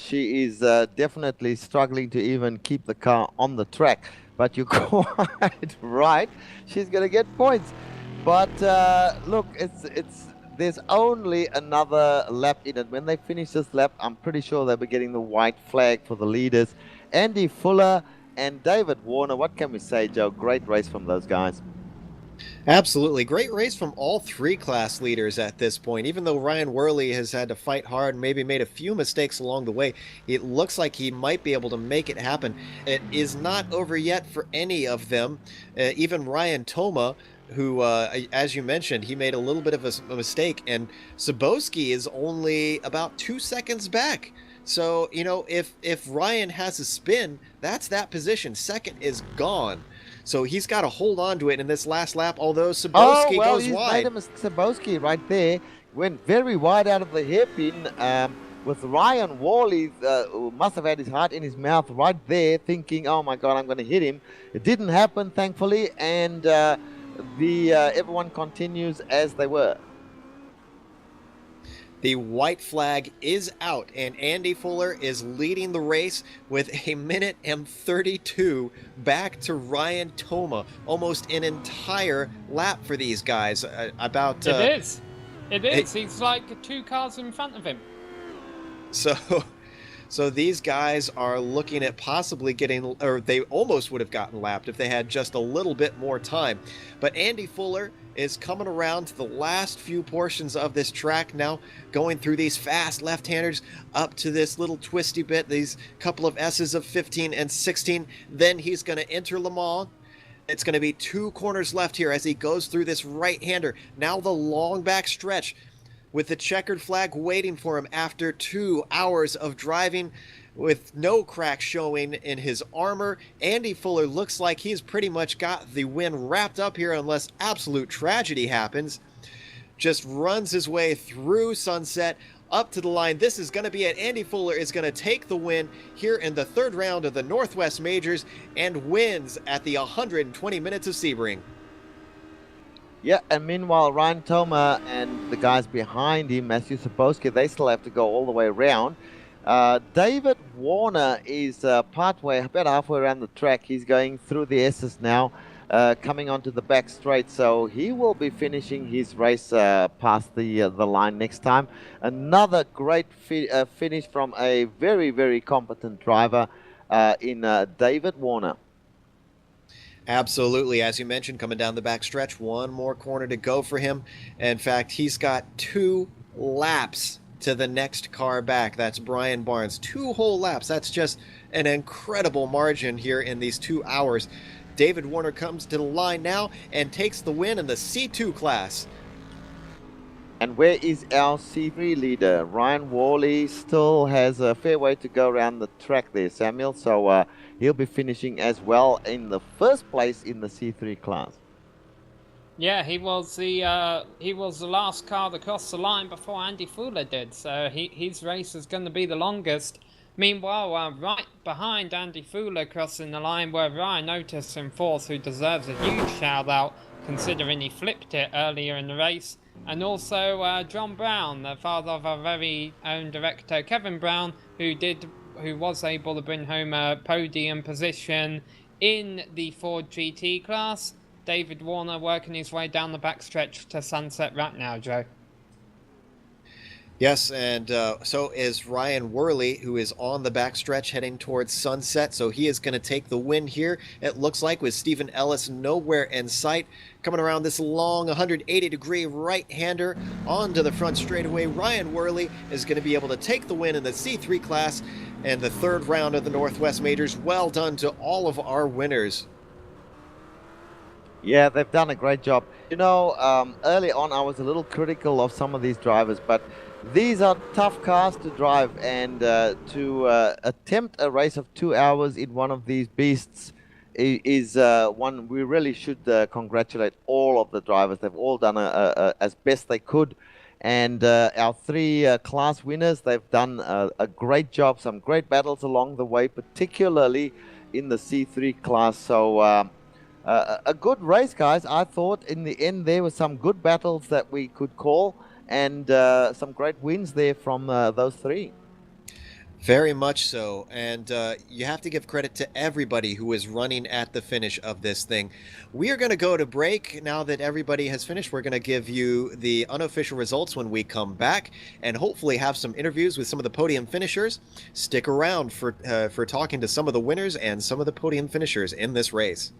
She is definitely struggling to even keep the car on the track. But you're quite right. She's going to get points. But look, there's only another lap in it. When they finish this lap, I'm pretty sure they'll be getting the white flag for the leaders. Andy Fuller and David Warner, what can we say, Joe? Great race from those guys. Absolutely. Great race from all 3 class leaders at this point. Even though Ryan Worley has had to fight hard and maybe made a few mistakes along the way, it looks like he might be able to make it happen. It is not over yet for any of them. Even Ryan Toma, who, as you mentioned, he made a little bit of a mistake, and Sebring is only about 2 seconds back. So, you know, if Ryan has a spin, that's that position. Second is gone. So he's got to hold on to it in this last lap, although Sebring goes wide. Sebring right there went very wide out of the hairpin. With Ryan Worley, who must have had his heart in his mouth right there, thinking, oh my God, I'm going to hit him. It didn't happen, thankfully, and everyone continues as they were. The white flag is out, and Andy Fuller is leading the race with 1:32 back to Ryan Toma. Almost an entire lap for these guys. It is. He's like 2 cars in front of him. So these guys are looking at possibly getting, or they almost would have gotten lapped if they had just a little bit more time. But Andy Fuller is coming around to the last few portions of this track now, going through these fast left-handers up to this little twisty bit, these couple of S's of 15 and 16. Then he's going to enter Le Mans. It's going to be 2 corners left here as he goes through this right-hander. Now the long back stretch with the checkered flag waiting for him after 2 hours of driving with no cracks showing in his armor. Andy Fuller looks like he's pretty much got the win wrapped up here unless absolute tragedy happens. Just runs his way through Sunset up to the line. This is going to be it. Andy Fuller is going to take the win here in the 3rd round of the Northwest Majors and wins at the 120 minutes of Sebring. Yeah, and meanwhile, Ryan Toma and the guys behind him, Matthew Sebring, they still have to go all the way around. David Warner is about halfway around the track. He's going through the S's now. coming onto the back straight. So he will be finishing his race past the line next time. Another great finish from a very, very competent driver in David Warner. Absolutely. As you mentioned, coming down the back stretch, one more corner to go for him. In fact, he's got 2 laps to the next car back. That's Brian Barnes. 2 whole laps. That's just an incredible margin here in these 2 hours. David Warner comes to the line now and takes the win in the C2 class. And where is our C3 leader? Ryan Worley still has a fair way to go around the track there, Samuel. So he'll be finishing as well in the first place in the C3 class. Yeah, he was the last car to cross the line before Andy Fuller did. So his race is going to be the longest. Meanwhile, right behind Andy Fuller crossing the line were Ryan Otis in fourth, who deserves a huge shout out considering he flipped it earlier in the race. And also John Brown, the father of our very own director Kevin Brown, who was able to bring home a podium position in the Ford GT class. David Warner working his way down the backstretch to Sunset right now, Joe. Yes, and so is Ryan Worley, who is on the backstretch heading towards Sunset. So he is going to take the win here, it looks like, with Stephen Ellis nowhere in sight. Coming around this long 180-degree right-hander onto the front straightaway, Ryan Worley is going to be able to take the win in the C3 class and the 3rd round of the Northwest Majors. Well done to all of our winners. Yeah, they've done a great job. You know, early on I was a little critical of some of these drivers, but these are tough cars to drive, and to attempt a race of 2 hours in one of these beasts is one we really should congratulate all of the drivers. They've all done as best they could, and our 3 class winners, they've done a great job. Some great battles along the way, particularly in the C3 class. So a good race, guys. I thought in the end there were some good battles that we could call, and some great wins there from those 3. Very much so, and you have to give credit to everybody who is running at the finish of this thing. We are going to go to break now that everybody has finished. We're going to give you the unofficial results when we come back, and hopefully have some interviews with some of the podium finishers. Stick around for talking to some of the winners and some of the podium finishers in this race.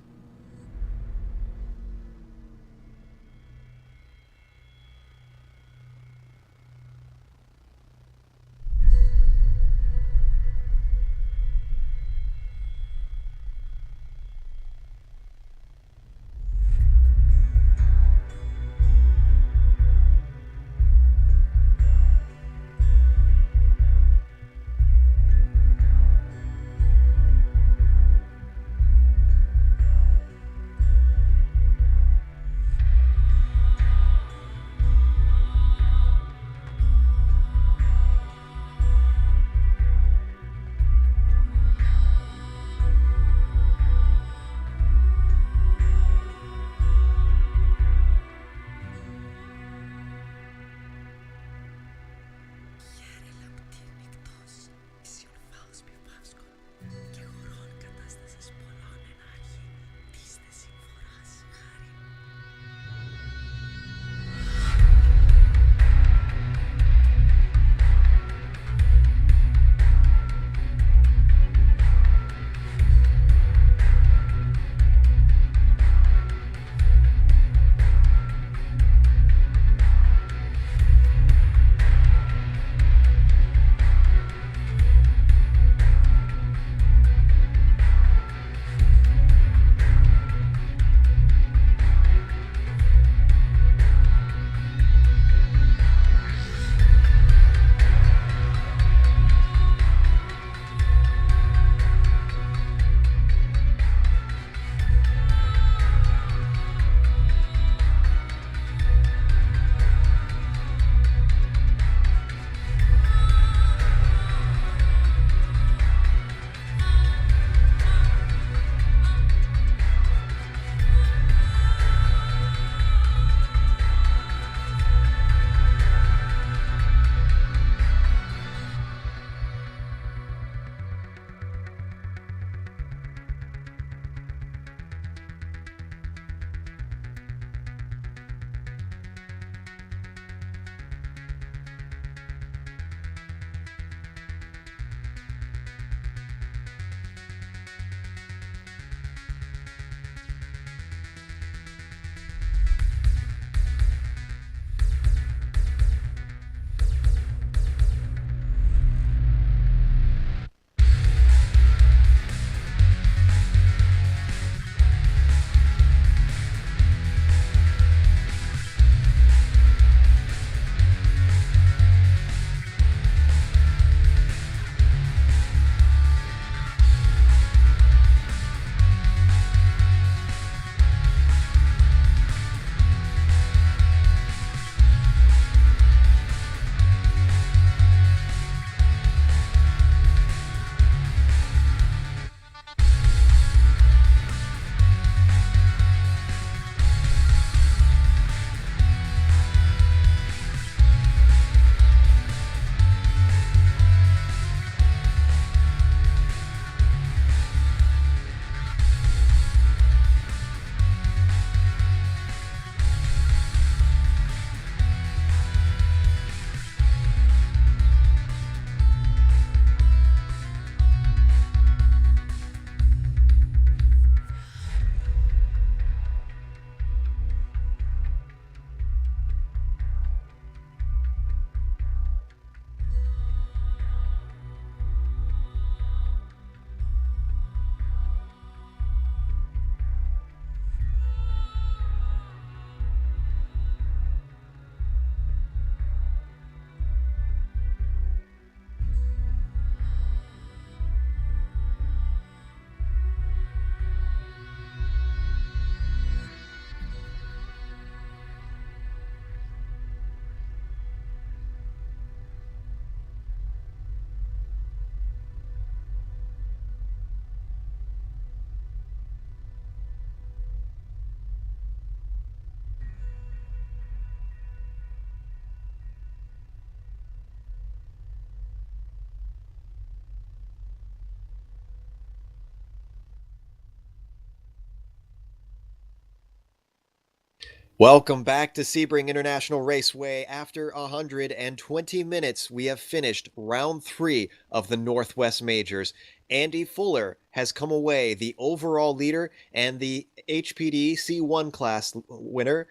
Welcome back to Sebring International Raceway. After 120 minutes, we have finished round 3 of the Northwest Majors. Andy Fuller has come away the overall leader and the HPD C1 class winner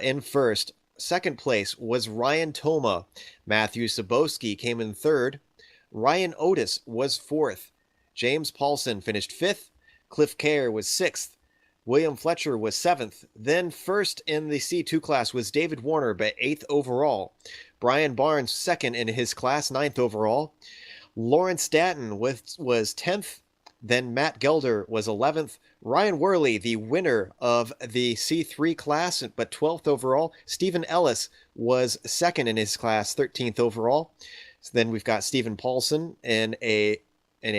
in first. Second place was Ryan Toma. Matthew Sabowski came in third. Ryan Otis was fourth. James Paulson finished fifth. Cliff Kerr was sixth. William Fletcher was seventh. Then first in the C2 class was David Warner, but eighth overall. Brian Barnes second in his class, ninth overall. Lawrence Statton was 10th. Then Matt Gelder was 11th. Ryan Worley, the winner of the C3 class, but 12th overall. Stephen Ellis was second in his class, 13th overall. So then we've got Stephen Paulson in a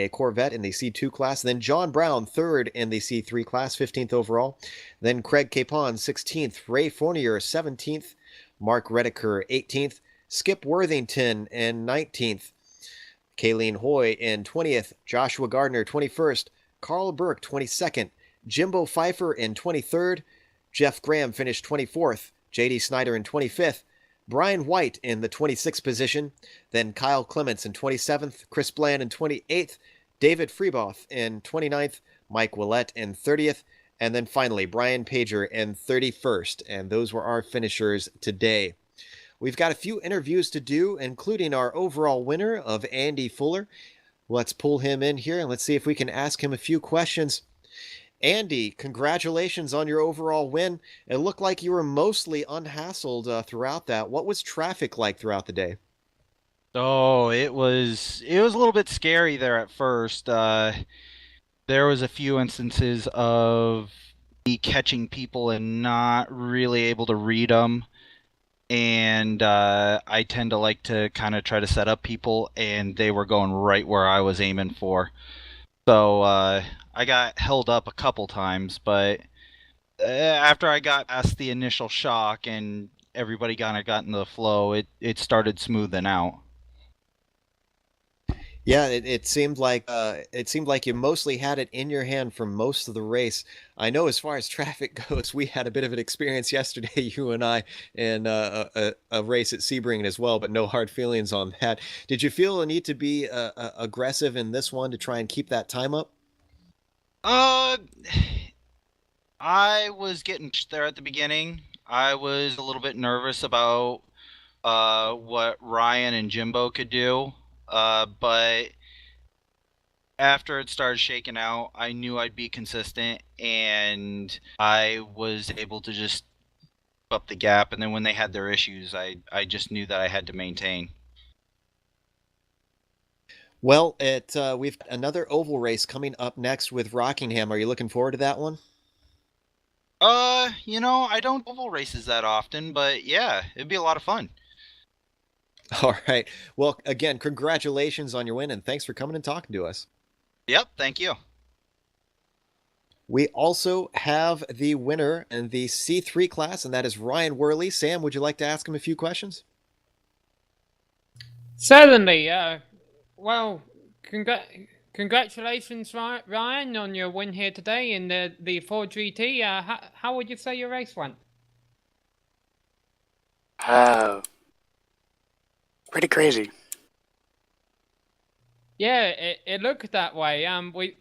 Corvette in the C2 class. Then John Brown, third in the C3 class, 15th overall. Then Craig Capon, 16th. Ray Fournier, 17th. Mark Redeker, 18th. Skip Worthington in 19th. Kayleen Hoy in 20th. Joshua Gardner, 21st. Carl Burke, 22nd. Jimbo Pfeiffer in 23rd. Jeff Graham finished 24th. J.D. Snyder in 25th. Brian White in the 26th position, then Kyle Clements in 27th, Chris Bland in 28th, David Freeboth in 29th, Mike Willett in 30th, and then finally Brian Pager in 31st. And those were our finishers today. We've got a few interviews to do, including our overall winner of Andy Fuller. Let's pull him in here and let's see if we can ask him a few questions. Andy, congratulations on your overall win. It looked like you were mostly unhassled throughout that. What was traffic like throughout the day? Oh, it was a little bit scary there at first. There was a few instances of me catching people and not really able to read them. And I tend to like to kind of try to set up people, and they were going right where I was aiming for. So I got held up a couple times, but after I got past the initial shock and everybody kind of got into the flow, it started smoothing out. Yeah, it seemed like you mostly had it in your hand for most of the race. I know as far as traffic goes, we had a bit of an experience yesterday, you and I, in a race at Sebring as well, but no hard feelings on that. Did you feel a need to be aggressive in this one to try and keep that time up? Uh, I was getting there at the beginning. I was a little bit nervous about what Ryan and Jimbo could do. But after it started shaking out, I knew I'd be consistent, and I was able to just up the gap. And then when they had their issues, I just knew that I had to maintain. Well, we've got another oval race coming up next with Rockingham. Are you looking forward to that one? I don't oval races that often, but yeah, it'd be a lot of fun. All right. Well, again, congratulations on your win, and thanks for coming and talking to us. Yep, thank you. We also have the winner in the C3 class, and that is Ryan Worley. Sam, would you like to ask him a few questions? Certainly. Well, congratulations, Ryan, on your win here today in the Ford GT. How would you say your race went? Pretty crazy. Yeah, it looked that way.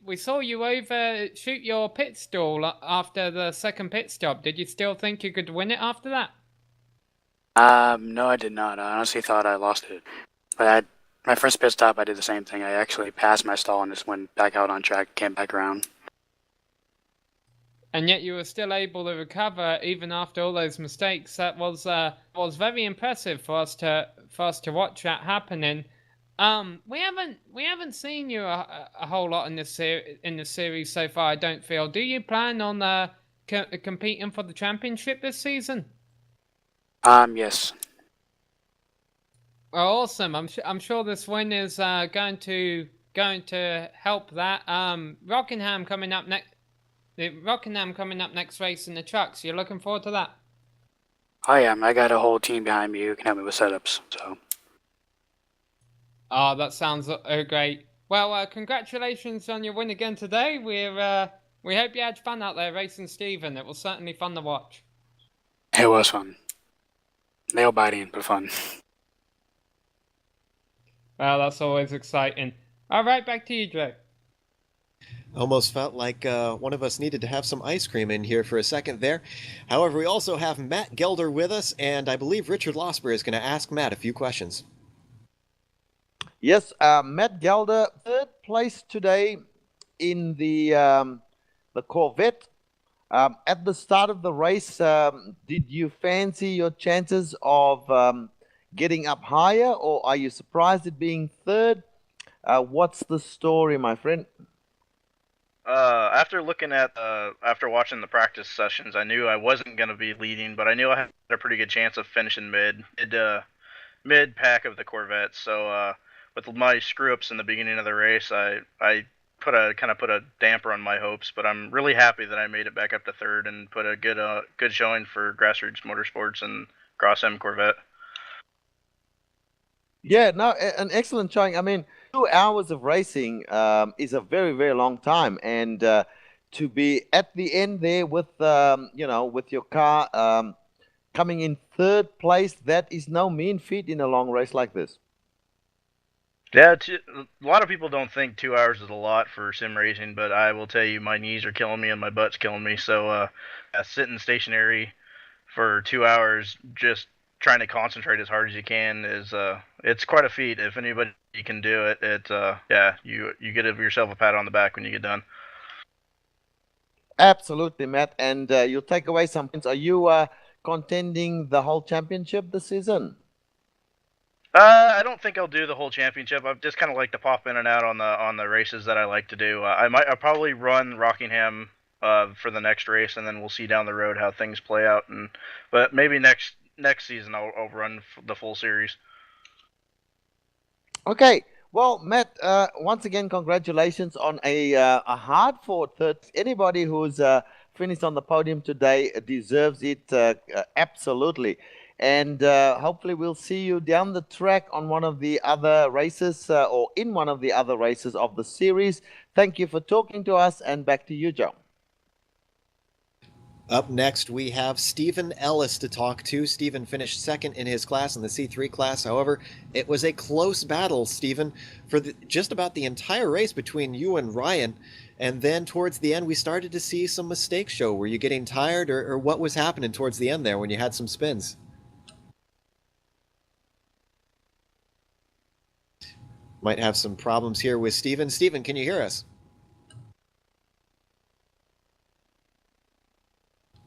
We saw you overshoot your pit stall after the second pit stop. Did you still think you could win it after that? No, I did not. I honestly thought I lost it. But my first pit stop, I did the same thing. I actually passed my stall and just went back out on track, came back around. And yet you were still able to recover even after all those mistakes. That was very impressive for us to watch that happening. We haven't seen you a whole lot in this series so far. I don't feel. Do you plan on competing for the championship this season? Yes. Well, awesome. I'm sure this win is going to help that. Rockingham coming up next. Rockingham coming up next race in the trucks. You're looking forward to that? I am. I got a whole team behind me who can help me with setups. So. Oh, that sounds great. Well, congratulations on your win again today. We hope you had fun out there racing Stephen. It was certainly fun to watch. It was fun. Nail biting, but fun. Well, that's always exciting. All right, back to you, Jake. Almost felt like one of us needed to have some ice cream in here for a second there. However, we also have Matt Gelder with us, and I believe Richard Losper is going to ask Matt a few questions. Yes, Matt Gelder, third place today in the Corvette. At the start of the race, did you fancy your chances of getting up higher, or are you surprised at being third? What's the story, my friend? After watching the practice sessions, I knew I wasn't gonna be leading, but I knew I had a pretty good chance of finishing mid pack of the Corvette. So with my screw ups in the beginning of the race, I put a damper on my hopes. But I'm really happy that I made it back up to third and put a good showing for Grassroots Motorsports and Cross M Corvette. Yeah, no, an excellent showing. I mean, 2 hours of racing is a very, very long time, and to be at the end there with with your car coming in third place, that is no mean feat in a long race like this. Yeah, a lot of people don't think 2 hours is a lot for sim racing, but I will tell you, my knees are killing me and my butt's killing me. So sitting stationary for 2 hours, just trying to concentrate as hard as you can is it's quite a feat. If anybody can do it, you get yourself a pat on the back when you get done. Absolutely, Matt, and you'll take away some points. Are you contending the whole championship this season? I don't think I'll do the whole championship. I just kind of like to pop in and out on the races that I like to do. I'll probably run Rockingham for the next race, and then we'll see down the road how things play out. But maybe next season I'll run the full series. Okay. Well, Matt, once again, congratulations on a hard-fought third. Anybody who's finished on the podium today deserves it absolutely. And hopefully we'll see you down the track on one of the other races or in one of the other races of the series. Thank you for talking to us, and back to you, Joe. Up next, we have Stephen Ellis to talk to. Stephen finished second in his class in the C3 class. However, it was a close battle, Stephen, for just about the entire race between you and Ryan. And then towards the end, we started to see some mistakes show. Were you getting tired, or what was happening towards the end there when you had some spins? Might have some problems here with Stephen. Stephen, can you hear us?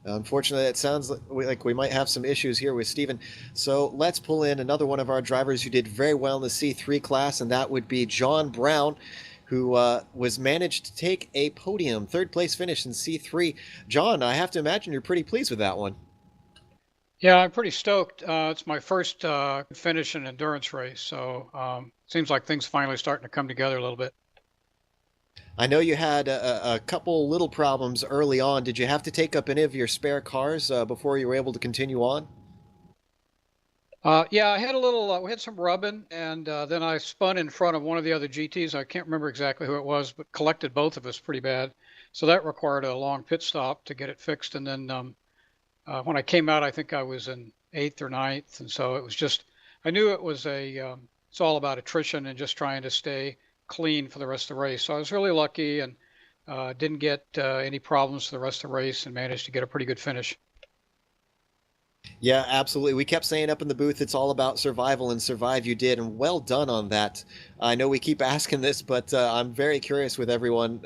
Unfortunately, it sounds like we might have some issues here with Stephen. So let's pull in another one of our drivers who did very well in the C3 class, and that would be John Brown, who was managed to take a podium, third place finish in C3. John, I have to imagine you're pretty pleased with that one. Yeah, I'm pretty stoked. It's my first finish in an endurance race, so seems like things finally starting to come together a little bit. I know you had a couple little problems early on. Did you have to take up any of your spare cars before you were able to continue on? Yeah, I had a little, we had some rubbing, and then I spun in front of one of the other GTs. I can't remember exactly who it was, but collected both of us pretty bad. So that required a long pit stop to get it fixed. And then when I came out, I think I was in 8th or 9th. And so it was just, I knew it was it's all about attrition and just trying to stay clean for the rest of the race. So I was really lucky and didn't get any problems for the rest of the race and managed to get a pretty good finish. Yeah, absolutely. We kept saying up in the booth, it's all about survival, and survive you did, and well done on that. I know we keep asking this, but I'm very curious with everyone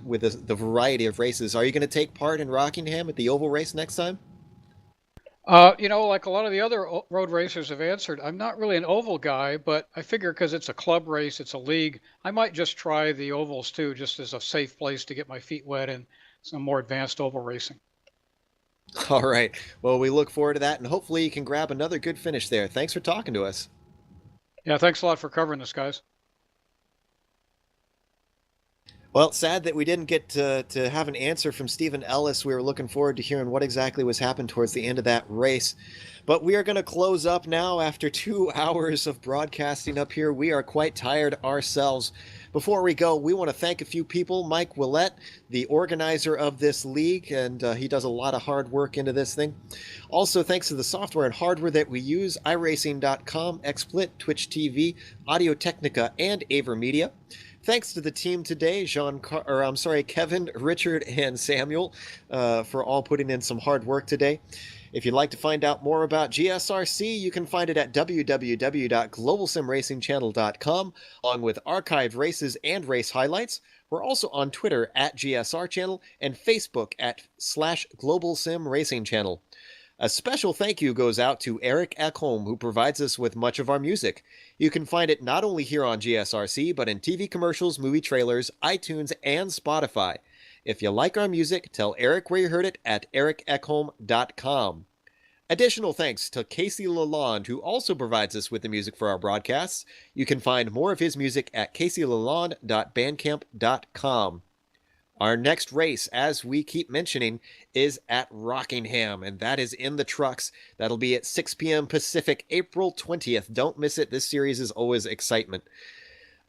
with the variety of races. Are you going to take part in Rockingham at the oval race next time? Like a lot of the other road racers have answered, I'm not really an oval guy, but I figure because it's a club race, it's a league, I might just try the ovals too, just as a safe place to get my feet wet in some more advanced oval racing. All right. Well, we look forward to that, and hopefully you can grab another good finish there. Thanks for talking to us. Yeah, thanks a lot for covering this, guys. Well, sad that we didn't get to have an answer from Stephen Ellis. We were looking forward to hearing what exactly was happening towards the end of that race. But we are going to close up now after 2 hours of broadcasting up here. We are quite tired ourselves. Before we go, we want to thank a few people. Mike Willett, the organizer of this league, and he does a lot of hard work into this thing. Also, thanks to the software and hardware that we use, iRacing.com, XSplit, Twitch TV, Audio Technica, and AverMedia. Thanks to the team today, Kevin, Richard, and Samuel, for all putting in some hard work today. If you'd like to find out more about GSRC, you can find it at www.globalsimracingchannel.com, along with archived races and race highlights. We're also on Twitter at GSR Channel and Facebook at /GlobalSimRacingChannel. A special thank you goes out to Eric Ekholm, who provides us with much of our music. You can find it not only here on GSRC, but in TV commercials, movie trailers, iTunes, and Spotify. If you like our music, tell Eric where you heard it at ericekholm.com. Additional thanks to Casey Lalonde, who also provides us with the music for our broadcasts. You can find more of his music at caseylalonde.bandcamp.com. Our next race, as we keep mentioning, is at Rockingham, and that is in the trucks. That'll be at 6 p.m. Pacific, April 20th. Don't miss it. This series is always excitement.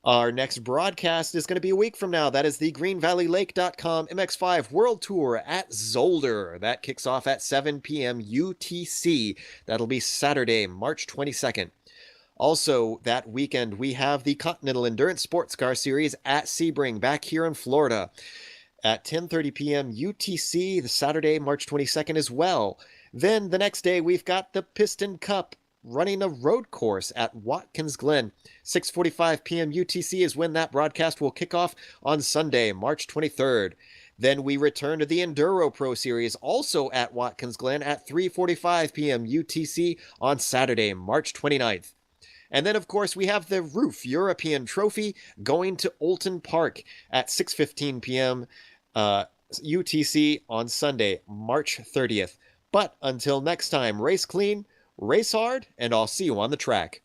Our next broadcast is going to be a week from now. That is the GreenValleyLake.com MX5 World Tour at Zolder. That kicks off at 7 p.m. UTC. That'll be Saturday, March 22nd. Also, that weekend, we have the Continental Endurance Sports Car Series at Sebring, back here in Florida, at 10:30 p.m. UTC, the Saturday, March 22nd as well. Then the next day, we've got the Piston Cup running a road course at Watkins Glen. 6:45 p.m. UTC is when that broadcast will kick off on Sunday, March 23rd. Then we return to the Enduro Pro Series, also at Watkins Glen at 3:45 p.m. UTC on Saturday, March 29th. And then, of course, we have the Roof European Trophy going to Oulton Park at 6:15 p.m. UTC on Sunday, March 30th. But until next time, race clean, race hard, and I'll see you on the track.